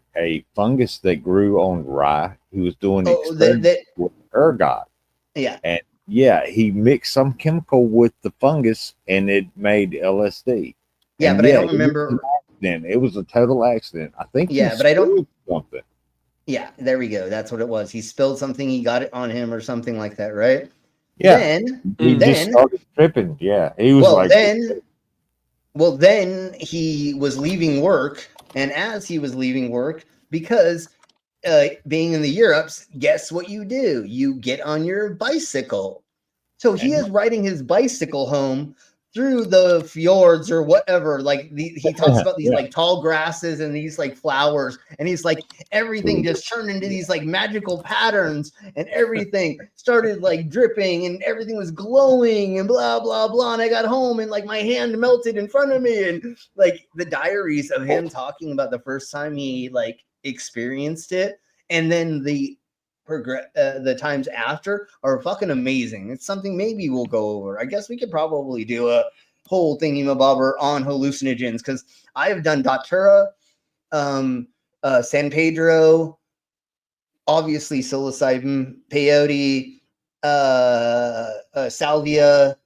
fungus that grew on rye. He was doing experiments with ergot. Yeah. And he mixed some chemical with the fungus and it made LSD. Yeah, but I don't remember. It was a total accident. I think. Yeah, but I don't. Something. Yeah, there we go. That's what it was. He spilled something. He got it on him or something like that, right? Yeah. Then just started tripping. Yeah, he was then he was leaving work, and as he was leaving work, because being in the Europes, guess what you do? You get on your bicycle. So he is riding his bicycle home through the fjords or whatever. Like he talks about these like tall grasses and these like flowers, and he's like, everything just turned into these like magical patterns, and everything started like dripping, and everything was glowing and blah blah blah. And I got home and like my hand melted in front of me, and like the diaries of him talking about the first time he like experienced it, and then the times after are fucking amazing. It's something maybe we'll go over. I guess we could probably do a whole thingy-mabobber on hallucinogens, because I have done Datura, San Pedro, obviously psilocybin, peyote, salvia,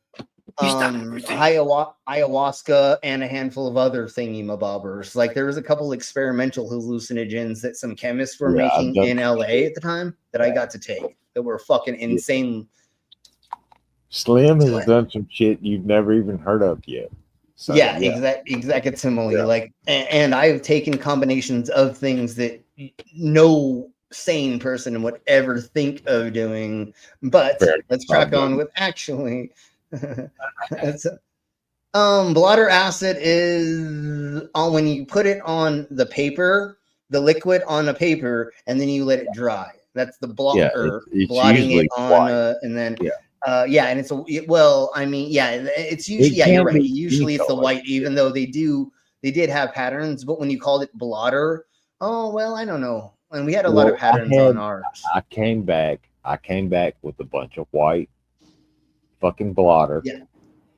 ayahuasca, and a handful of other thingy-mabobbers. Like there was a couple experimental hallucinogens that some chemists were making in LA at the time that I got to take. that were fucking insane. Slim has done some shit you've never even heard of yet. So, Exactly. Like, and I've taken combinations of things that no sane person would ever think of doing. But let's crack on with actually. Blotter acid is when you put it on the paper, the liquid on a paper, and then you let it dry. That's the blotter. It's blotting usually it on, and then and it's it's usually you're right. Usually it's the white, even though they did have patterns. But when you called it blotter, I don't know. And we had a lot of patterns on ours. I came back with a bunch of white fucking blotter. Yeah.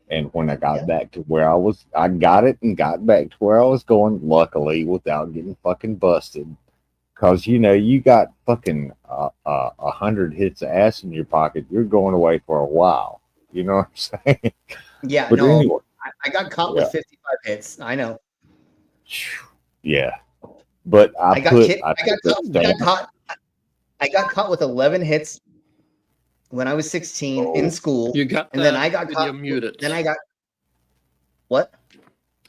And when I got back to where I got it and got back to where I was going, luckily, without getting fucking busted. Because, you got fucking 100 hits of acid in your pocket, you're going away for a while. You know what I'm saying? Yeah, but anyway, I got caught with 55 hits. I know. Yeah. But I got caught with 11 hits when I was 16 in school. You got and then I got caught. Muted. Then I got what?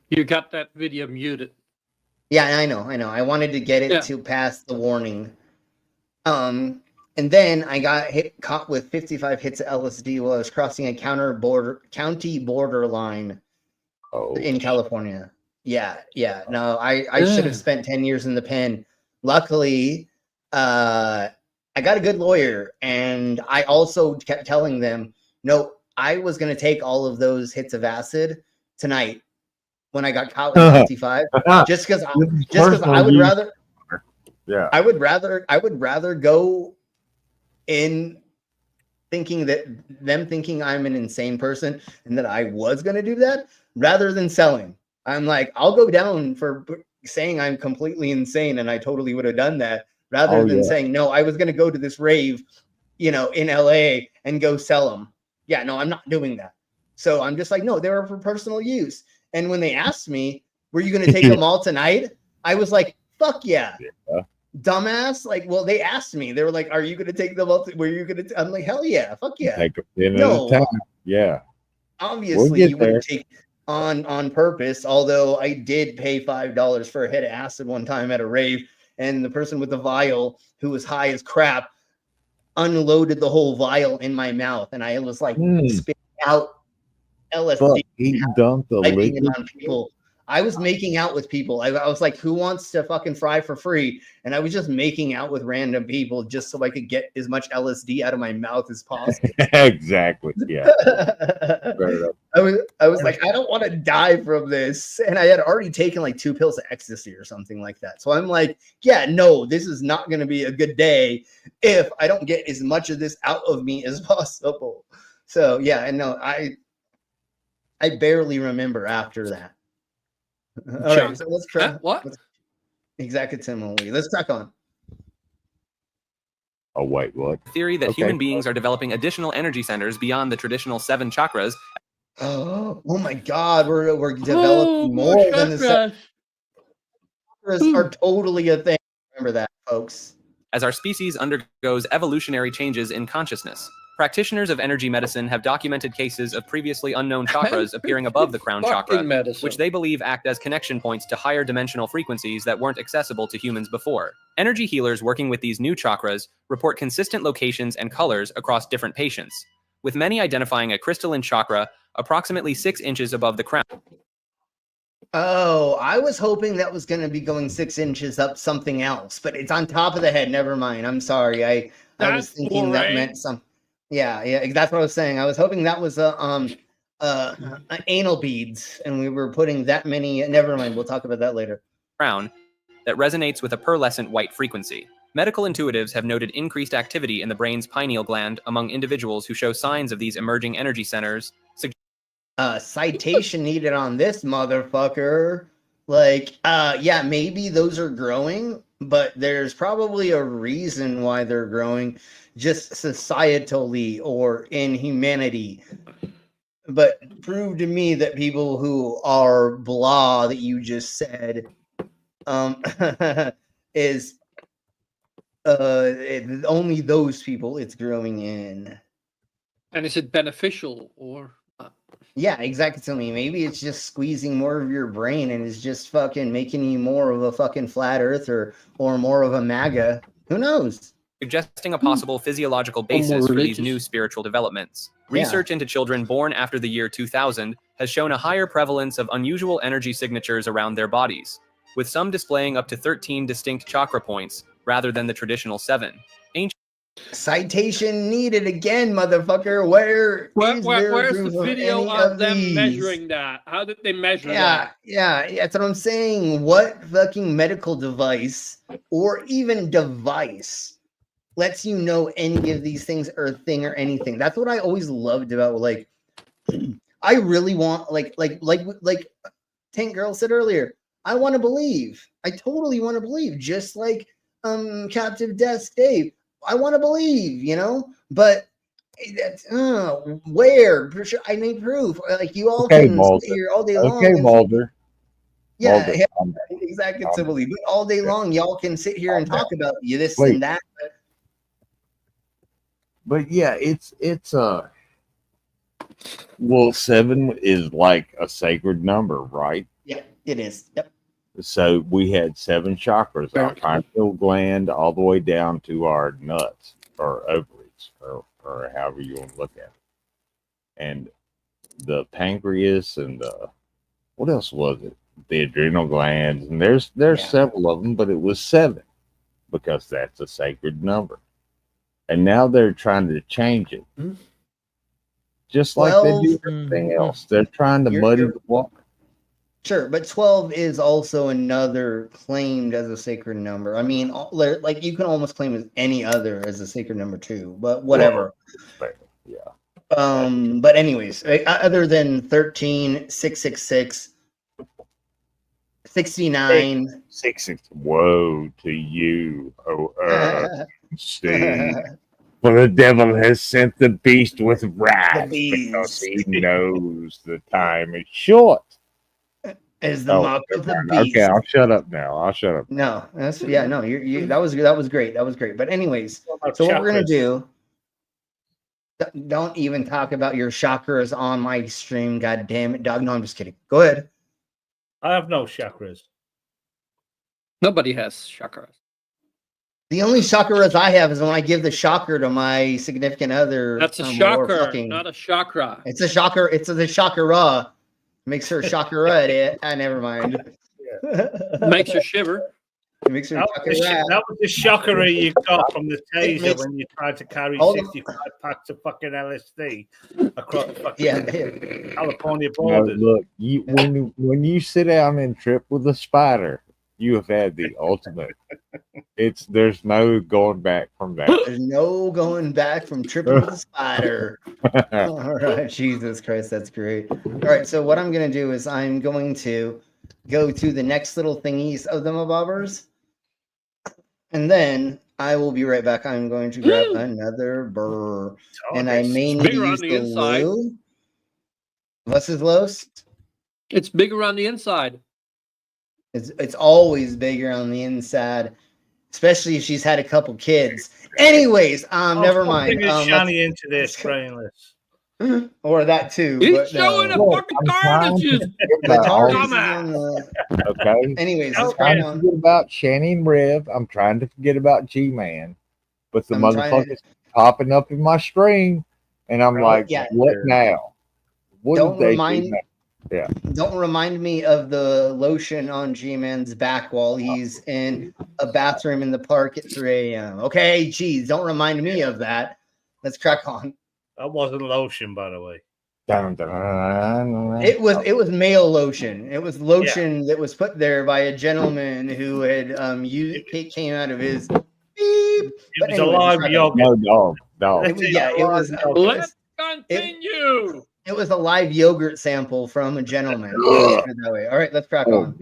You got that video muted. Yeah, I know. I wanted to get it to pass the warning. And then I got caught with 55 hits of LSD while I was crossing a county border line in California. Yeah. No, I should have spent 10 years in the pen. Luckily, I got a good lawyer, and I also kept telling them, no, I was going to take all of those hits of acid tonight when I got caught with 55, just because I would rather. Yeah, I would rather go in thinking thinking I'm an insane person and that I was going to do that rather than selling. I'm like, I'll go down for saying I'm completely insane and I totally would have done that rather than saying, no, I was going to go to this rave, in LA and go sell them. Yeah, no, I'm not doing that. So I'm just like, no, they were for personal use. And when they asked me, were you going to take them all tonight? I was like, fuck yeah. Dumbass. Like, well, they asked me, they were like, are you going to take them all? Were you going to? I'm like, hell yeah. Fuck yeah. Take them no. Yeah. Obviously, you wouldn't take on purpose. Although I did pay $5 for a hit of acid one time at a rave, and the person with the vial, who was high as crap, unloaded the whole vial in my mouth, and I was like spitting out LSD. Fuck, he dumped the liquid on people. I was making out with people. I was like, who wants to fucking fry for free? And I was just making out with random people just so I could get as much LSD out of my mouth as possible. Exactly. Yeah. I was like, I don't want to die from this. And I had already taken like 2 pills of ecstasy or something like that. So I'm like, yeah, no, this is not going to be a good day if I don't get as much of this out of me as possible. So yeah, and no, I barely remember after that. All right, so let's try. What? Exactly. Let's crack on. Oh, wait, what? Theory that human beings are developing additional energy centers beyond the traditional 7 chakras. Oh my God, we're developing more than the 7 chakras are totally a thing. Remember that, folks. As our species undergoes evolutionary changes in consciousness. Practitioners of energy medicine have documented cases of previously unknown chakras appearing above the crown chakra, which they believe act as connection points to higher dimensional frequencies that weren't accessible to humans before. Energy healers working with these new chakras report consistent locations and colors across different patients, with many identifying a crystalline chakra approximately 6 inches above the crown. Oh, I was hoping that was going to be going 6 inches up something else, but it's on top of the head. Never mind. I'm sorry. I was thinking that meant something. Yeah, that's what I was saying. I was hoping that was anal beads, and we were putting that many. Never mind. We'll talk about that later. Crown that resonates with a pearlescent white frequency. Medical intuitives have noted increased activity in the brain's pineal gland among individuals who show signs of these emerging energy centers. Citation needed on this motherfucker. Like, yeah, maybe those are growing, but there's probably a reason why they're growing, just societally or in humanity. But prove to me that people who are blah that you just said is only those people it's growing in. And is it beneficial or not? Yeah, exactly. To me, maybe it's just squeezing more of your brain and it's just fucking making you more of a fucking flat earther or more of a MAGA. Who knows? Suggesting a possible physiological basis for these new spiritual developments. Research into children born after the year 2000 has shown a higher prevalence of unusual energy signatures around their bodies, with some displaying up to 13 distinct chakra points rather than the traditional 7. Ancient Citation needed again, motherfucker. Where's the video of them measuring that? How did they measure that? Yeah, that's what I'm saying. What fucking medical device or even device lets you know any of these things or a thing or anything? That's what I always loved about, like, I really want, like Tank Girl said earlier, I want to believe. I totally want to believe, just like Captive Death Dave. I want to believe, you know, but that's where I need proof. Like, you all can sit here all day long. Okay, Mulder. Yeah, exactly. To believe, but all day long, y'all can sit here and talk about this and that. But yeah, it's well, 7 is like a sacred number, right? Yeah, it is. Yep. So we had 7 chakras, our pineal gland, all the way down to our nuts or ovaries, or however you want to look at it. And the pancreas and what else was it? The adrenal glands, and there's several of them, but it was 7 because that's a sacred number. And now they're trying to change it, just like they do everything else. They're trying to muddy the water. Sure, but 12 is also another claimed as a sacred number. I mean, like, you can almost claim as any other as a sacred number too, but whatever. Yeah. But anyways, other than 13, 666, 69. 66. Woe to you, O earth. See, for the devil has sent the beast with wrath because he knows the time is short. Is the mark of the beast. Okay, I'll shut up now. No, that was great. That was great. But anyways, so what we're gonna do? Don't even talk about your chakras on my stream. God damn it, dog. No, I'm just kidding. Go ahead. I have no chakras. Nobody has chakras. The only chakras I have is when I give the chakra to my significant other. That's a chakra, not a chakra. It's a chakra. It's a chakra. Makes her chakra. Never mind. Makes her shiver. Makes her that was the chakra you got from the taser when you tried to carry 65 packs of fucking LSD across fucking California borders. No, look, when you sit down and trip with a spider, you have had the ultimate. There's no going back from that. There's no going back from tripping with a spider. All right, Jesus Christ, that's great. All right, so what I'm gonna do is I'm going to go to the next little thingies of the mabobbers, and then I will be right back. I'm going to grab another burr, and I may need to use the glue. What's his Los? It's bigger on the inside. It's always bigger on the inside, especially if she's had a couple kids. Anyways, never mind. Shiny into this brainless. Or that too. He's showing a fucking carnage. Okay. Anyways, I'm trying to forget about Shannon Rev. I'm trying to forget about G-Man, but the motherfucker's popping up in my stream, and I'm like, what now? What don't did they remind do now? Yeah. Don't remind me of the lotion on G-Man's back while he's in a bathroom in the park at 3 a.m. Okay, geez, don't remind me of that. Let's crack on. That wasn't lotion, by the way. It was male lotion. It was lotion that was put there by a gentleman who had came out of his beep. It was a live yogurt. No. It was. Let's continue. It was a live yogurt sample from a gentleman. That way. All right, let's crack on.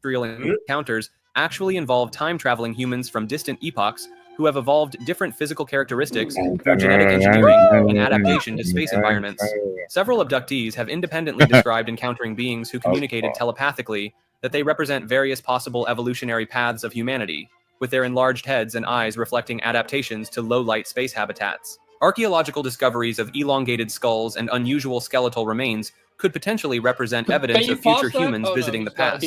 Real encounters actually involve time-traveling humans from distant epochs who have evolved different physical characteristics through genetic engineering and adaptation to space environments. Several abductees have independently described encountering beings who communicated telepathically that they represent various possible evolutionary paths of humanity, with their enlarged heads and eyes reflecting adaptations to low-light space habitats. Archaeological discoveries of elongated skulls and unusual skeletal remains could potentially represent evidence of future humans visiting the past,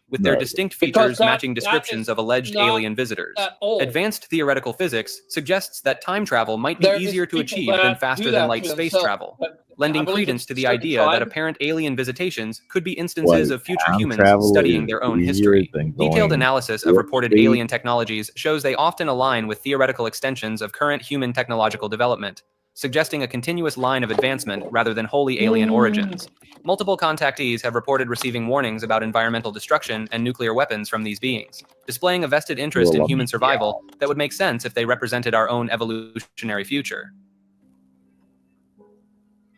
with their distinct features matching descriptions of alleged alien visitors. Advanced theoretical physics suggests that time travel might be easier to achieve than faster-than-light space travel, lending credence to the idea that apparent alien visitations could be instances of future humans studying their own history. Detailed analysis of reported alien technologies shows they often align with theoretical extensions of current human technological development, suggesting a continuous line of advancement rather than wholly alien origins. Multiple contactees have reported receiving warnings about environmental destruction and nuclear weapons from these beings, displaying a vested interest in human survival that would make sense if they represented our own evolutionary future.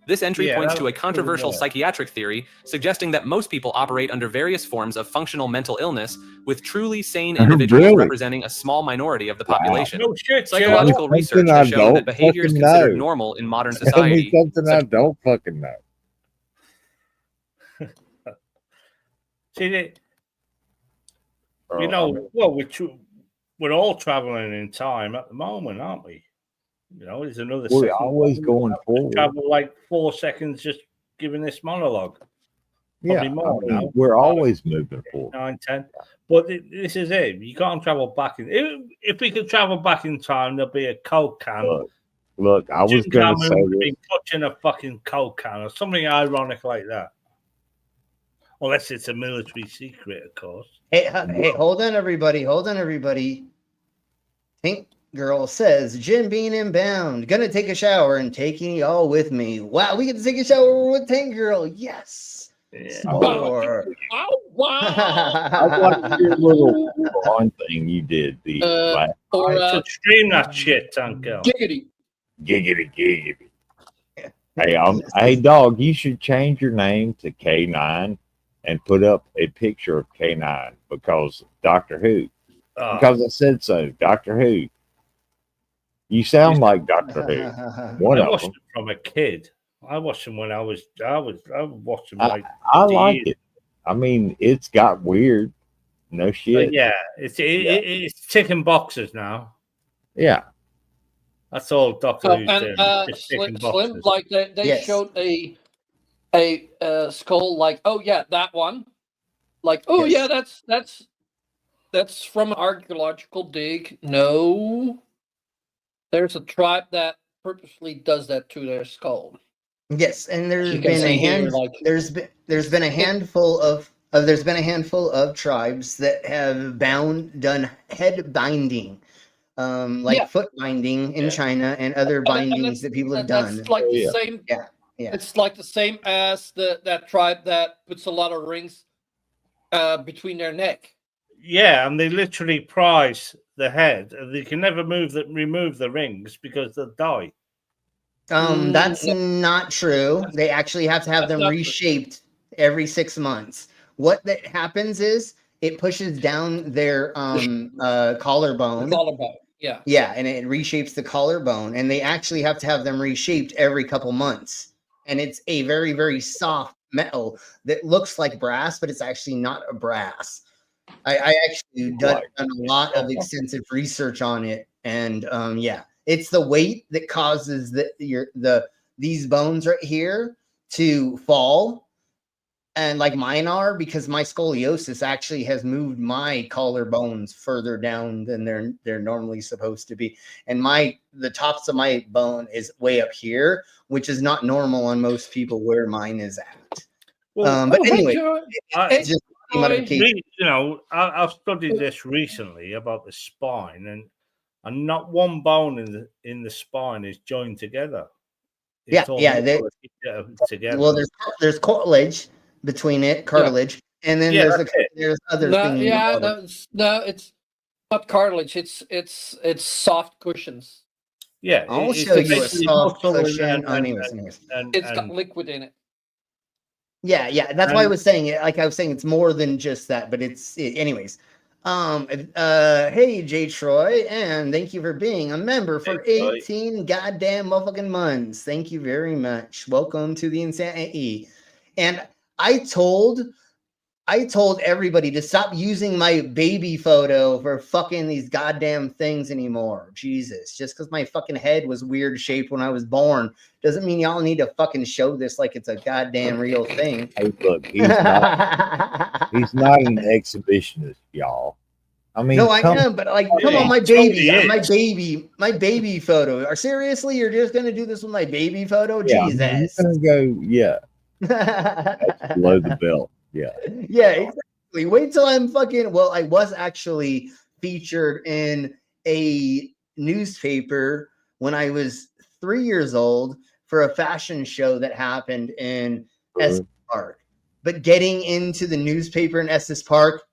This entry points to a controversial psychiatric theory, suggesting that most people operate under various forms of functional mental illness, with truly sane individuals representing a small minority of the population. Psychological research has shown that behaviors considered normal in modern society. Tell me something I don't fucking know. See, you know, well, we're all traveling in time at the moment, aren't we? You know, there's another. We're always going forward. Travel like 4 seconds just giving this monologue. Yeah, more now. We're always moving forward. 9, 10. But this is it. You can't travel back in. If we could travel back in time, there'll be a Coke can. Look, I was going to say be clutching a fucking Coke can or something ironic like that. Unless it's a military secret, of course. Hey, hold on, everybody. Pink Girl says, Jim Bean inbound. Gonna take a shower and taking y'all with me. Wow, we get to take a shower with Tank Girl. Yes. Yeah. Wow. I watched your little on thing you did. Stream that shit, Tank Girl. Giggity. Hey, dog, you should change your name to K9 and put up a picture of K9 because Doctor Who. Because I said so, Doctor Who. You sound like Doctor Who. I watched them from a kid. I watched them when I watched them like. I like it. I mean, it's got weird. No shit. But yeah, it's ticking boxes now. Yeah. That's all Doctor Who's doing. Slim, like they showed a skull, like, oh yeah, that one. Like, oh yeah, that's from an archaeological dig. No. There's a tribe that purposely does that to their skull. Yes, and there's been a handful of tribes that have done head binding, foot binding in China and other bindings that people have done. That's like the same. Yeah. It's like the same as that tribe that puts a lot of rings between their neck. Yeah, and they literally prize the head. They can never remove the rings because they'll die. That's not true. They actually have to have them reshaped every 6 months. What that happens is it pushes down their collarbone. Yeah. Yeah, and it reshapes the collarbone, and they actually have to have them reshaped every couple months. And it's a very, very soft metal that looks like brass, but it's actually not a brass. I actually done a lot of extensive research on it, and it's the weight that causes these bones right here to fall, and like mine are, because my scoliosis actually has moved my collarbones further down than they're normally supposed to be, and the tops of my bone is way up here, which is not normal on most people where mine is at. But anyway, it's just. I've studied this recently about the spine, and not one bone in the spine is joined together. Together. Well, there's cartilage between it, and then there's other things. No, it's not cartilage. It's soft cushions. Yeah, I'll show you a soft cushion. It's got liquid in it. Yeah. That's why I was saying it. Like I was saying, it's more than just that, but anyways. Hey, J. Troy, and thank you for being a member for 18 goddamn motherfucking months. Thank you very much. Welcome to the Insanity. And I told I told everybody to stop using my baby photo for fucking these goddamn things anymore. Jesus, just because my fucking head was weird shaped when I was born doesn't mean y'all need to fucking show this like it's a goddamn real thing. Hey, look, he's not an exhibitionist, y'all. I mean, no, I am, but like, come on, my baby photo. Or seriously, you're just gonna do this with my baby photo? Yeah, Jesus. I'm gonna go, yeah. That's below the belt. Yeah. Yeah, exactly. Wait till I'm fucking. Well, I was actually featured in a newspaper when I was 3 years old for a fashion show that happened in Estes Park. But getting into the newspaper in Estes Park,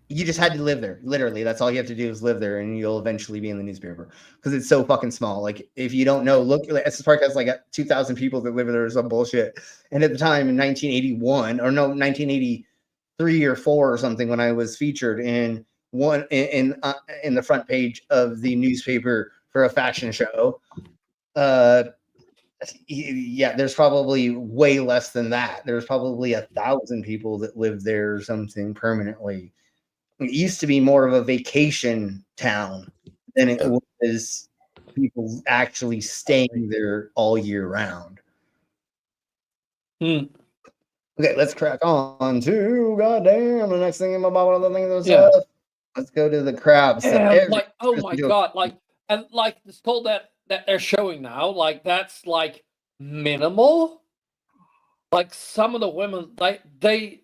you just had to live there. Literally, that's all you have to do is live there, and you'll eventually be in the newspaper because it's so fucking small. Like, if you don't know, look, Estes Park has like 2,000 people that live there or some bullshit. And at the time in 1981, or no, 1983 or 4 or something, when I was featured in the front page of the newspaper for a fashion show, yeah, there's probably way less than that. There's probably 1,000 people that live there or something permanently. It used to be more of a vacation town than it was people actually staying there all year round. Okay, let's crack on to goddamn the next thing about one of the things. Let's go to the crabs. Yeah, like, oh my god, like, and like this whole that they're showing now, like that's like minimal. Like some of the women, like they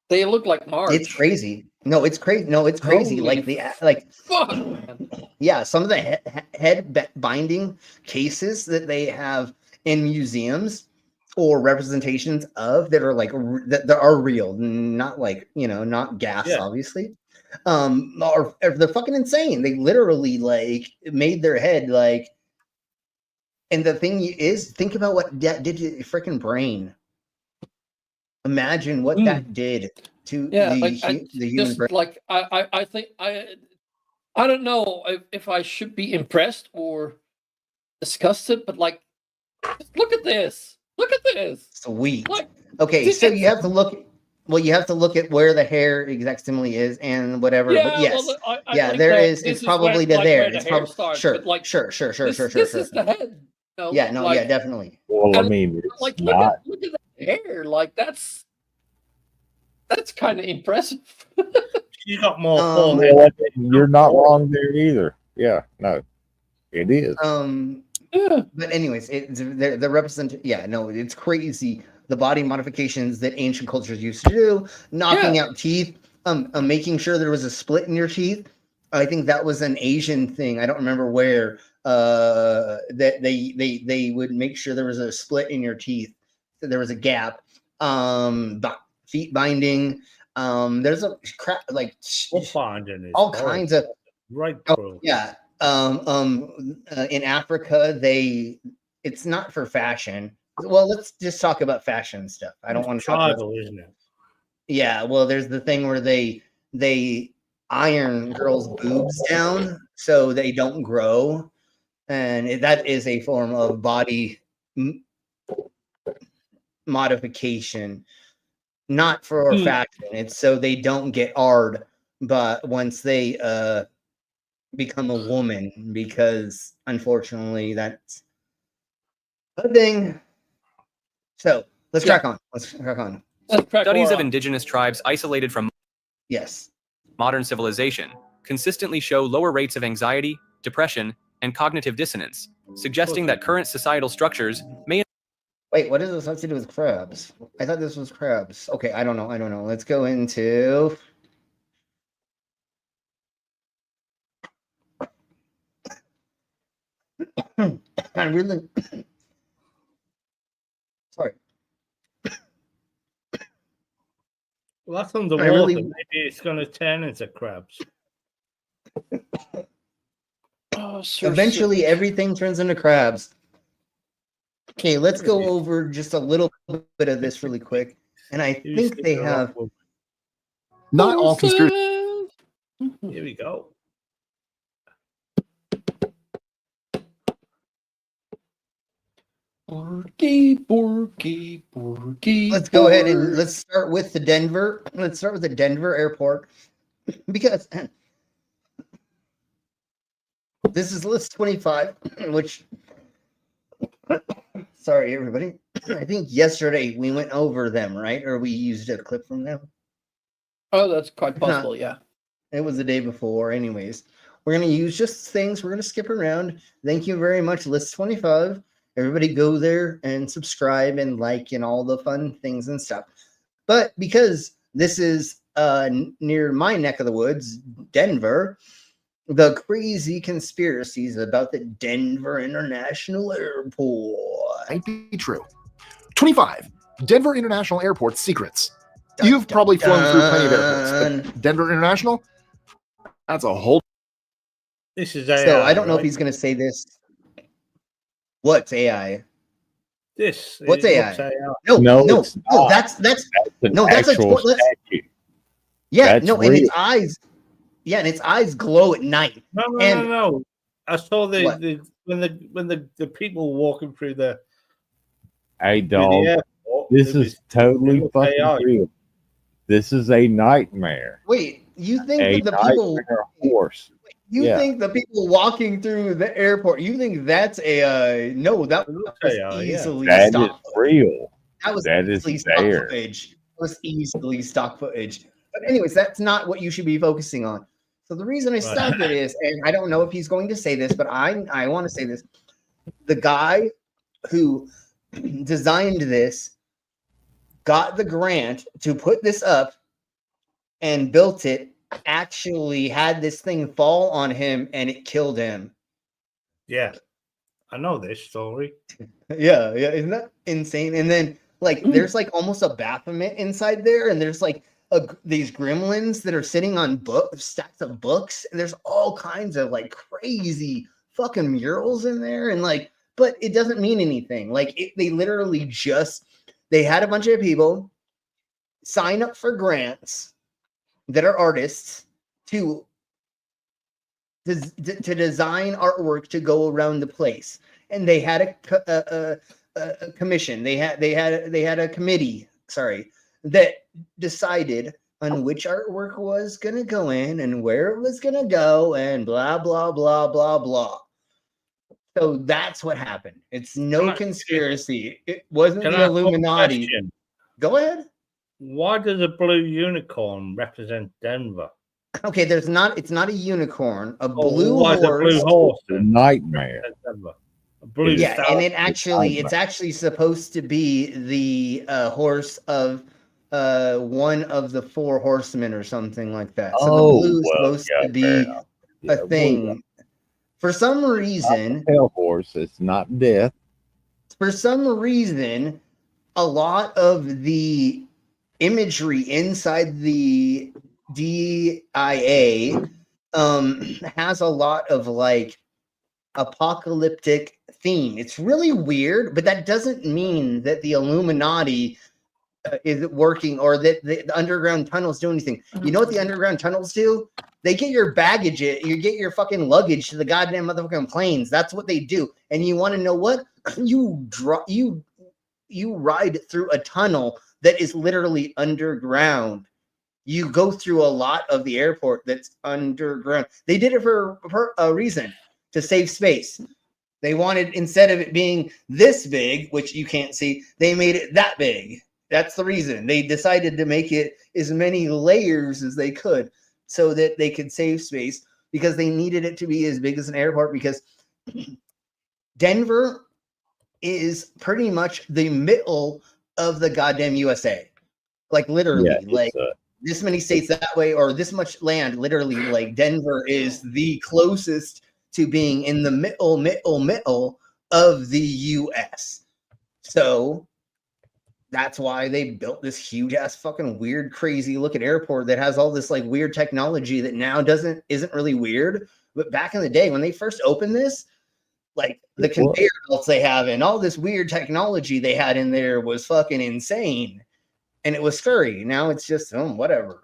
look like Marge. It's crazy. No, it's crazy. No, it's crazy. Holy fuck, man. Yeah, some of the head binding cases that they have in museums or representations of that are like that are real, not like, not gas, obviously. Or they're fucking insane. They literally like made their head like. And the thing is, think about what that did to your freaking brain. Imagine what that did to the human brain. Like I think I don't know if I should be impressed or disgusted, but like, look at this. Look at this. Sweet. Like, okay, so you have to look. Well, you have to look at where the hair exactly is and whatever. Yeah, but yes, well, yeah, there is. It's probably to there. It's probably sure. Like, sure. This is the head. Yeah, no, yeah, definitely. Well, I mean, it's like, not. Look at the hair. Like that's kind of impressive. You got more. You're not wrong there either. Yeah, no, it is. But anyways, the represent. Yeah, no, it's crazy. The body modifications that ancient cultures used to do, knocking out teeth, making sure there was a split in your teeth. I think that was an Asian thing. I don't remember where. That they would make sure there was a split in your teeth, so there was a gap. Feet binding. There's a crap like all kinds of right. Yeah. In Africa, it's not for fashion. Well, let's just talk about fashion stuff. I don't want to talk about, isn't it? Yeah, well, there's the thing where they iron girls' boobs down so they don't grow, and that is a form of body modification, not for fashion. It's so they don't get hard, but once they become a woman, because unfortunately that's a thing. So let's crack on. Studies of indigenous tribes isolated from modern civilization consistently show lower rates of anxiety, depression, and cognitive dissonance, suggesting that current societal structures may. Wait, what does this have to do with crabs? I thought this was crabs. Okay, I don't know. Let's go into. I really. Sorry. Well, that's underwater. Maybe it's going to turn into crabs. Eventually, everything turns into crabs. Okay, let's go over just a little bit of this really quick. And I think they have. Not all conspiracies. Here we go. Borky. Let's go ahead and let's start with the Denver. Let's start with the Denver airport because this is list 25, which sorry everybody. I think yesterday we went over them, right? Or we used a clip from them. Oh, that's quite possible, yeah. It was the day before. Anyways, we're going to use just things. We're going to skip around. Thank you very much, list 25. Everybody go there and subscribe and like and all the fun things and stuff. But because this is near my neck of the woods, Denver, the crazy conspiracies about the Denver International Airport. Might be true. 25. Denver International Airport secrets. You've probably flown through plenty of airports, but Denver International, that's a whole. This is AI. So I don't know if he's going to say this. What's AI? What's AI? No. That's yeah. No, and its eyes. Yeah, and its eyes glow at night. No. I saw when the people walking through the. Hey, dog. This is totally fucking real. This is a nightmare. Wait, you think that the people horse? You think the people walking through the airport? You think that's AI? No, that was easily that stock is real. That is easily stock footage. It was easily stock footage. But anyways, that's not what you should be focusing on. So the reason I stopped it is, and I don't know if he's going to say this, but I want to say this: the guy who designed this got the grant to put this up and built it, actually had this thing fall on him and it killed him. Yeah, I know this story. Yeah, isn't that insane? And then there's almost a Baphomet inside there, and there's these gremlins that are sitting on stacks of books, and there's all kinds of crazy fucking murals in there, and but it doesn't mean anything. They literally they had a bunch of people sign up for grants that are artists to design artwork to go around the place, and they had a commission. They had a committee. Sorry, that decided on which artwork was gonna go in and where it was gonna go, and blah blah blah blah blah. So that's what happened. It's no conspiracy. It wasn't the Illuminati. Go ahead. Why does a blue unicorn represent Denver? Okay, it's not a unicorn. A blue horse. A blue horse? A nightmare. A blue and it's actually supposed to be the horse of one of the four horsemen or something like that. So the blue is supposed to be a thing. For some reason, pale horse. It's not death. For some reason, a lot of the imagery inside the DIA has a lot of apocalyptic theme. It's really weird, but that doesn't mean that the Illuminati is working or that the underground tunnels do anything. You know what the underground tunnels do? They get your baggage, you get your fucking luggage to the goddamn motherfucking planes. That's what they do. And you want to know what? You ride through a tunnel that is literally underground. You go through a lot of the airport that's underground. They did it for a reason, to save space. They wanted, instead of it being this big, which you can't see, they made it that big. That's the reason. They decided to make it as many layers as they could so that they could save space, because they needed it to be as big as an airport, because Denver is pretty much the middle of the goddamn USA. Literally, this many states that way, or this much land, literally, Denver is the closest to being in the middle of the US. So that's why they built this huge ass fucking weird, crazy looking airport that has all this weird technology that now isn't really weird. But back in the day when they first opened this, the conveyor belts they have and all this weird technology they had in there was fucking insane. And it was scary. Now it's just whatever.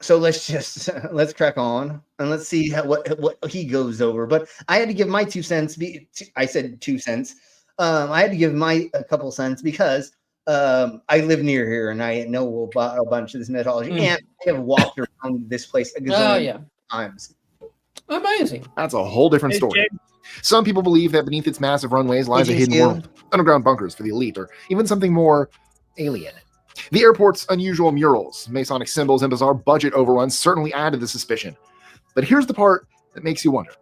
So let's crack on and let's see what he goes over. But I had to give my 2 cents. I said 2 cents. I had to give a couple cents because I live near here and I know a bunch of this mythology, and I have walked around this place a gazillion times. Amazing. That's a whole different story. Some people believe that beneath its massive runways lies a hidden world, underground bunkers for the elite, or even something more alien. The airport's unusual murals, Masonic symbols, and bizarre budget overruns certainly added the suspicion. But here's the part that makes you wonder.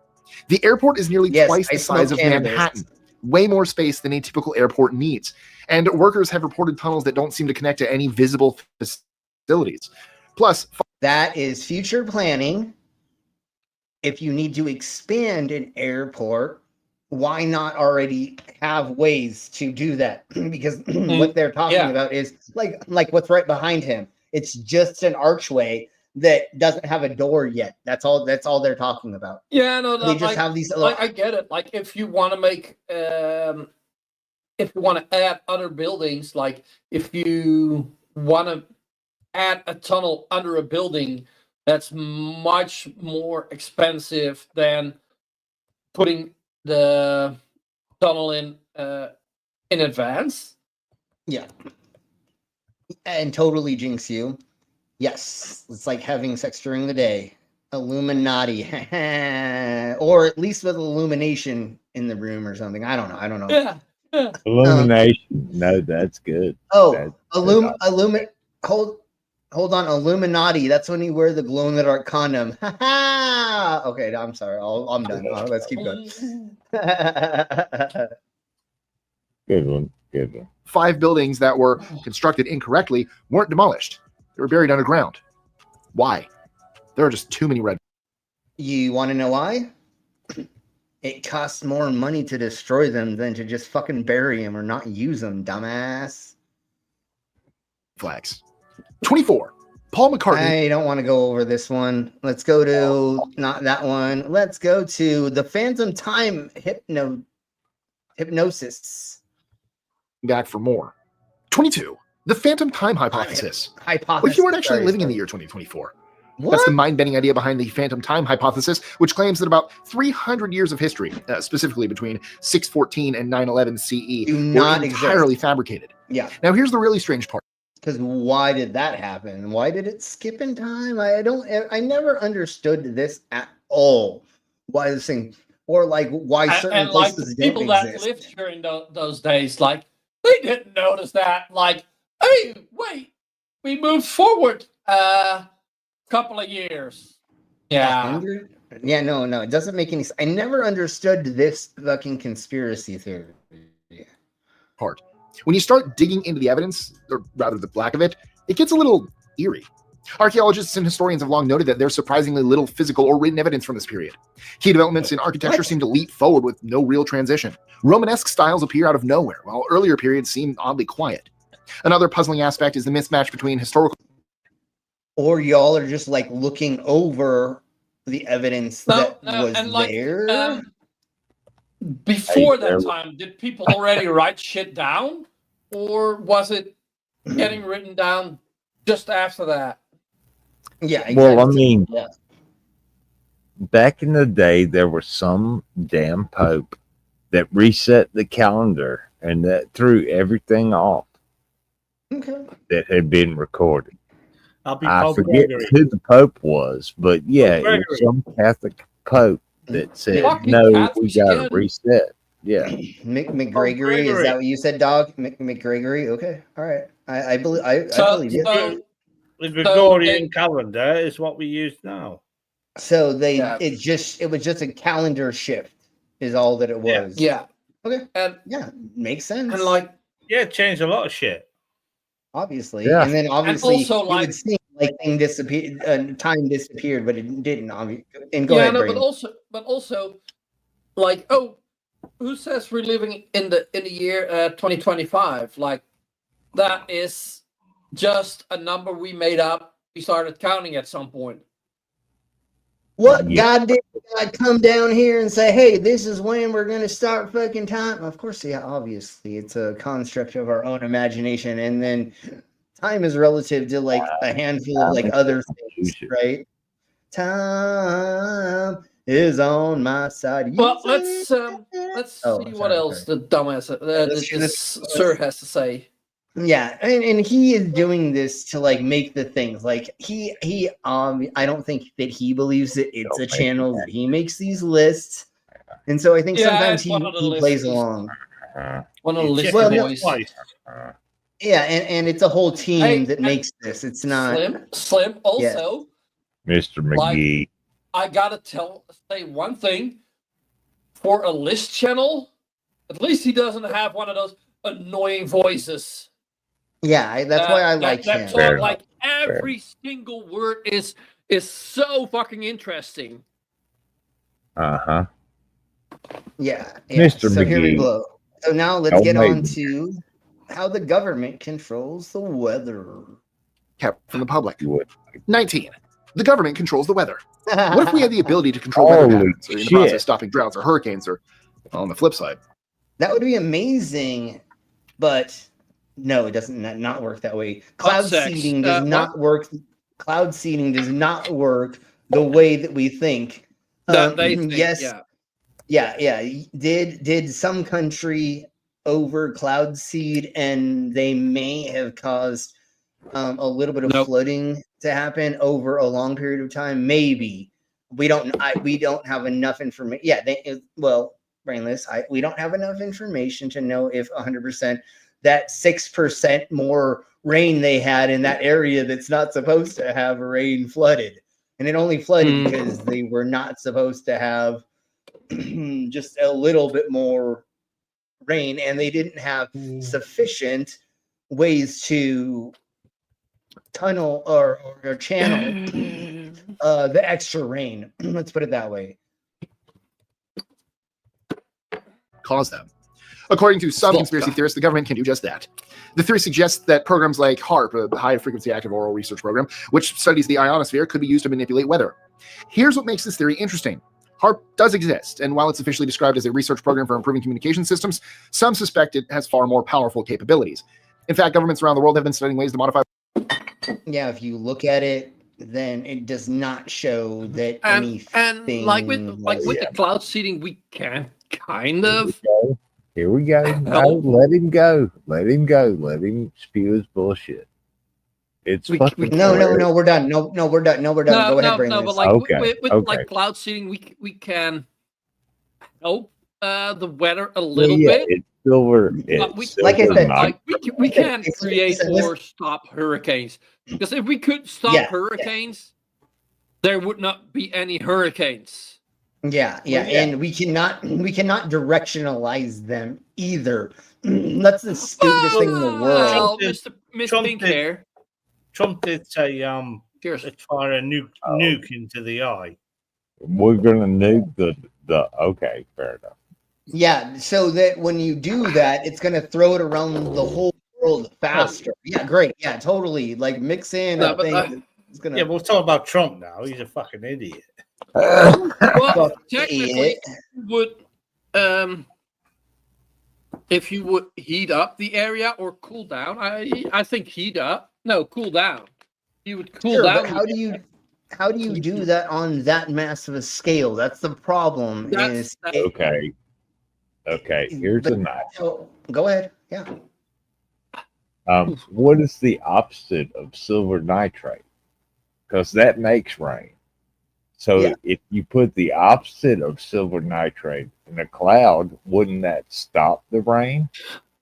The airport is nearly twice the size of Manhattan, way more space than a typical airport needs. And workers have reported tunnels that don't seem to connect to any visible facilities. Plus, that is future planning. If you need to expand an airport, why not already have ways to do that? Because what they're talking about is like what's right behind him. It's just an archway that doesn't have a door yet. That's all they're talking about. Yeah, no, they just have these. Like, I get it. Like if you want to make, if you want to add other buildings, like if you want to add a tunnel under a building, that's much more expensive than putting the tunnel in advance. Yeah, and totally jinx you. Yes, it's like having sex during the day. Illuminati, or at least with illumination in the room or something. I don't know. Yeah. Illumination. No, that's good. Oh, Hold on, Illuminati. That's when you wear the glow in the dark condom. Okay, I'm sorry. I'm done. Let's keep going. Good one. 5 buildings that were constructed incorrectly weren't demolished. They were buried underground. Why? There are just too many red. You want to know why? It costs more money to destroy them than to just fucking bury them or not use them, dumbass. Flags. 24. Paul McCartney. I don't want to go over this one. Let's go to not that one. Let's go to the Phantom Time hypnosis. Back for more. 22. The Phantom Time hypothesis. What if you weren't actually living in the year 2024? What? That's the mind-bending idea behind the Phantom Time hypothesis, which claims that about 300 years of history, specifically between 614 and 911 CE, were entirely fabricated. Yeah. Now, here's the really strange part. Because why did that happen? Why did it skip in time? I never understood this at all. Why this thing, or like why certain places don't people that exist. lived during those days, like they didn't notice that. Like, hey, wait, we moved forward a couple of years. Yeah. Yeah, no, it doesn't make any sense. I never understood this fucking conspiracy theory part. When you start digging into the evidence, or rather the lack of it, it gets a little eerie. Archaeologists and historians have long noted that there's surprisingly little physical or written evidence from this period. Key developments in architecture seem to leap forward with no real transition. Romanesque styles appear out of nowhere, while earlier periods seem oddly quiet. Another puzzling aspect is the mismatch between historical... Or y'all are just like looking over the evidence was there? Before that time, did people already write shit down? Or was it getting written down just after that? Yeah. Exactly. Well, I mean, back in the day, there was some damn pope that reset the calendar and that threw everything off that had been recorded. I forget who the pope was, but yeah, it was some Catholic pope that said, no, we got to reset. Yeah. McGregory, is that what you said, dog? McGregory? Okay. All right. I believe you. The Gregorian calendar is what we use now. So it was just a calendar shift is all that it was. Yeah. Okay. Makes sense. And it changed a lot of shit. Obviously. Yeah. And then obviously and also, it would seem like thing disappeared, time disappeared, but it didn't. And go ahead, Brady. but also, like, who says we're living in the year 2025? Like, that is just a number we made up. We started counting at some point. What God did God come down here and say, hey, this is when we're going to start fucking time? Of course, yeah, obviously. It's a construct of our own imagination. And then time is relative to like a handful of like other things, right? Time is on my side. Well, let's see what else the dumbass this sir has to say. Yeah, and he is doing this to like make the things like he I don't think that he believes that it's a channel that he makes these lists, and so I think sometimes he plays along. One of the list boys. Yeah, and it's a whole team that makes this. It's not Slim. Also, Mr. McGee. I gotta say one thing. For a list channel, at least he doesn't have one of those annoying voices. Yeah, that's why I like him. Talk, like every single word is so fucking interesting. Uh-huh. Yeah. Mr. So McGee. here we go. So now let's get on to how the government controls the weather. Kept from the public. 19. The government controls the weather. What if we had the ability to control weather patterns, or in the process of stopping droughts or hurricanes, or on the flip side? That would be amazing, but no, it doesn't not work that way. Cloud seeding does not work. Cloud seeding does not work the way that we think. Yes. Yeah. Did some country over cloud seed, and they may have caused a little bit of flooding to happen over a long period of time? Maybe. We don't have enough information. Yeah. Brainless. We don't have enough information to know if 100% that 6% more rain they had in that area that's not supposed to have rain flooded. And it only flooded because they were not supposed to have just a little bit more rain, and they didn't have sufficient ways to tunnel or channel the extra rain. Let's put it that way. Cause them. According to some conspiracy theorists, the government can do just that. The theory suggests that programs like HAARP, a high-frequency active auroral research program, which studies the ionosphere, could be used to manipulate weather. Here's what makes this theory interesting. HAARP does exist, and while it's officially described as a research program for improving communication systems, some suspect it has far more powerful capabilities. In fact, governments around the world have been studying ways to modify... Yeah, if you look at it, then it does not show that anything... And like with the cloud seeding, we can kind of... Here we go. No, let him go. Let him go. Let him spew his bullshit. It's No, we're done. No, we're done. Go ahead, Brainless. No, but like with like cloud seeding, we can help the weather a little bit. It's silver. Like I said, we can create or stop hurricanes, because if we could stop hurricanes, there would not be any hurricanes. Yeah, and we cannot directionalize them either. That's the stupidest thing in the world. Mr. Pink Hair. Trump did say, let's fire a nuke into the eye. We're gonna nuke the. Okay, fair enough. Yeah, so that when you do that, it's gonna throw it around the whole world faster. Yeah, great. Yeah, totally. Like mix in a thing. Yeah, we'll talk about Trump now. He's a fucking idiot. Well, technically, if you would heat up the area or cool down, I think heat up. No, cool down. You would cool down. But how do you do that on that massive a scale? That's the problem. Okay. Here's a knife. Go ahead. Yeah. What is the opposite of silver nitrate? Because that makes rain. So if you put the opposite of silver nitrate in a cloud, wouldn't that stop the rain?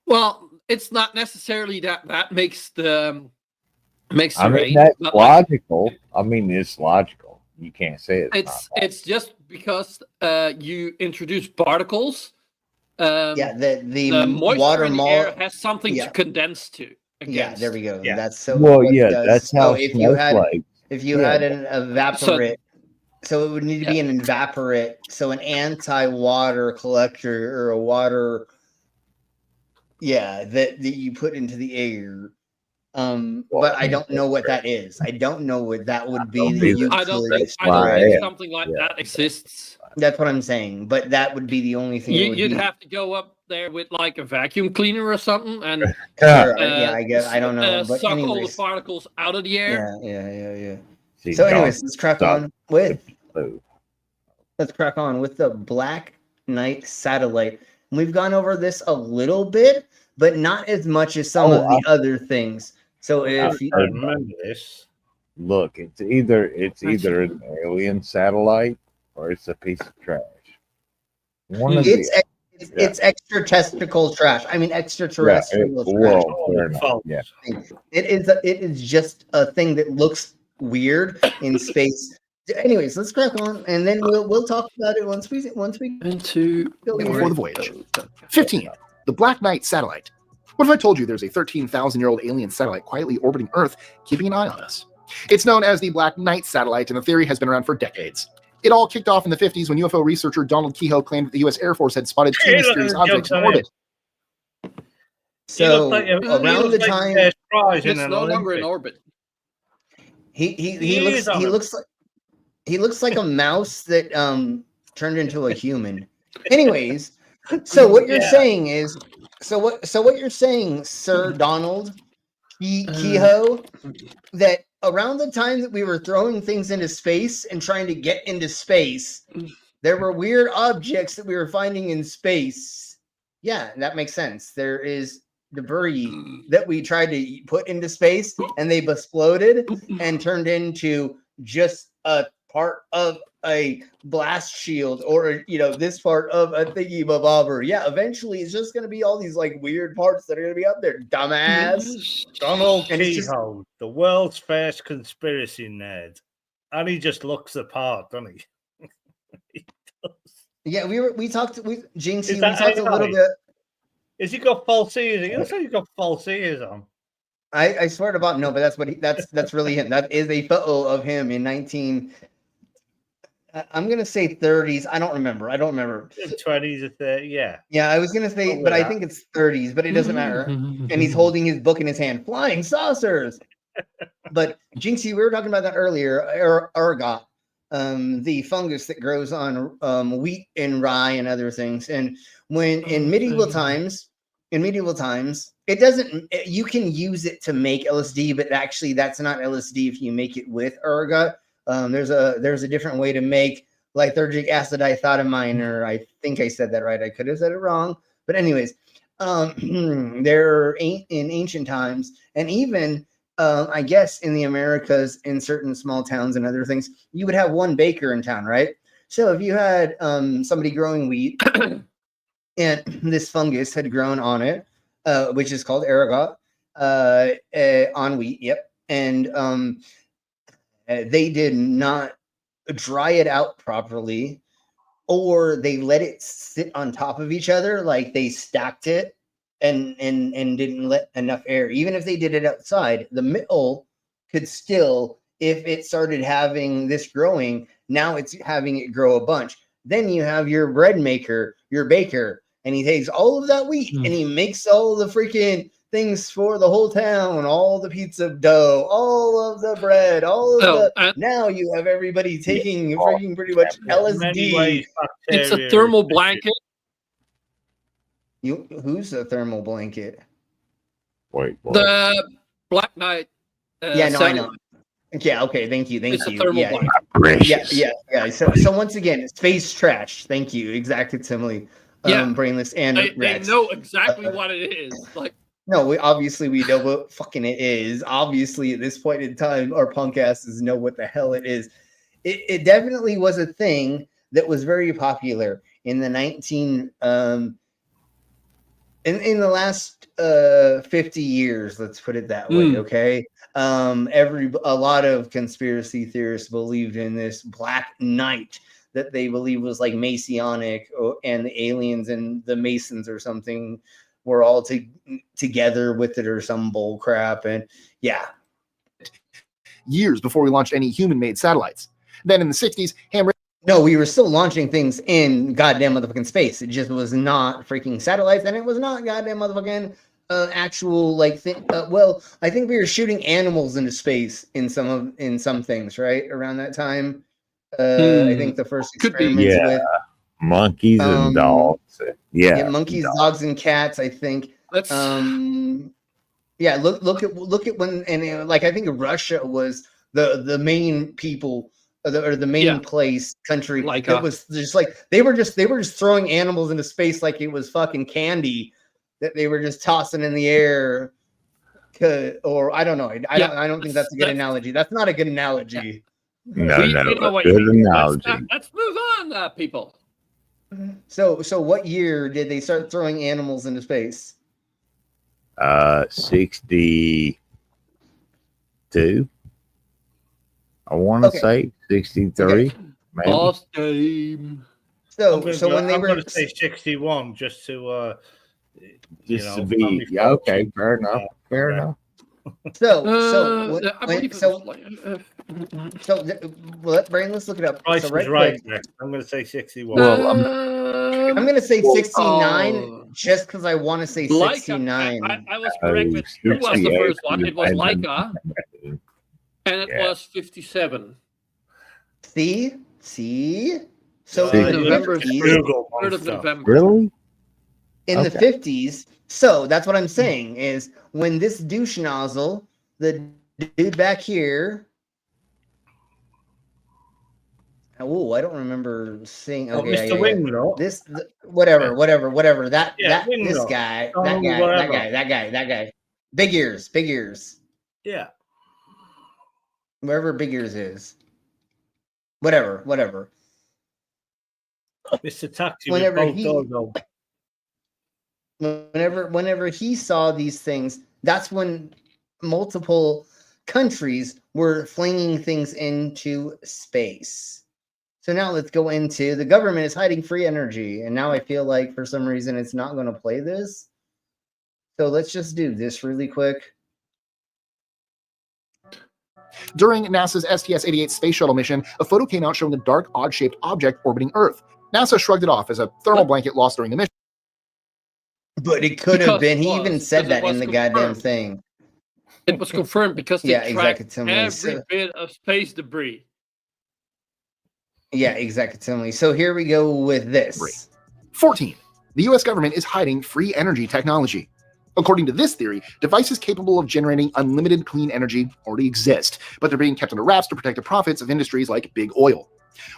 Well, it's not necessarily that makes the rain. That's logical. It's logical. You can't say it's just because you introduce particles. The moisture water in the air has something to condense to. Yeah, there we go. Yeah. That's so. Well, that's how. If you had an evaporate. So it would need to be an evaporate, so an anti-water collector or a water, that you put into the air. But I don't know what that is. I don't know what that would be. I don't think something like that exists. That's what I'm saying. But that would be the only thing. You'd have to go up there with like a vacuum cleaner or something, and I guess I don't know. But suck all the particles out of the air. Yeah. So, anyways, let's crack on with let's crack on with the Black Knight satellite. And we've gone over this a little bit, but not as much as some of the other things. So if you remember this, look, it's either an alien satellite or it's a piece of trash. It's extra testicle trash. I mean, extraterrestrial trash. Yeah. It is just a thing that looks weird in space. Anyways, let's crack on, and then we'll talk about it once we into before the voyage. 15. The Black Knight satellite. What if I told you there's a 13,000-year-old alien satellite quietly orbiting Earth, keeping an eye on us? It's known as the Black Knight satellite, and the theory has been around for decades. It all kicked off in the 50s when UFO researcher Donald Kehoe claimed that the U.S. Air Force had spotted two mysterious objects in orbit. So around the time it's no longer in orbit. He looks like a mouse that turned into a human. Anyways, so what you're saying is what you're saying, Sir Donald Kehoe, that around the time that we were throwing things into space and trying to get into space, there were weird objects that we were finding in space. Yeah, that makes sense. There is debris that we tried to put into space and they've exploded and turned into just a part of a blast shield, or this part of a thingy bobber. Yeah, eventually it's just gonna be all these like weird parts that are gonna be up there, dumbass. Donald Kehoe, the world's first conspiracy nerd, and he just looks the part, doesn't he? He does. Yeah, we talked a little bit. Has he got false ears? He looks like he's got false ears on. I swear to God, no, but that's really him. That is a photo of him in 19. I'm gonna say 30s. I don't remember. 20s or 30. Yeah. Yeah, I was gonna say, but I think it's 30s. But it doesn't matter. And he's holding his book in his hand, flying saucers. But Jinxie, we were talking about that earlier. Ergot, the fungus that grows on wheat and rye and other things. And when in medieval times, it doesn't. You can use it to make LSD, but actually, that's not LSD if you make it with ergot. There's a different way to make lysergic acid dithotamine, or I think I said that right. I could have said it wrong, but anyways, there in ancient times, and even I guess in the Americas, in certain small towns and other things, you would have one baker in town, right? So if you had somebody growing wheat, and this fungus had grown on it, which is called ergot, on wheat. Yep, and they did not dry it out properly, or they let it sit on top of each other, like they stacked it and didn't let enough air. Even if they did it outside, the mill could still, if it started having this growing, now it's having it grow a bunch. Then you have your bread maker, your baker, and he takes all of that wheat and he makes all the freaking things for the whole town, all the pizza dough, all of the bread, now you have everybody taking freaking pretty much LSD. It's a thermal blanket. Who's a thermal blanket? Wait. The Black Knight. I know. Yeah, okay, thank you. It's a thermal blanket. Yeah. So once again, space trash. Thank you. Exact simile. Brainless and they know exactly what it is. Like, no, we know what fucking it is. Obviously, at this point in time, our punk asses know what the hell it is. It definitely was a thing that was very popular in the in the last 50 years. Let's put it that way. Okay. A lot of conspiracy theorists believed in this Black Knight that they believe was like Masonic, and the aliens and the Masons or something were all together with it, or some bull crap. And yeah, years before we launched any human-made satellites. Then in the 60s, no, we were still launching things in goddamn motherfucking space. It just was not freaking satellites, and it was not goddamn motherfucking actual like thing. Well, I think we were shooting animals into space in some things, right around that time. I think the first experiments with monkeys and dogs. Monkeys, dogs, and cats. I think. Look at when, and like I think Russia was the main people or the main place country. Like it was just like they were just throwing animals into space like it was fucking candy that they were just tossing in the air. Or I don't know. I don't think that's a good analogy. That's not a good analogy. No, what good you mean. analogy. Let's move on, people. So what year did they start throwing animals into space? 62. I want to say 63. Last game. So when they I'm were going to say 61 just to to be okay, fair enough. Fair enough. Let Brain, let's look it up. Price So is right. I'm going to say 61. Well, I'm going to say 69 just because I want to say 69. I was correct, but who was the first one? It was Laika, and it was 57. See. So November, 3rd of November. Really? In the 50s. So that's what I'm saying is when this douche nozzle, the dude back here. Oh, I don't remember seeing. Okay, Mr. Wingnut. This, whatever. That guy. Big ears. Yeah. Wherever Big Ears is. Whatever. Mr. Taxi. Whenever he saw these things, that's when multiple countries were flinging things into space. So now let's go into the government is hiding free energy. And now I feel like for some reason it's not going to play this. So let's just do this really quick. During NASA's STS-88 space shuttle mission, a photo came out showing a dark, odd-shaped object orbiting Earth. NASA shrugged it off as a thermal blanket lost during the mission. But it could have been. He even said that in the goddamn thing. It was confirmed because they tracked exactly. every bit of space debris. Yeah, exactly. So here we go with this. 14. The U.S. government is hiding free energy technology. According to this theory, devices capable of generating unlimited clean energy already exist, but they're being kept under wraps to protect the profits of industries like big oil.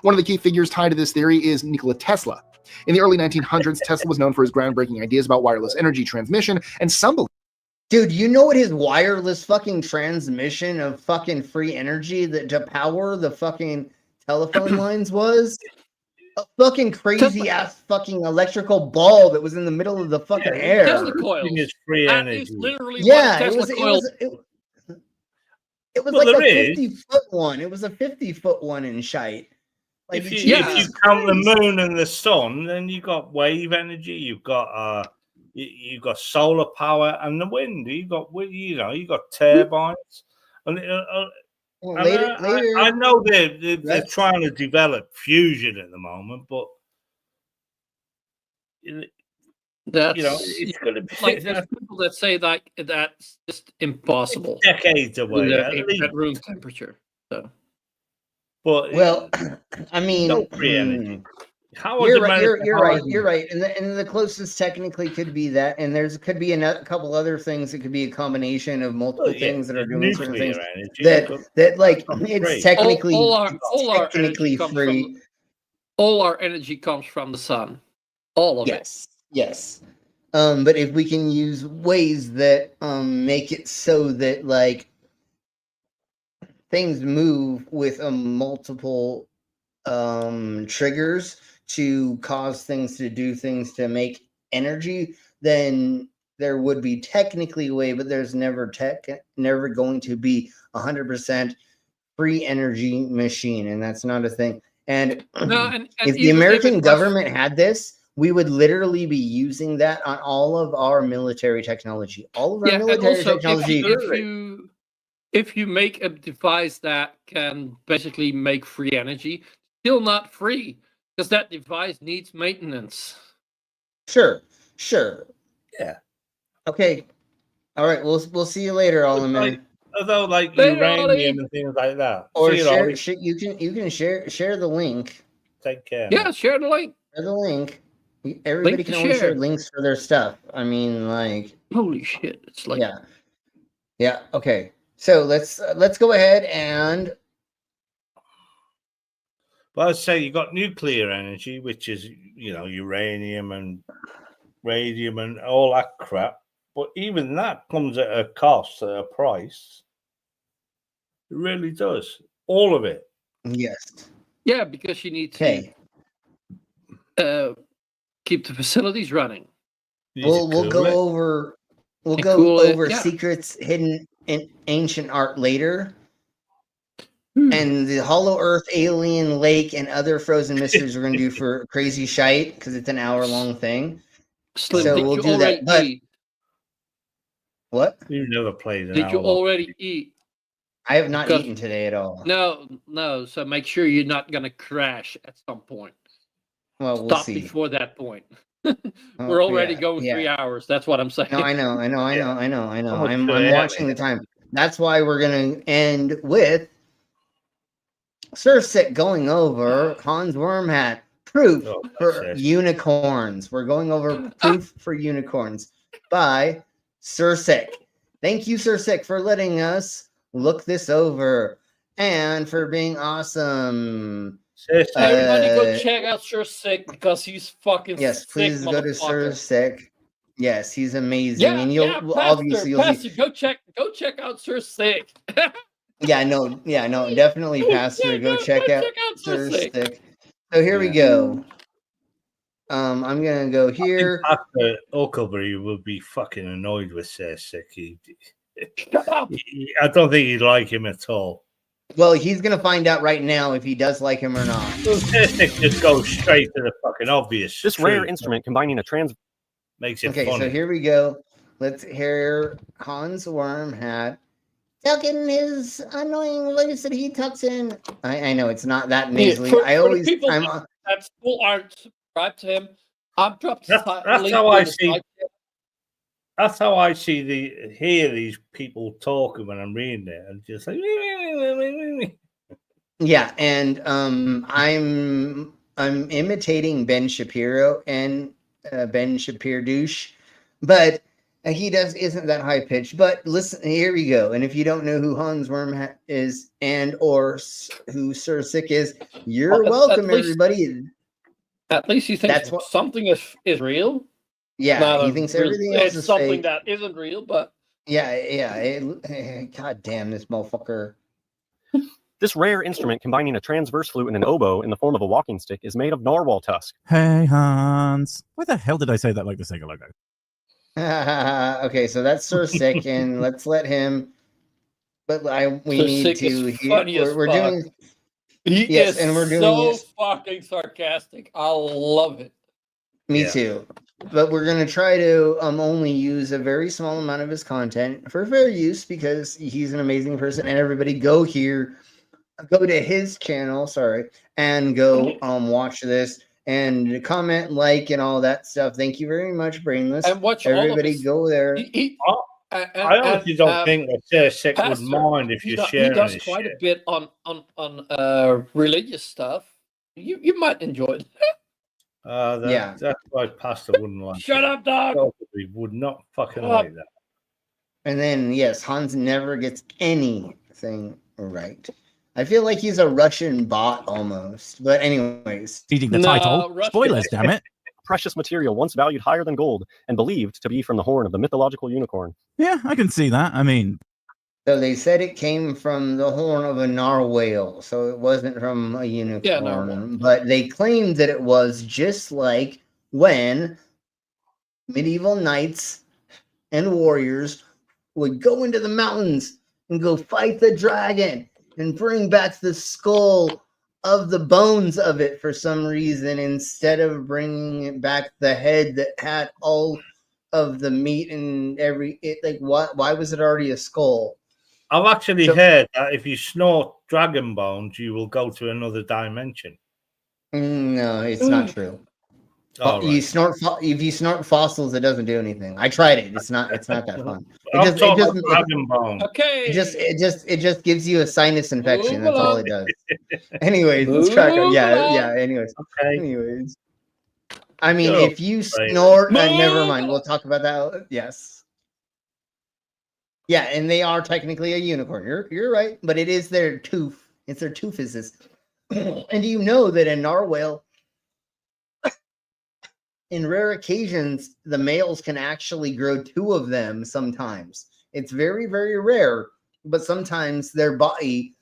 One of the key figures tied to this theory is Nikola Tesla. In the early 1900s, Tesla was known for his groundbreaking ideas about wireless energy transmission, and some believe. Dude, you know what his wireless fucking transmission of fucking free energy that to power the fucking telephone lines was? A fucking crazy ass fucking electrical ball that was in the middle of the fucking air. Tesla coils. Is free energy. Literally it was like a 50-foot one. It was a 50-foot one in shite. Like if you count the moon and the sun, then you got wave energy. You've got solar power and the wind. You got turbines. And later, I know they're trying to develop fusion at the moment, but it's going to be like there's people that say like that's just impossible. It's decades away at room temperature. So. But I mean, you're right. And the closest technically could be that, and could be a couple other things. It could be a combination of multiple things that are doing certain things that like it's technically technically free. All our energy comes from the sun. All of it. Yes. But if we can use ways that make it so that like things move with multiple triggers to cause things to do things to make energy, then there would be technically a way, but there's never going to be 100% free energy machine, and that's not a thing. And if the American government had this, we would literally be using that on all of our military technology. All of our military technology. If you make a device that can basically make free energy, still not free because that device needs maintenance. Sure. Yeah. Okay. All right. We'll see you later, Alderman. Although, like uranium and things like that. Or you can share the link. Take care. Yeah, share the link. Share the link. Everybody can only share links for their stuff. I mean, like, holy shit! It's like yeah. Okay. So let's go ahead and But I'd say you got nuclear energy, which is, uranium and radium and all that crap. But even that comes at a cost, at a price. It really does. All of it. Yes. Yeah, because you need to keep the facilities running. We'll go over secrets hidden in ancient art later. And the Hollow Earth, Alien Lake, and other frozen mysteries we're going to do for Crazy Shite because it's an hour-long thing. Slim, so we'll do that. But what? You never played an Did you hour long. already eat? I have not eaten today at all. No. So make sure you're not going to crash at some point. Well, we'll Stop see. Before that point. We're already going 3 hours. That's what I'm saying. No, I know. I'm watching the time. That's why we're going to end with Sick going over Hans Wormhat proof for unicorns. We're going over proof for unicorns by Sick. Thank you, Sick, for letting us look this over and for being awesome. Everybody go check out Sick because he's fucking yes, please sick, go to Sick. Yes, he's amazing. Yeah, and you'll obviously Pastor, go check out Sick. No, definitely, Pastor. Go check out Sick. So here we go. I'm gonna go here. Pastor Huckleberry would be fucking annoyed with Sick. I don't think he'd like him at all. Well, he's gonna find out right now if he does like him or not. Sick just goes straight to the fucking obvious. This rare instrument combining a makes it okay, funny. So here we go. Let's hear Hans Wormhat talking his annoying voice that he talks in. I know it's not that nasally. For the people that still aren't subscribed to him, I've dropped. That's how I see. That's how I hear these people talking when I'm reading it, and just like. Yeah, and I'm imitating Ben Shapiro and Ben Shapiro douche, but. He isn't that high pitched, but listen, here we go. And if you don't know who Hans Wormhat is and or who Sick is, you're welcome, everybody. At least he thinks something is real. Yeah, he thinks everything else is something fake. that isn't real, but God damn this motherfucker. This rare instrument combining a transverse flute and an oboe in the form of a walking stick is made of narwhal tusk. Hey, Hans. Why the hell did I say that like the Sega logo? Okay, so that's Sick, and let's let him. But we need to. We're doing. Yes, and we're doing so fucking sarcastic. I love it. Me too. But we're gonna try to only use a very small amount of his content for fair use because he's an amazing person, and everybody go to his channel. And go watch this. And comment, like, and all that stuff. Thank you very much, Brainless. And watch everybody go there. I honestly don't think that Sick would mind if you share. He does quite a bit on religious stuff. You might enjoy it. That's why Pastor wouldn't like. Shut up, dog. He would not fucking like that. And then Hans never gets anything right. I feel like he's a Russian bot almost. But anyways. Reading the title. Spoilers, damn it. Precious material once valued higher than gold and believed to be from the horn of the mythological unicorn. Yeah, I can see that. I mean. So they said it came from the horn of a narwhal. So it wasn't from a unicorn. Yeah, narwhal. But they claimed that it was just like when medieval knights and warriors would go into the mountains and go fight the dragon. And bring back the skull of the bones of it for some reason instead of bringing it back the head that had all of the meat and why was it already a skull? I've actually heard that if you snort dragon bones, you will go to another dimension. No, it's not true. If you snort fossils, it doesn't do anything. I tried it. It's not that fun. It just gives you a sinus infection. That's all it does. Anyways, let's crack on. Yeah. Anyways. I mean, if you snort, never mind. We'll talk about that. Yes. Yeah, and they are technically a unicorn. You're right, but it is their tooth. It's their toothes. And you know that a narwhal, in rare occasions, the males can actually grow 2 of them sometimes. It's very, very rare, but sometimes their body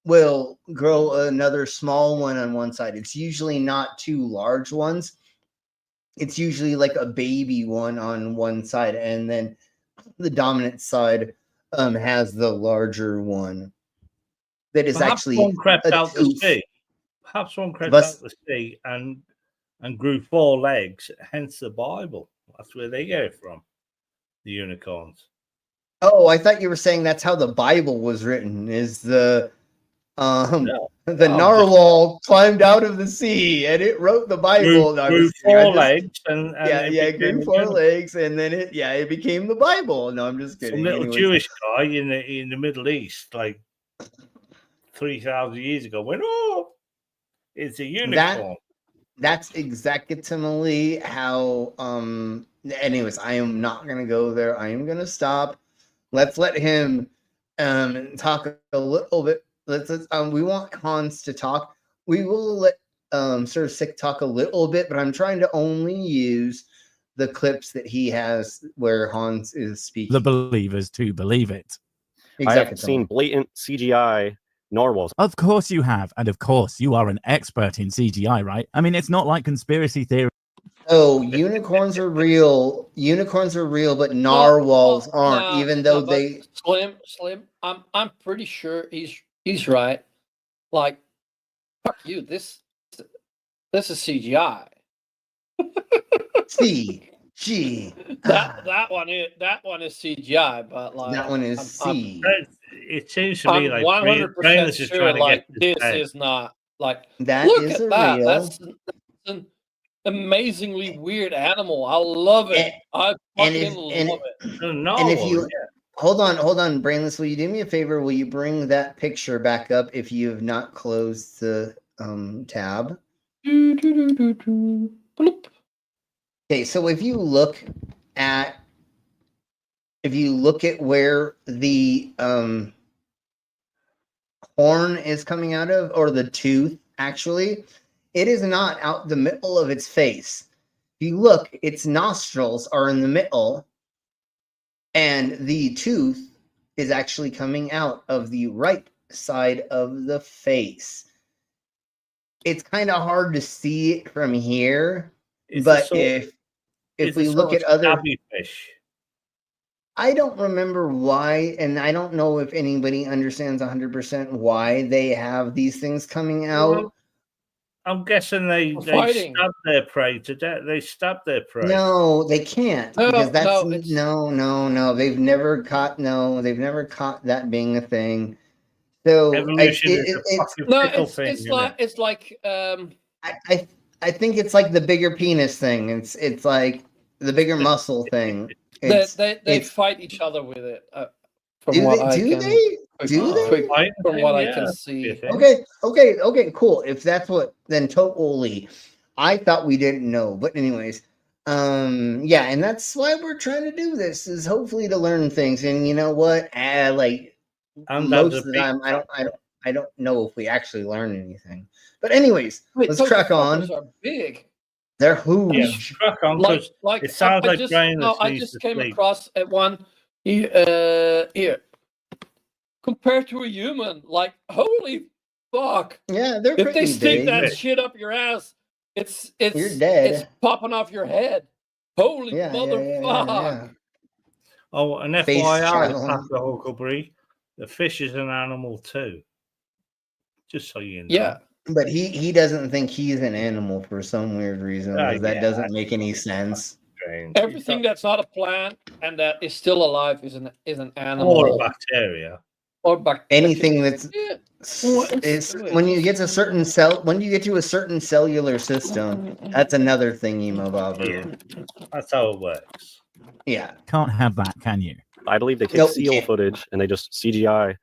will grow another small one on one side. It's usually not 2 large ones. It's usually like a baby one on one side, and then the dominant side has the larger one that is Perhaps actually one crept out the sea. Perhaps one crept out the sea and grew 4 legs, hence the Bible. That's where they get it from, the unicorns. Oh, I thought you were saying that's how the Bible was written, is the narwhal climbed out of the sea and it wrote the Bible. Grew 4 legs and it grew 4 legs and then it became the Bible. No, I'm just kidding. Some little Jewish guy in the Middle East, like 3,000 years ago, went, "Oh, it's a unicorn." That's exactly how. Anyways, I am not gonna go there. I am gonna stop. Let's let him talk a little bit. We want Hans to talk. We will let Sir Sick talk a little bit, but I'm trying to only use the clips that he has where Hans is speaking. The believers to believe it. I have seen blatant CGI narwhals. Of course you have, and of course you are an expert in CGI, right? I mean, it's not like conspiracy theory. Oh, unicorns are real. Unicorns are real, but narwhals aren't. Even though they Slim. I'm pretty sure he's right. Like, fuck you. This is CGI. CG. That one is CGI, but like that one is C. It seems to me like 100% sure like this is not like that. Look is at a that. real. That's an amazingly weird animal. I love it. I fucking love it. And if you hold on, Brainless, will you do me a favor? Will you bring that picture back up if you have not closed the tab? Okay, so if you look at where the horn is coming out of, or the tooth, actually, it is not out the middle of its face. If you look, its nostrils are in the middle, and the tooth is actually coming out of the right side of the face. It's kind of hard to see it from here, but if we look at other fish. I don't remember why, and I don't know if anybody understands 100% why they have these things coming out. Well, I'm guessing they stab their prey to death. They stab their prey. No, they can't, because that's no. They've never caught that being a thing. So evolution is a fucking fickle thing. It's like I think it's like the bigger penis thing. It's like the bigger muscle thing. They fight each other with it. From what I can see. Okay, cool. If that's what, then totally. I thought we didn't know, but anyways, yeah, and that's why we're trying to do this, is hopefully to learn things. And you know what? Most of the time, I don't know if we actually learn anything. But anyways, let's crack on. Are big. They're huge. Yeah, it sounds like I just came across at one here. Compared to a human, like holy fuck. Yeah, they're if they stick big. that shit up your ass, it's you're dead. It's popping off your head. Holy motherfucker. Yeah. Oh, and FYI, Pastor Huckleberry, the fish is an animal too. Just so you know. Yeah. But he doesn't think he's an animal for some weird reason. That doesn't make any sense. Everything that's not a plant and that is still alive is an animal. Or a bacteria. Or bacteria. Anything that's when you get to a certain cellular system, that's another thingy, Mobobber. Yeah. That's how it works. Yeah. Can't have that, can you? I believe they take seal footage and they just CGI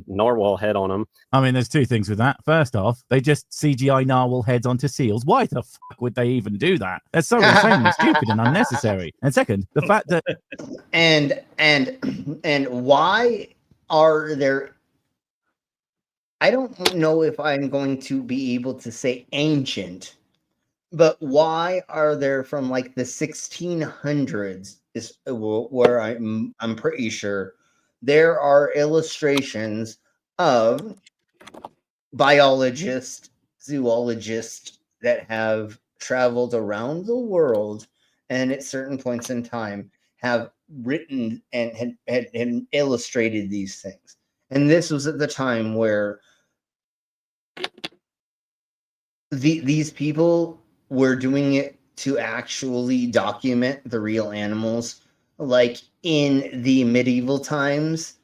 narwhal head on them. I mean, there's two things with that. First off, they just CGI narwhal heads onto seals. Why the fuck would they even do that? That's so insanely stupid and unnecessary. And second, the fact that and why are there I don't know if I'm going to be able to say ancient, but why are there from like the 1600s is where I'm pretty sure there are illustrations of biologists, zoologists that have traveled around the world and at certain points in time have written and had illustrated these things. And this was at the time where these people were doing it to actually document the real animals. Like in the medieval times,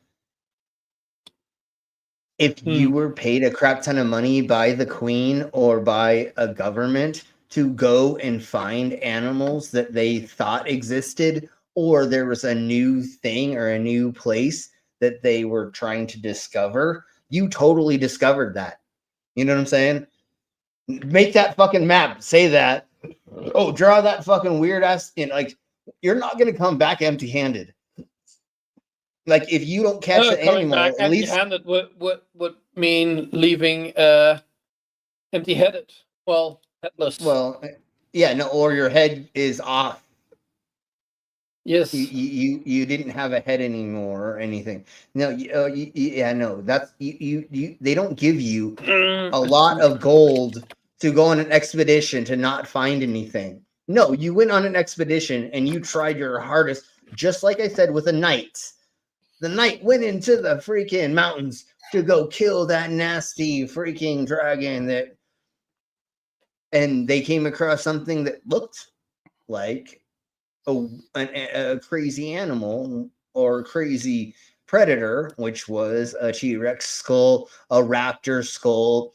if you were paid a crap ton of money by the queen or by a government to go and find animals that they thought existed, or there was a new thing or a new place that they were trying to discover, you totally discovered that. You know what I'm saying? Make that fucking map. Say that. Oh, draw that fucking weird ass. Like, you're not gonna come back empty-handed. Like, if you don't catch the coming animal, back at least empty-handed would mean leaving empty-headed. Well, headless. Well, yeah, no, or your head is off. Yes, you didn't have a head anymore or anything. No, yeah, no, that's you. They don't give you a lot of gold to go on an expedition to not find anything. No, you went on an expedition and you tried your hardest, just like I said with the knights. The knight went into the freaking mountains to go kill that nasty freaking dragon and they came across something that looked like a crazy animal or crazy predator, which was a T-Rex skull, a raptor skull,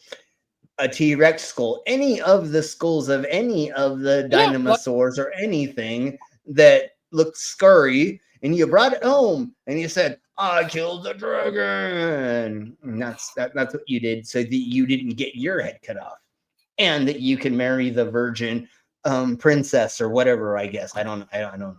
a T-Rex skull, any of the skulls of any of the dinosaurs or anything that looked scurry, and you brought it home and you said, I killed the dragon. And that's what you did, so that you didn't get your head cut off. And that you can marry the virgin princess or whatever, I guess. I don't know.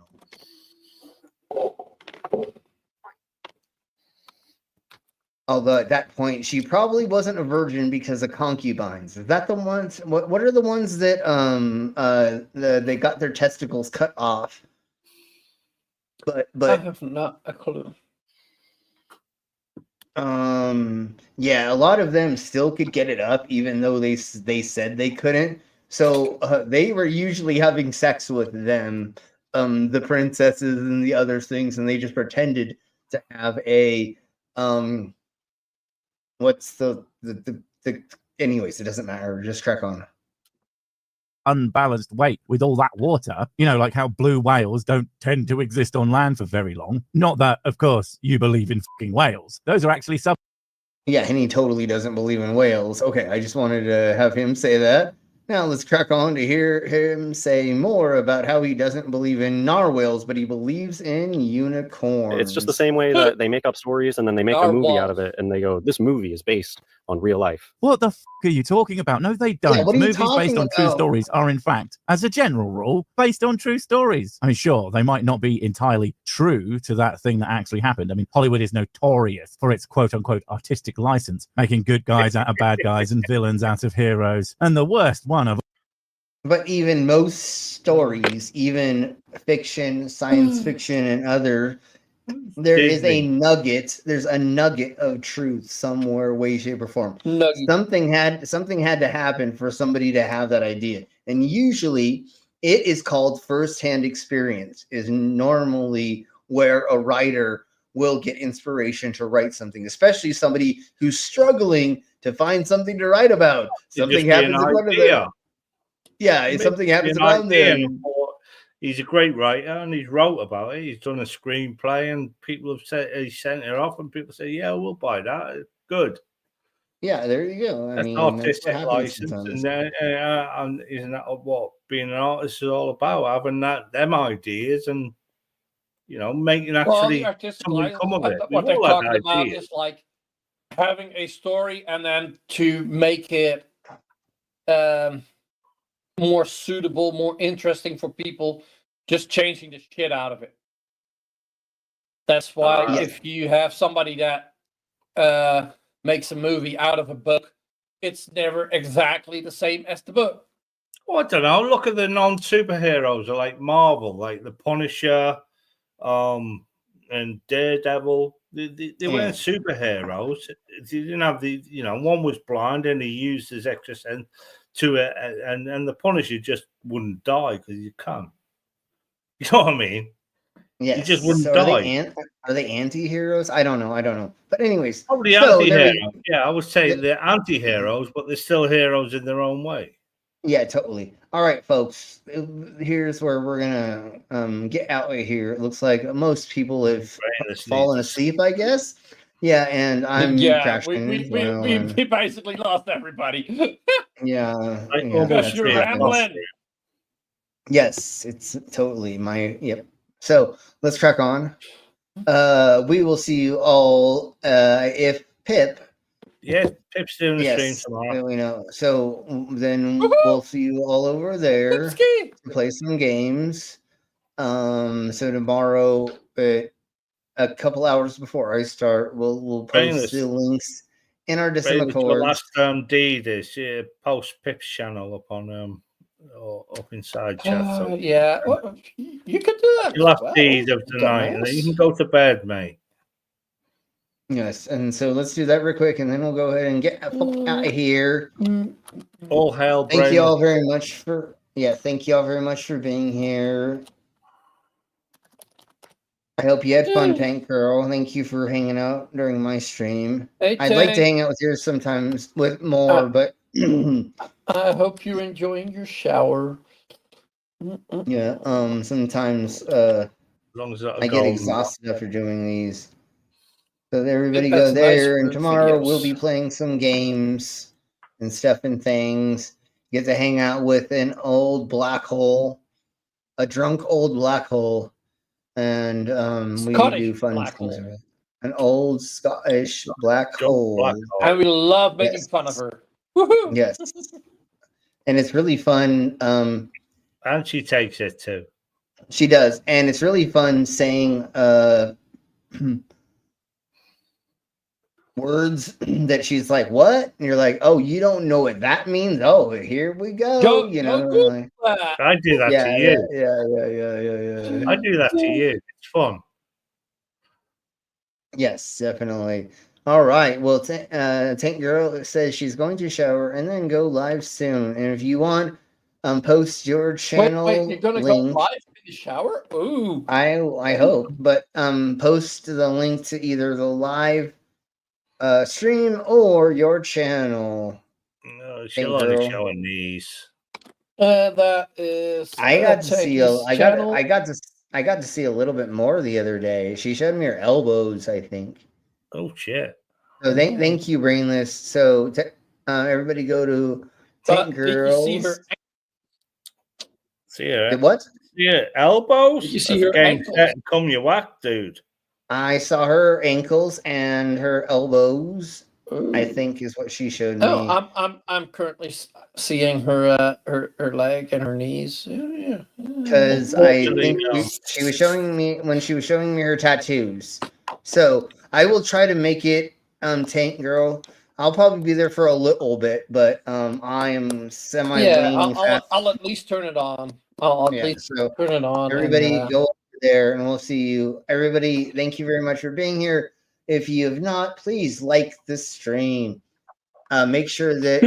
Although at that point she probably wasn't a virgin because of concubines. Is that the ones? What are the ones that they got their testicles cut off? But I have not a clue. Yeah, a lot of them still could get it up, even though they said they couldn't. So they were usually having sex with them, the princesses and the other things, and they just pretended to have a what's the anyways, it doesn't matter. Just crack on. Unbalanced weight with all that water, like how blue whales don't tend to exist on land for very long. Not that, of course, you believe in fucking whales. Those are actually Yeah, and he totally doesn't believe in whales. Okay, I just wanted to have him say that. Now let's crack on to hear him say more about how he doesn't believe in narwhals, but he believes in unicorns. It's just the same way that they make up stories and then they make a movie out of it and they go, this movie is based on real life. What the are you talking about? No, they don't. Yeah, what are you Movies based talking on true about? stories are, in fact, as a general rule, based on true stories. I mean, sure, they might not be entirely true to that thing that actually happened. I mean, Hollywood is notorious for its quote-unquote artistic license, making good guys out of bad guys and villains out of heroes. And the worst one of But even most stories, even fiction, science fiction, and other, there's a nugget of truth somewhere, way, shape, or form. Something had to happen for somebody to have that idea. And usually it is called firsthand experience, is normally where a writer will get inspiration to write something, especially somebody who's struggling to find something to write about. Something happens in front of them. Yeah, if something happens around them. He's a great writer and he's wrote about it. He's done a screenplay and people have said he sent it off and people say, yeah, we'll buy that. It's good. Yeah, there you go. That's an artistic license. And isn't that what being an artist is all about? Having them ideas and, making actually something come of it. What they're talking about is like having a story and then to make it more suitable, more interesting for people, just changing the shit out of it. That's why if you have somebody that makes a movie out of a book, it's never exactly the same as the book. Oh, I don't know. Look at the non-superheroes like Marvel, like the Punisher, and Daredevil. They weren't superheroes. They didn't have one was blind and he used his extra sense to it, and the Punisher just wouldn't die because you can't. You know what I mean? Yes. He just wouldn't so die. Are they anti-heroes? I don't know. But anyways. Probably anti-heroes. Yeah, I would say they're anti-heroes, but they're still heroes in their own way. Yeah, totally. All right, folks. Here's where we're gonna get out of here. It looks like most people have fallen asleep, I guess. Yeah, and I'm crashing. We basically lost everybody. Because you're rambling. Yes, it's totally yep. So let's crack on. We will see you all if Pip. Yeah, Pip's doing the stream tomorrow. We know. So then we'll see you all over there to play some games. So tomorrow, a couple hours before I start, we'll post the links in our Discord. Last D this post Pip's channel up on up inside chat. Yeah, well, you could do that. Last D's of tonight, and then you can go to bed, mate. Yes, and so let's do that real quick, and then we'll go ahead and get out of here. All hail! Thank you all very much for being here. I hope you had fun, Tank Girl. Thank you for hanging out during my stream. Hey, I'd like to hang out with you sometimes with more, but I hope you're enjoying your shower. Yeah, sometimes as long as I get exhausted after doing these. So everybody go there, and tomorrow we'll be playing some games and stuff and things. Get to hang out with an old black hole, a drunk old black hole, and we do fun things. An old Scottish black hole. And we love making fun of her. Woohoo! Yes. And it's really fun. And she takes it too. She does. And it's really fun saying words that she's like, what? And you're like, oh, you don't know what that means? Oh, here we go. You know, like, I do that to you. Yeah. I do that to you. It's fun. Yes, definitely. All right. Well, Tank Girl says she's going to shower and then go live soon. And if you want, post your channel. Wait, you're gonna link. go live in the shower? Ooh. I hope, but post the link to either the live stream or your channel. No, she'll only show her knees. That is. I got to see. I got to see a little bit more the other day. She showed me her elbows, I think. Oh shit! So thank you, Brainless. So everybody go to Tank Girls. Did you see her? See her? Did what? See her elbows? Did you see her ankles? Come your whack, dude. I saw her ankles and her elbows. Ooh. I think is what she showed me. Oh, I'm currently seeing her leg and her knees. Yeah. Because I think she was showing me her tattoos. So I will try to make it Tank Girl. I'll probably be there for a little bit, but I am semi. Yeah, I'll at least turn it on. I'll at least turn it on. Everybody go over there, and we'll see you. Everybody, thank you very much for being here. If you have not, please like the stream. Make sure that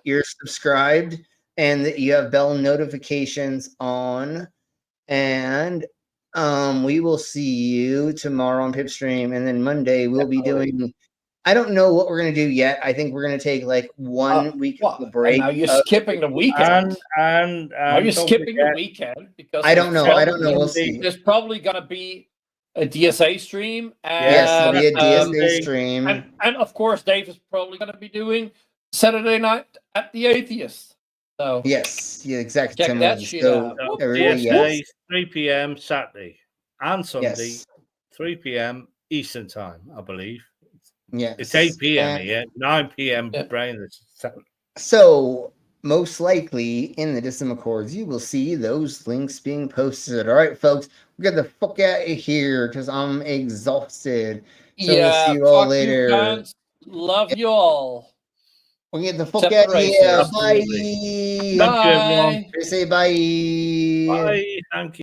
you're subscribed and that you have bell notifications on. And we will see you tomorrow on Pip Stream, and then Monday we'll be doing. I don't know what we're gonna do yet. I think we're gonna take like 1 week of break. Now you're skipping the weekend. Are you skipping the weekend? Because I don't know. We'll see. There's probably gonna be a DSA stream. Yes, there'll be a DSA stream. And of course, Dave is probably gonna be doing Saturday night at the Atheist. So yes, exactly. Check that shit out. DSA 3 p.m. Saturday and Sunday, 3 p.m. Eastern time, I believe. Yeah, it's 8 p.m. here, 9 p.m. Brainless. So most likely in the Discord, you will see those links being posted. All right, folks, we got the fuck out of here because I'm exhausted. So we'll see you all later. Love you all. We'll get the fuck out of here. Bye. Thank you, everyone. Say bye. Bye. Thank you.